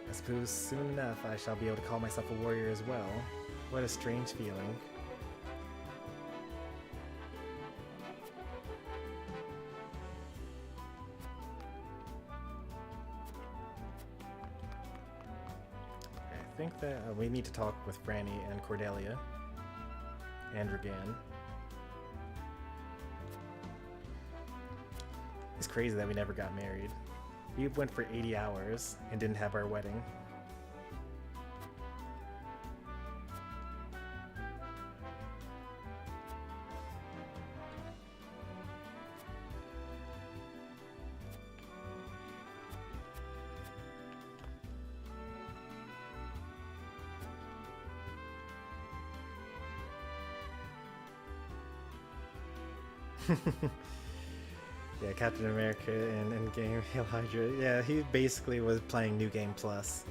I suppose soon enough I shall be able to call myself a warrior as well. What a strange feeling. I think that we need to talk with Franny and Cordelia and Regan. It's crazy that we never got married. We went for 80 hours and didn't have our wedding. Yeah, Captain America and Endgame, Hail Hydra. Yeah, he basically was playing New Game Plus.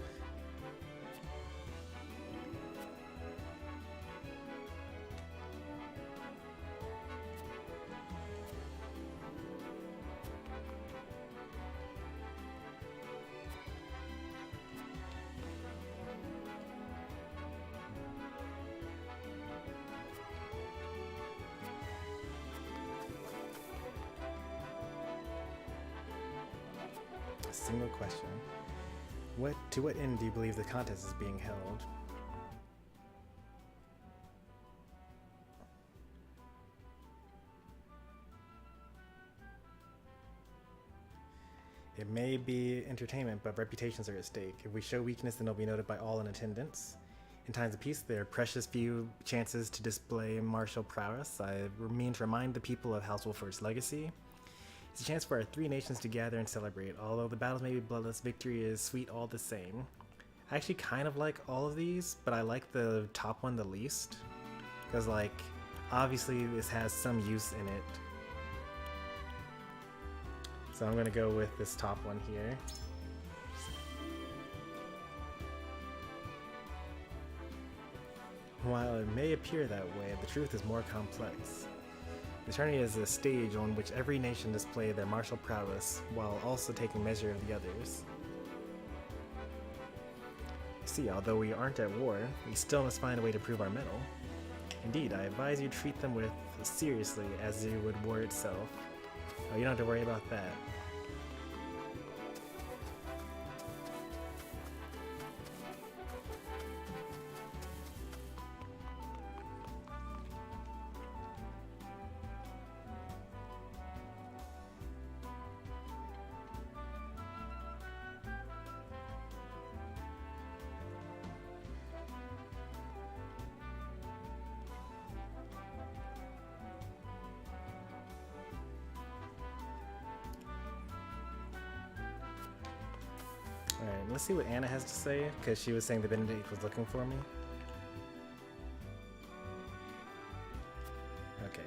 Single question. To what end do you believe the contest is being held? It may be entertainment, but reputations are at stake. If we show weakness, then it'll be noted by all in attendance. In times of peace, there are precious few chances to display martial prowess. I mean to remind the people of House Wolford's legacy. It's a chance for our three nations to gather and celebrate. Although the battles may be bloodless, victory is sweet all the same. I actually kind of like all of these, but I like the top one the least. Because, like, obviously this has some use in it. So I'm gonna go with this top one here. While it may appear that way, the truth is more complex. The tourney is a stage on which every nation displays their martial prowess while also taking measure of the others. See, although we aren't at war, we still must find a way to prove our mettle. Indeed, I advise you treat them with seriously as you would war itself. Oh, you don't have to worry about that. Alright, let's see what Anna has to say, because she was saying the Benedict was looking for me. Okay.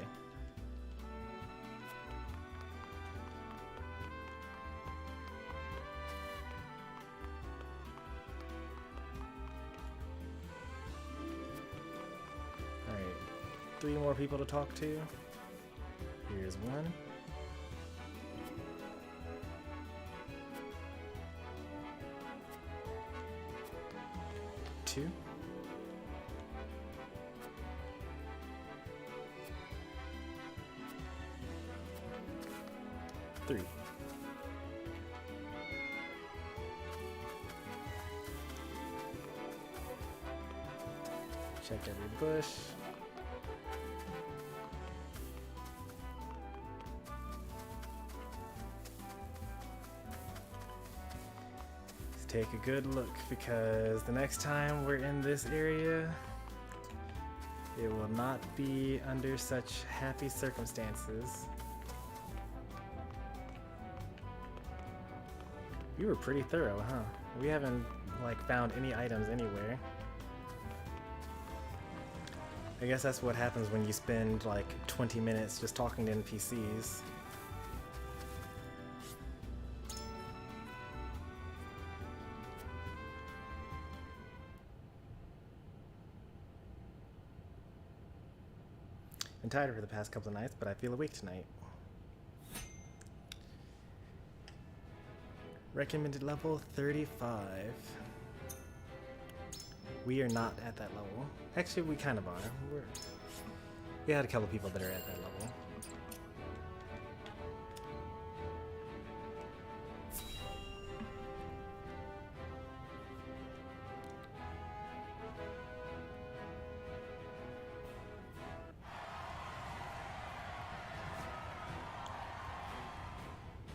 Alright, 3 more people to talk to. Here's one. 2. 3. Check every bush. Take a good look, because the next time we're in this area, it will not be under such happy circumstances. You were pretty thorough, huh? We haven't, like, found any items anywhere. I guess that's what happens when you spend, like, 20 minutes just talking to NPCs. Been tired for the past couple of nights, but I feel awake tonight. Recommended level 35. We are not at that level. Actually, we kind of are. We had a couple people that are at that level.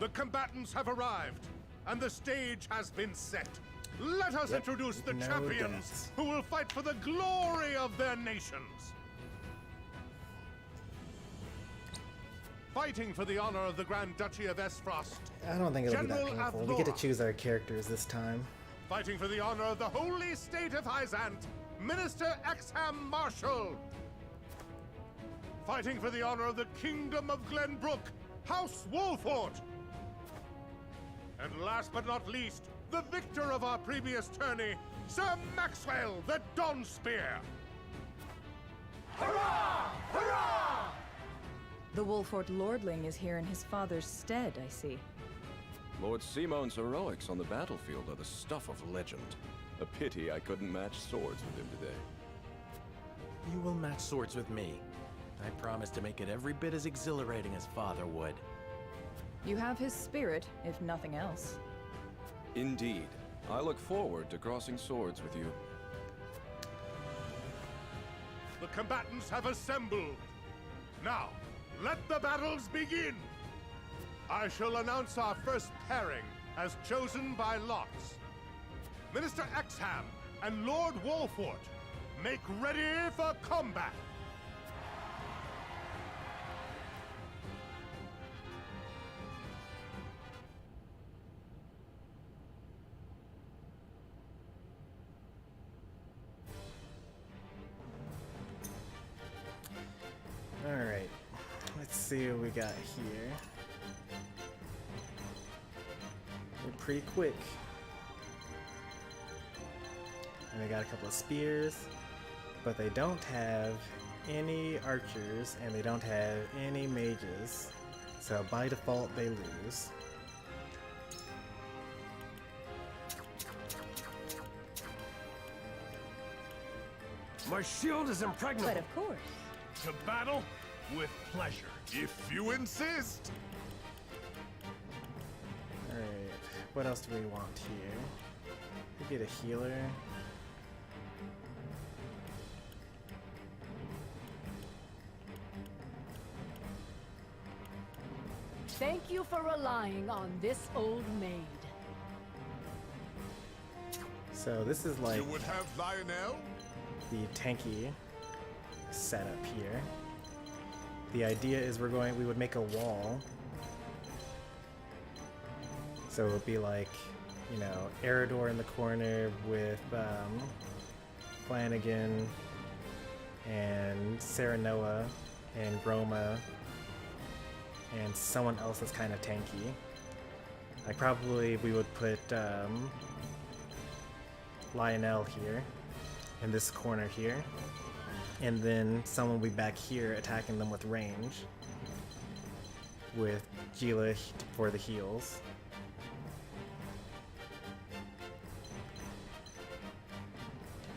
The combatants have arrived, and the stage has been set. Let us introduce the champions who will fight for the glory of their nations. Fighting for the honor of the Grand Duchy of Esfrost. I don't think it'll be that painful. We get to choose our characters this time. Fighting for the honor of the holy state of Hyzant, Minister Exham Marshal. Fighting for the honor of the Kingdom of Glenbrook, House Wolford. And last but not least, the victor of our previous tourney, Sir Maxwell the Dawnspear. Hurrah! Hurrah! The Wolford Lordling is here in his father's stead, I see. Lord Simone's heroics on the battlefield are the stuff of legend. A pity I couldn't match swords with him today. You will match swords with me. I promise to make it every bit as exhilarating as Father would. You have his spirit, if nothing else. Indeed. I look forward to crossing swords with you. The combatants have assembled. Now, let the battles begin! I shall announce our first pairing as chosen by lots. Minister Exham and Lord Wolfort, make ready for combat! Alright, let's see what we got here. We're pretty quick. And they got a couple of spears, but they don't have any archers and they don't have any mages. So by default they lose. My shield is impregnable. But of course. To battle with pleasure, if you insist. Alright, what else do we want here? We get a healer. Thank you for relying on this old maid. So this is like You would have Lionel? the tanky setup here. The idea is we would make a wall. So it would be like, you know, Eridor in the corner with Flanagan and Serenoa and Groma and someone else that's kind of tanky. Like probably we would put Lionel here in this corner here, and then someone will be back here attacking them with range with Gila for the heals.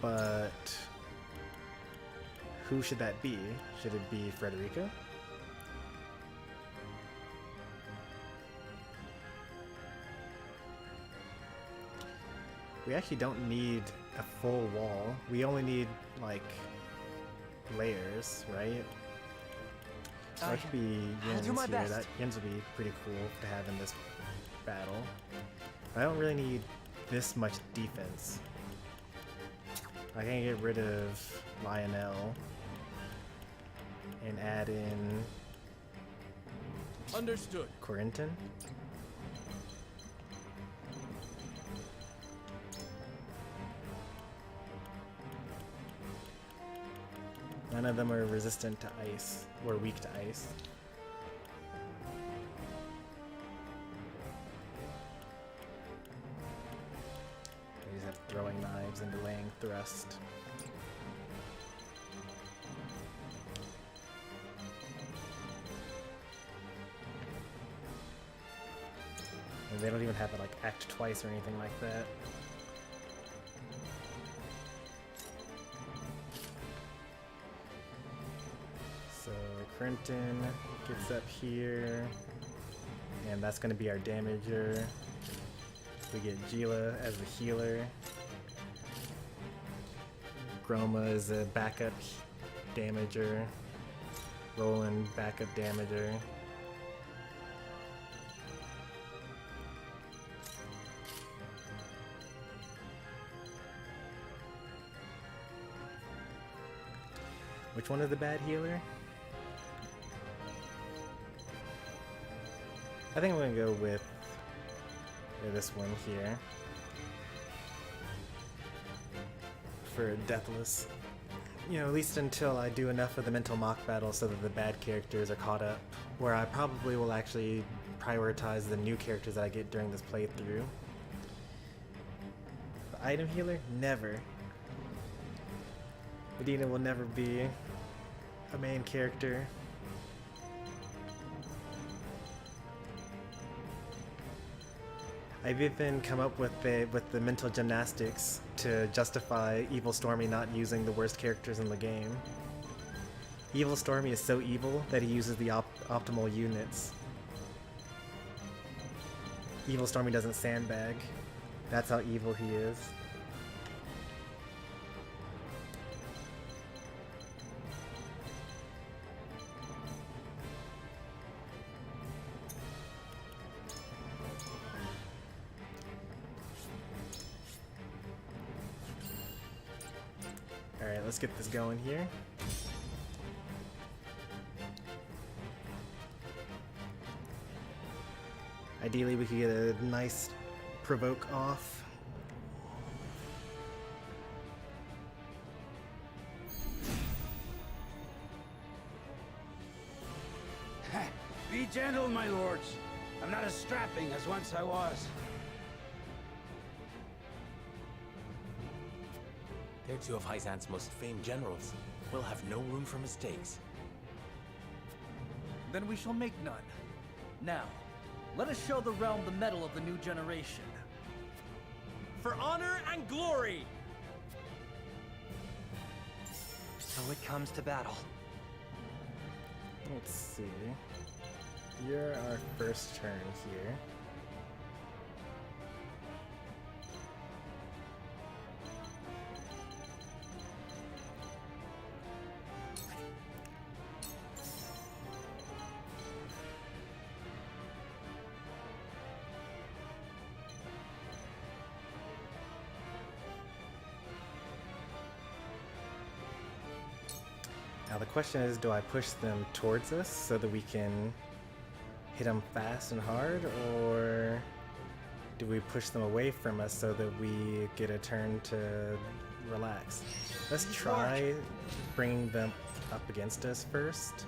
But who should that be? Should it be Frederica? We actually don't need a full wall. We only need, like, layers, right? So that could be I'll do Yins my here. best. That Yins would be pretty cool to have in this battle. I don't really need this much defense. I can get rid of Lionel and add in Understood. Corentin. None of them are resistant to ice, or weak to ice. They just have throwing knives and delaying thrust. And they don't even have to like act twice or anything like that. So Crenton gets up here, and that's going to be our damager. We get Gila as the healer. Groma is a backup damager. Roland, backup damager. Which one is the bad healer? I think I'm gonna go with this one here for Deathless. You know, at least until I do enough of the mental mock battle so that the bad characters are caught up, where I probably will actually prioritize the new characters that I get during this playthrough. The item healer? Never. Medina will never be a main character. I've even come up with the mental gymnastics to justify Evil Stormy not using the worst characters in the game. Evil Stormy is so evil that he uses the optimal units. Evil Stormy doesn't sandbag. That's how evil he is. Alright, let's get this going here. Ideally, we could get a nice provoke off. Be gentle, my lords. I'm not as strapping as once I was. They're two of Hyzan's most famed generals. We'll have no room for mistakes. Then we shall make none. Now, let us show the realm the mettle of the new generation. For honor and glory! So it comes to battle. Let's see. You're our first turn here. Now the question is, do I push them towards us so that we can hit them fast and hard, or do we push them away from us so that we get a turn to relax? Let's try bringing them up against us first.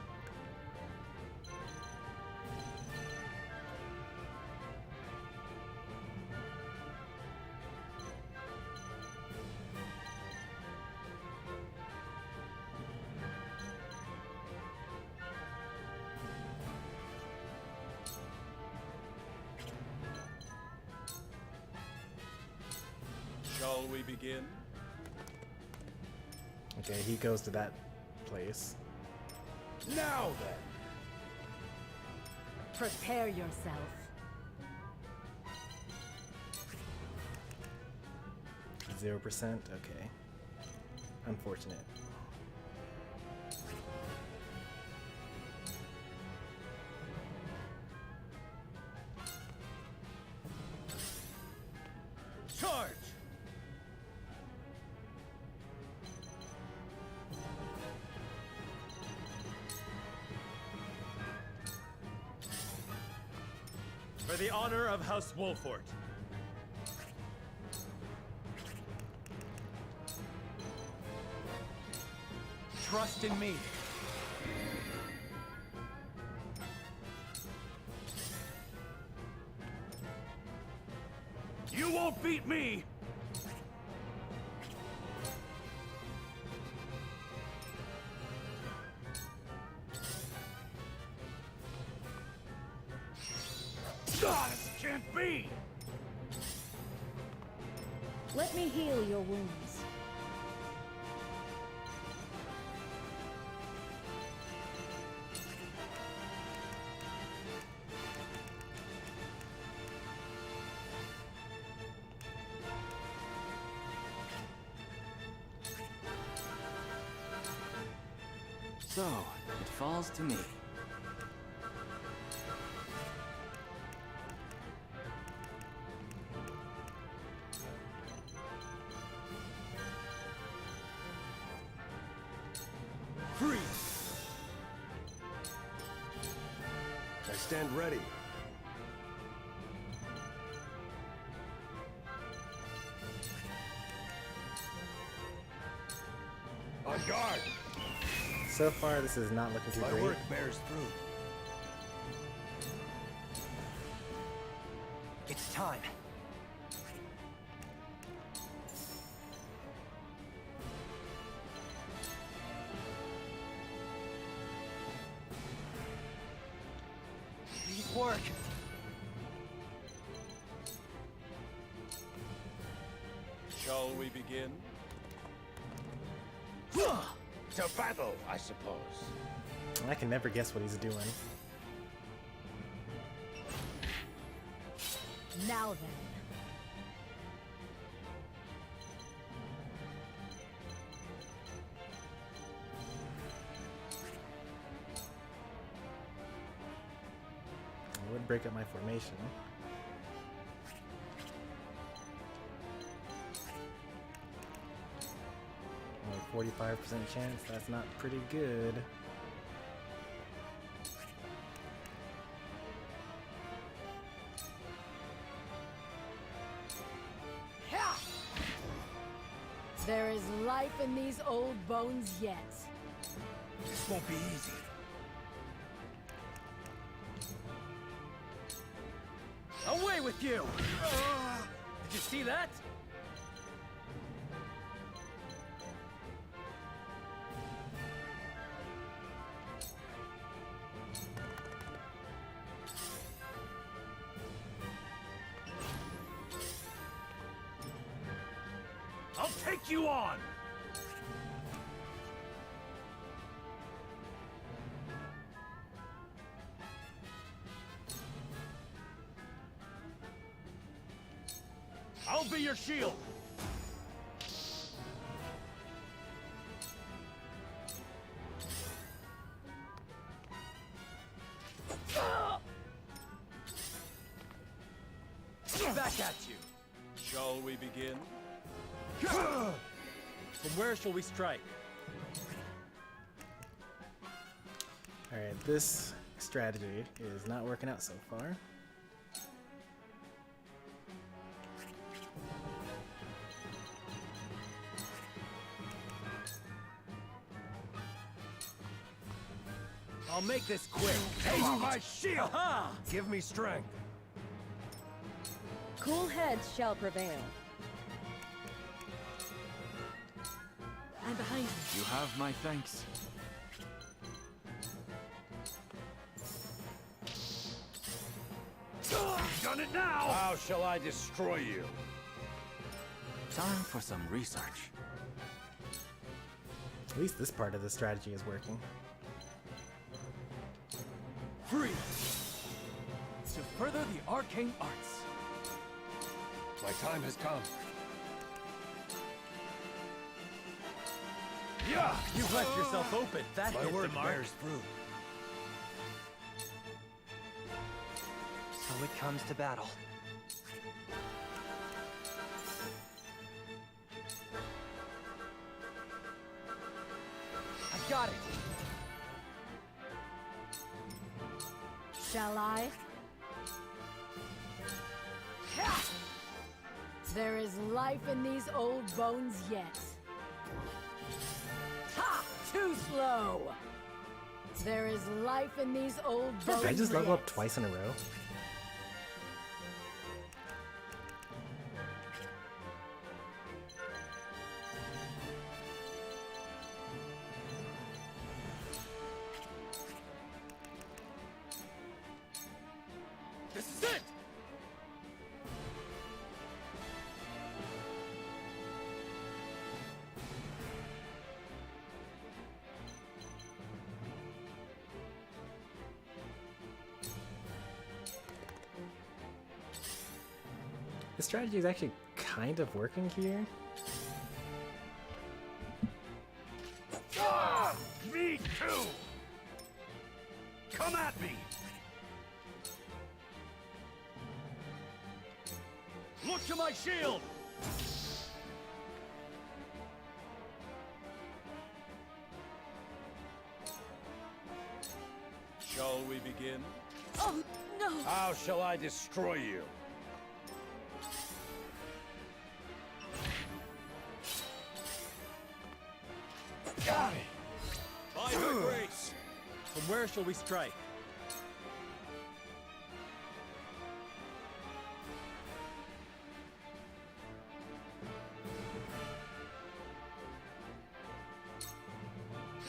Shall we begin? Okay, he goes to that place. Now then. Prepare yourself. 0%? Okay. Unfortunate. Charge! For the honor of House Wolfort. Trust in me. You won't beat me! God, this can't be! Let me heal your wounds. So, it falls to me. Freeze! I stand ready. On guard! So far, this is not looking too My great. work bears fruit. It's time. Please work. Shall we begin? To battle, I suppose. I can never guess what he's doing. Now then. break up my formation. Only 45% chance, that's not pretty good. There is life in these old bones yet. This won't be easy. Away with you! Did you see that? I'll take you on! I'll be your shield! Back at you! Shall we begin? From where shall we strike? Alright, this strategy is not working out so far. I'll make this quick. Hey, my shield! Aha! Give me strength. Cool heads shall prevail. I'm behind you. You have my thanks. You've done it now! How shall I destroy you? Time for some research. At least this part of the strategy is working. Free! To further the arcane arts. My time has come. Yeah! You've left yourself open. That My hit the work mark. bears fruit. So it comes to battle. I got it! Shall I? There is life in these old bones yet. Ha! Too slow! There is life in these old bones Did I just level yet. up twice in a row? This is it! The strategy is actually kind of working here. Ah! Me too! Come at me! Look to my shield! Shall we begin? Oh, no! How shall I destroy you? Got it! By your grace! From where shall we strike?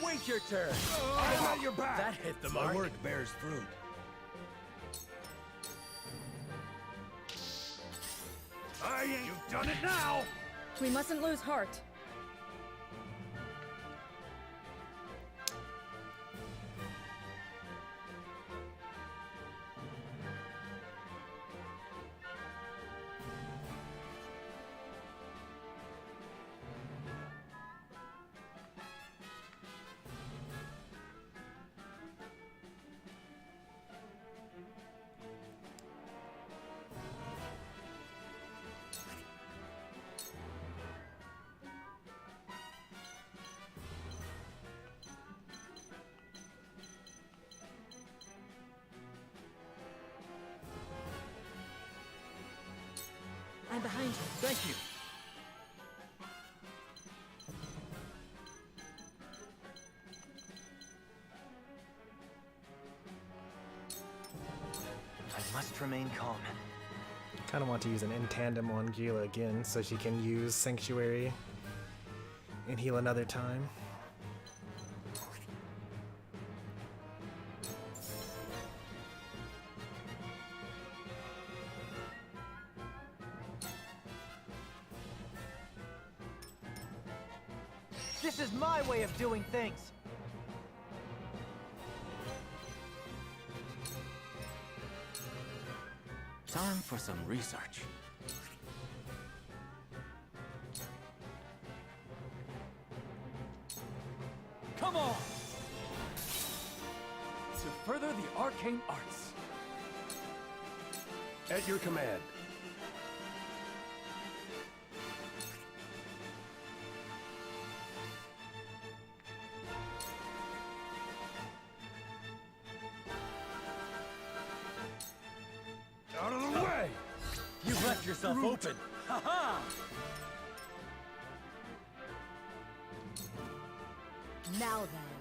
Wait your turn! I'm at your back! That hit the My mark. work bears fruit. You've done it now! We mustn't lose heart. stand behind you. Thank you. I must remain calm. Kind of want to use an in tandem on Gila again so she can use Sanctuary and heal another time. This is my way of doing things. Time for some research. Come on! To further the arcane arts. At your command. Out of the way! You left yourself open. Ha-ha! Now then.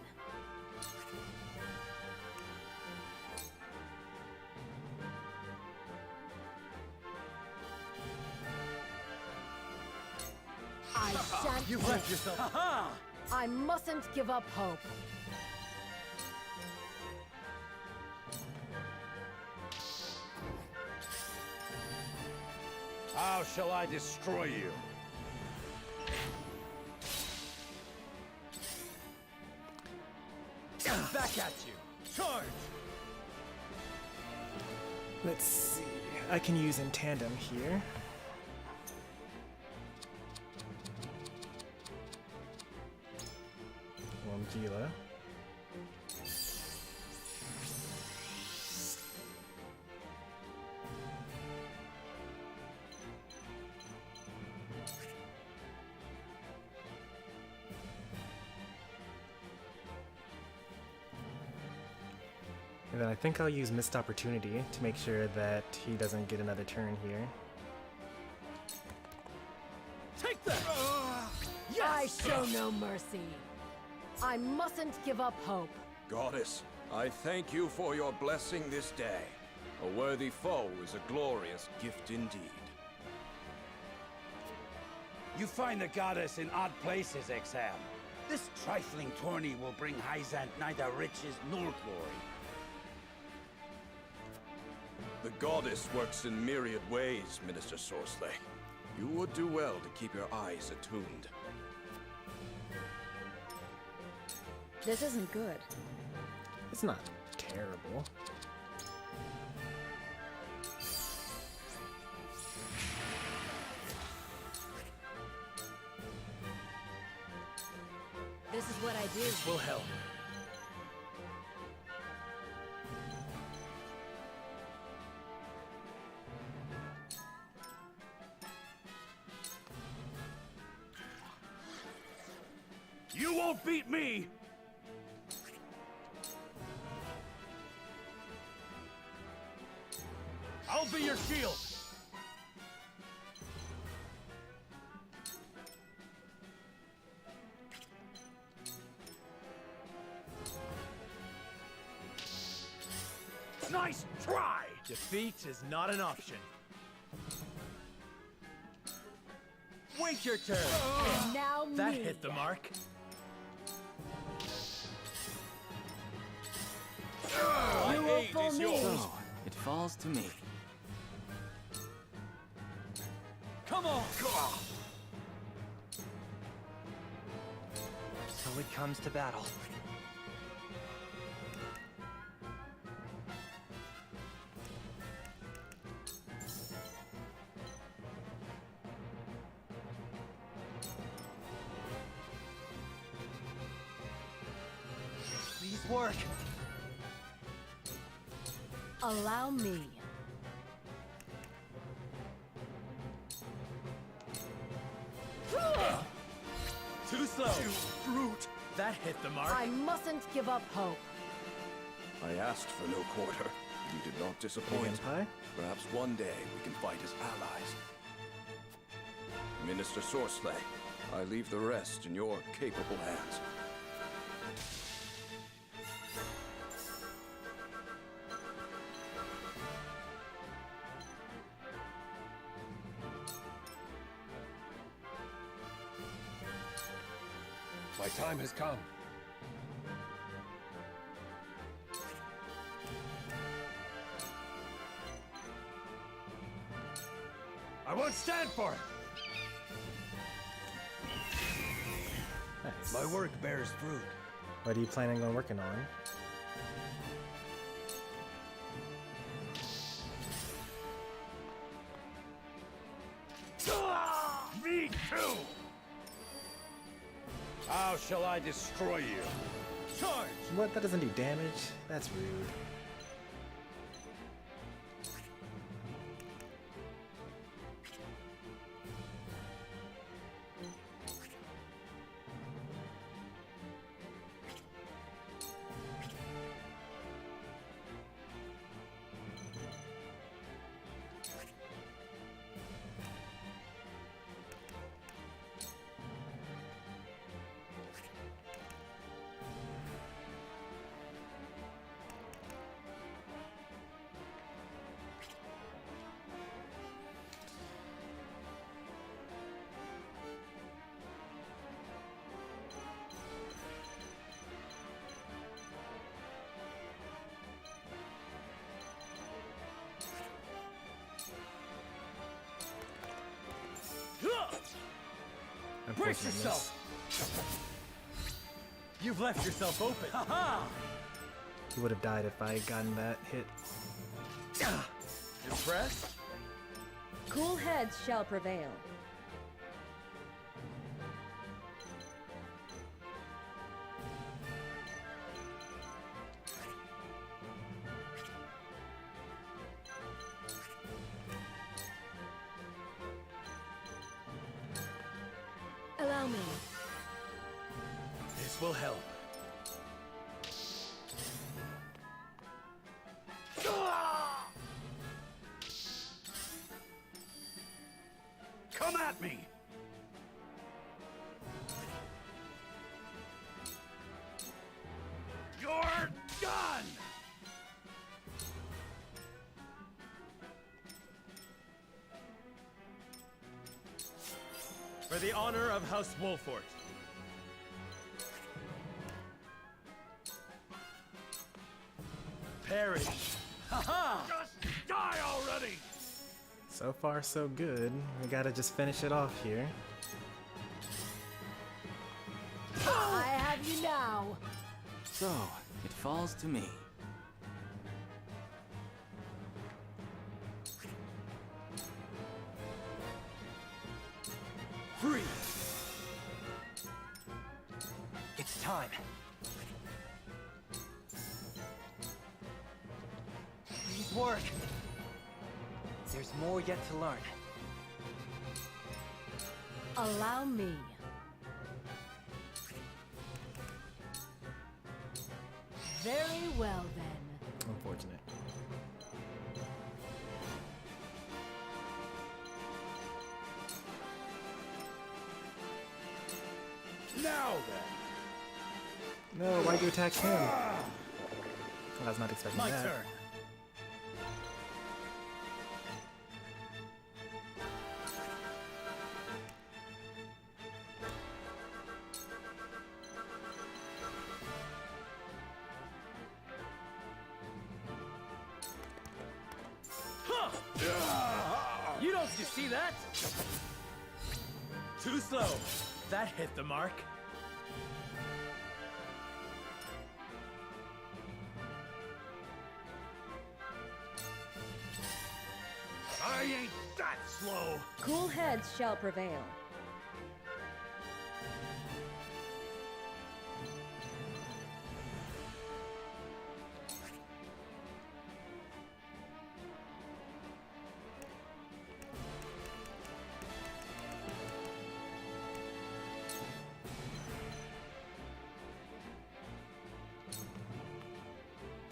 I shan't. You left yourself. Ha-ha! I mustn't give up hope. How shall I destroy you? Back at you. Charge! Let's see. I can use in tandem here. One Gila. And then I think I'll use Missed Opportunity to make sure that he doesn't get another turn here. Take that! I show no mercy. I mustn't give up hope. Goddess, I thank you for your blessing this day. A worthy foe is a glorious gift indeed. You find the goddess in odd places, Exam. This trifling tourney will bring Hyzant neither riches nor glory. The goddess works in myriad ways, Minister Sorsley. You would do well to keep your eyes attuned. This isn't good. It's not terrible. This is what I do. This will help. You won't beat me! I'll be your shield! Nice try! Defeat is not an option. Wait your turn. And now That me. hit the mark. My You will aid fool is me. yours. So, it falls to me. Come on! So it comes to battle. Please work. Allow me. Too slow. You brute. That hit the mark. I mustn't give up hope. I asked for no quarter. You did not disappoint. Again, Pi? Perhaps one day we can fight as allies. Minister Sorcelet, I leave the rest in your capable hands. My time has come. I won't stand for it! Nice. My work bears fruit. What are you planning on working on? Me too! How shall I destroy you? Charge! What? That doesn't do damage? That's rude. Brace yourself! You've left yourself open. Ha-ha! He would have died if I had gotten that hit. Impressed? Cool heads shall prevail. Allow me. This will help. Come at me! You're done! For the honor of House Wolfort. Perish. Ha-ha! Just die already! So far, so good. We gotta just finish it off here. I have you now. So, it falls to me. Free! It's time. Please work. There's more yet to learn. Allow me. Very well then. Unfortunate. Now then! No, why'd you attack him? I was not expecting My that. turn. You don't see that? Too slow. That hit the mark. I ain't that slow! Cool heads shall prevail.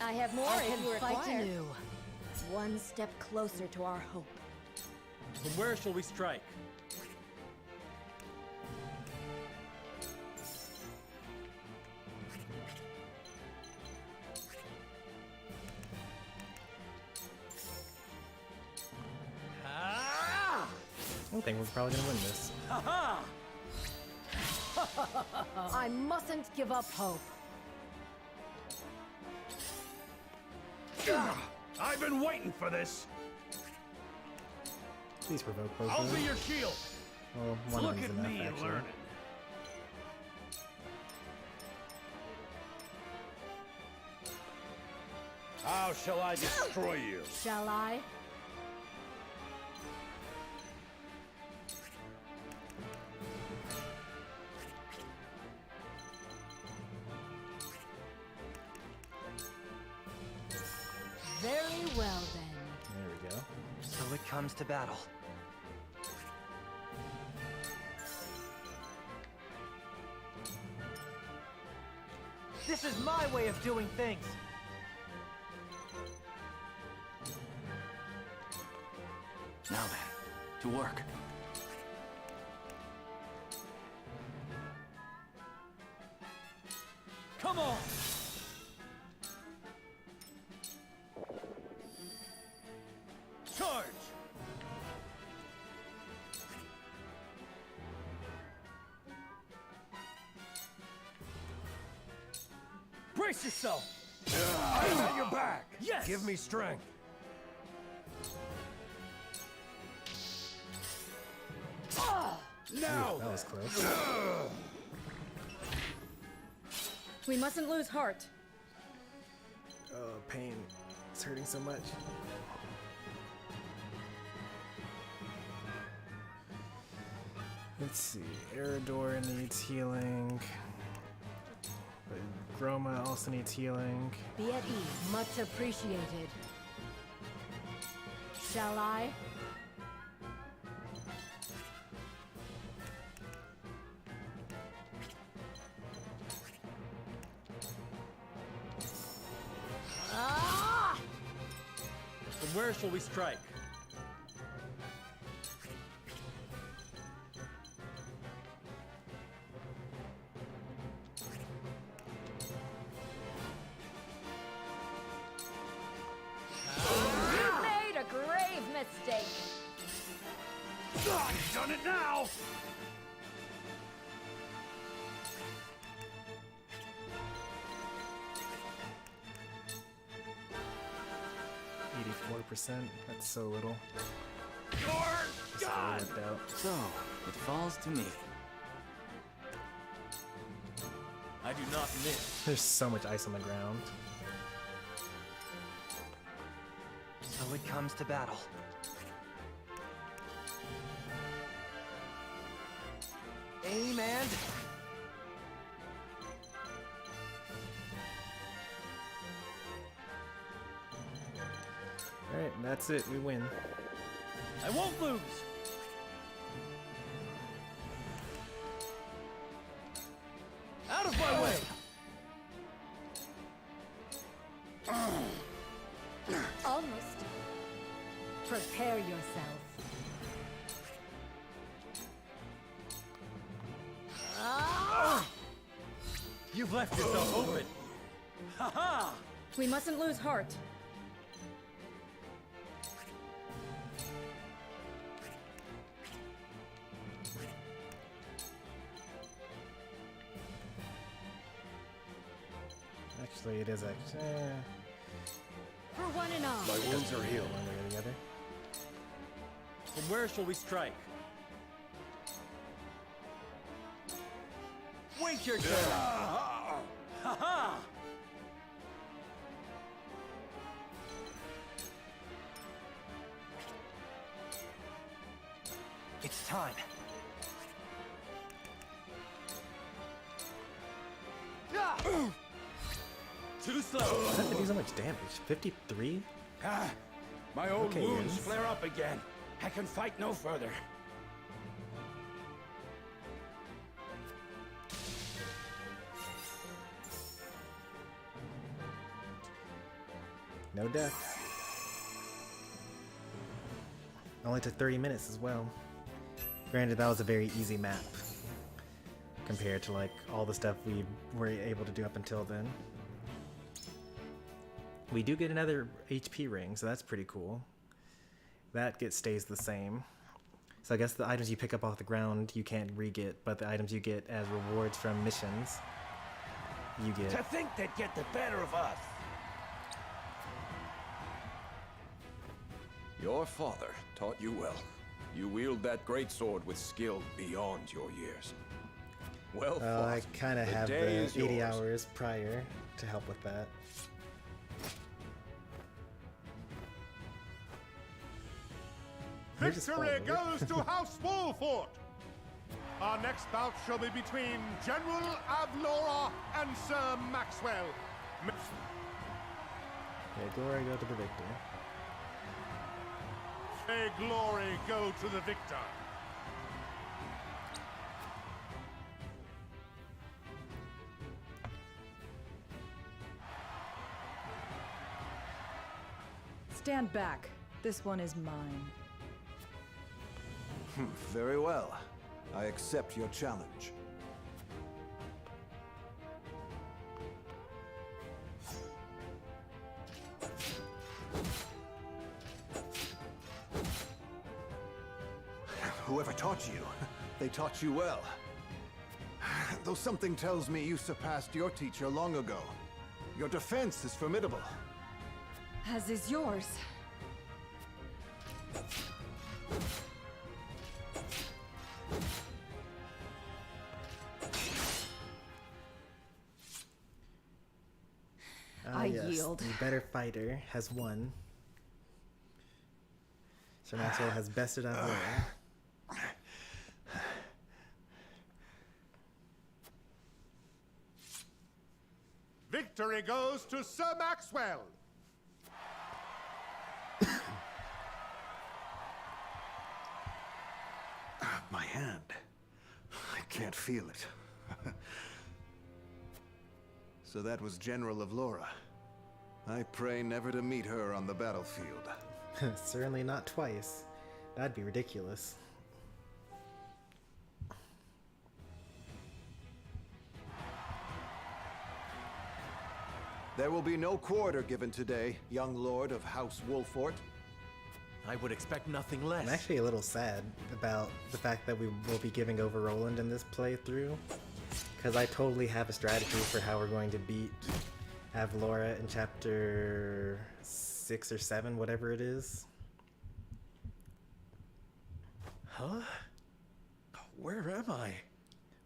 I have more if you fight require. anew. One step closer to our hope. From where shall we strike? I think we're probably gonna win this. Ha I mustn't give up hope. I've been waiting for this. Please provoke both I'll of be them. your shield. Well, one Look of at them's me enough, and actually. learn it. How shall I destroy you? Shall I? Very well then. There we go. So it comes to battle. This is my way of doing things. Now then, to work. Come on! Charge! Brace yourself! I'm at your back. Yes! Give me strength. Now! That was close. We mustn't lose heart. Oh, pain. It's hurting so much. Let's see. Eridor needs healing. But Groma also needs healing. Be at ease. Much appreciated. Shall I? From where shall we strike? You made a grave mistake. I've done it now! %. That's so little. You're done! Worked out. So, it falls to me. I do not miss. There's so much ice on the ground. So it comes to battle. Aim and... Alright, that's it. We win. I won't lose! Out of my way! Almost. Prepare yourself. You've left yourself open! Ha-ha! We mustn't lose heart. Actually, it is actually. For one and all. My wounds are healed. One way or the other. From where shall we strike? Wake your turn! Ha-ha! It's time. Too slow! How did they do so much damage? 53? Ah, my old Okay, wounds yes. flare up again. I can fight no further. No deaths. Only took 30 minutes as well. Granted, that was a very easy map compared to like all the stuff we were able to do up until then. We do get another HP ring, so that's pretty cool. That stays the same. So I guess the items you pick up off the ground you can't re-get, but the items you get as rewards from missions, you get. To think they'd get the better of us! Your father taught you well. You wield that great sword with skill beyond your years. Well fought. I kind of The have day the is 80 yours. hours prior to help with that. They just Victory followed. goes to House Wolfort! Our next bout shall be between General Avlora and Sir Maxwell. Okay, glory go to the victor. May glory go to the victor. Stand back. This one is mine. Very well. I accept your challenge. Whoever taught you, they taught you well. Though something tells me you surpassed your teacher long ago. Your defense is formidable. As is yours. I yield. The better fighter has won. Sir Maxwell has bested Avlora. Victory goes to Sir Maxwell. My hand. I can't feel it. So that was General Avlora. I pray never to meet her on the battlefield. Certainly not twice. That'd be ridiculous. There will be no quarter given today, young lord of House Wolfort. I would expect nothing less. I'm actually a little sad about the fact that we will be giving over Roland in this playthrough, because I totally have a strategy for how we're going to beat Avlora in chapter 6 or 7, whatever it is. Huh? Where am I?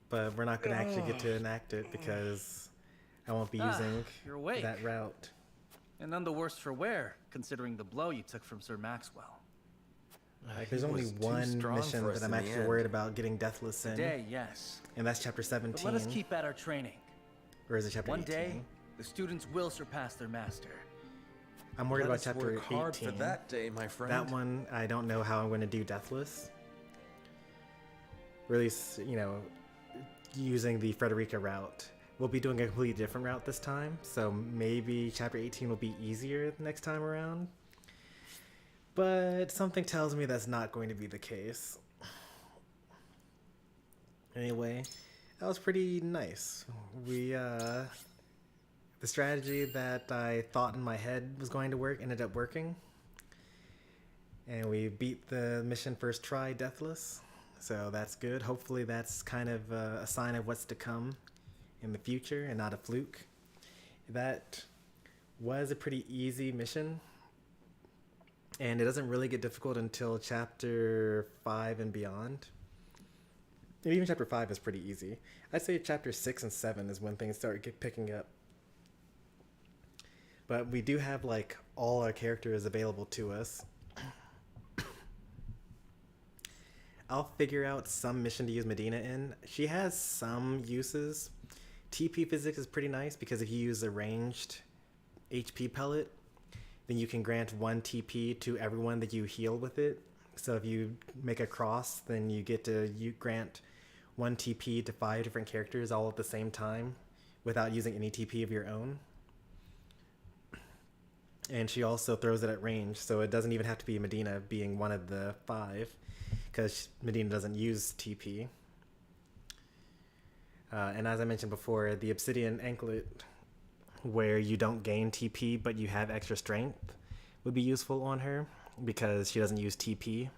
But we're not going to actually get to enact it because I won't be using you're awake. that route. And none the worse for wear, considering the blow you took from Sir Maxwell. Like, there's only one mission that I'm actually worried about getting Deathless in. Today, yes. And that's chapter 17. But let us keep at our training. Or is it chapter 18? One day, the students will surpass their master. I'm worried Let about us chapter work 18. hard for that day, my friend. That one, I don't know how I'm going to do Deathless. Or at least, you know, using the Frederica route. We'll be doing a completely different route this time, so maybe chapter 18 will be easier next time around. But something tells me that's not going to be the case. Anyway, that was pretty nice. The strategy that I thought in my head was going to work ended up working. And we beat the mission first try deathless, so that's good. Hopefully that's kind of a sign of what's to come in the future and not a fluke. That was a pretty easy mission, and it doesn't really get difficult until chapter 5 and beyond. And even chapter 5 is pretty easy. I'd say chapter 6 and 7 is when things start picking up. But we do have like all our characters available to us. I'll figure out some mission to use Medina in. She has some uses. TP physics is pretty nice because if you use a ranged HP pellet, then you can grant 1 TP to everyone that you heal with it. So if you make a cross, then you get to grant 1 TP to 5 different characters all at the same time without using any TP of your own. And she also throws it at range, so it doesn't even have to be Medina being one of the 5, because Medina doesn't use TP. And as I mentioned before, the Obsidian Anklet, where you don't gain TP but you have extra strength, would be useful on her because she doesn't use TP.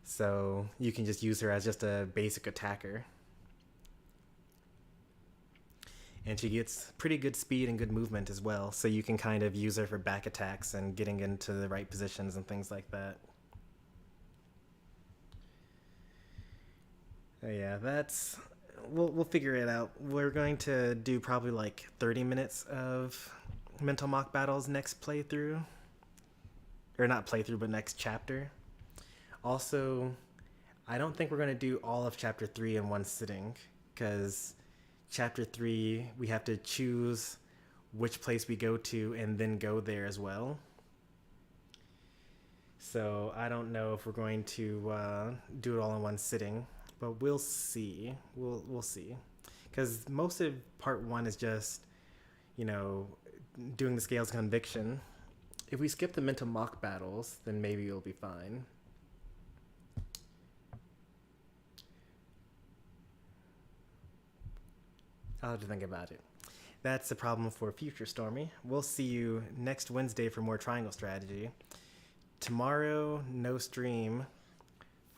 So you can just use her as just a basic attacker. And she gets pretty good speed and good movement as well, so you can kind of use her for back attacks and getting into the right positions and things like that. Yeah, that's... We'll figure it out. We're going to do probably like 30 minutes of mental mock battles next playthrough. Or not playthrough, but next chapter. Also, I don't think we're going to do all of Chapter 3 in one sitting, because Chapter 3, we have to choose which place we go to and then go there as well. So I don't know if we're going to do it all in one sitting, but we'll see. We'll see. Because most of Part 1 is just, you know, doing the Scales of Conviction. If we skip the mental mock battles, then maybe it'll be fine. I'll have to think about it. That's the problem for future Stormy. We'll see you next Wednesday for more Triangle Strategy. Tomorrow, no stream.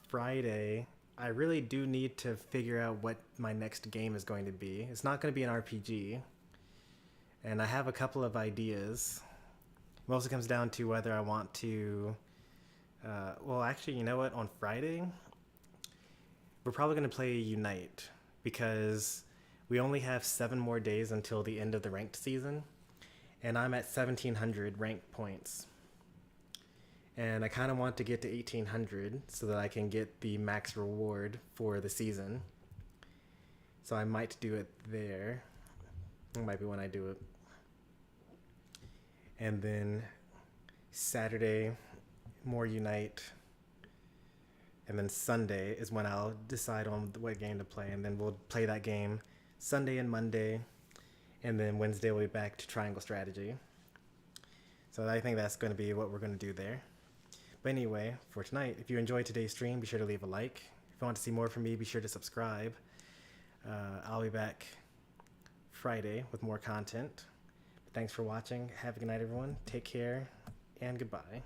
Friday, I really do need to figure out what my next game is going to be. It's not going to be an RPG. And I have a couple of ideas. It mostly comes down to whether I want to... well, actually, you know what? On Friday, we're probably going to play Unite. Because... we only have 7 more days until the end of the ranked season, and I'm at 1,700 ranked points. And I kind of want to get to 1,800 so that I can get the max reward for the season. So I might do it there. It might be when I do it. And then Saturday, more Unite. And then Sunday is when I'll decide on what game to play, and then we'll play that game Sunday and Monday, and then Wednesday we'll be back to Triangle Strategy. So I think that's going to be what we're going to do there. But anyway, for tonight, if you enjoyed today's stream, be sure to leave a like. If you want to see more from me, be sure to subscribe. I'll be back Friday with more content. Thanks for watching. Have a good night, everyone. Take care, and goodbye.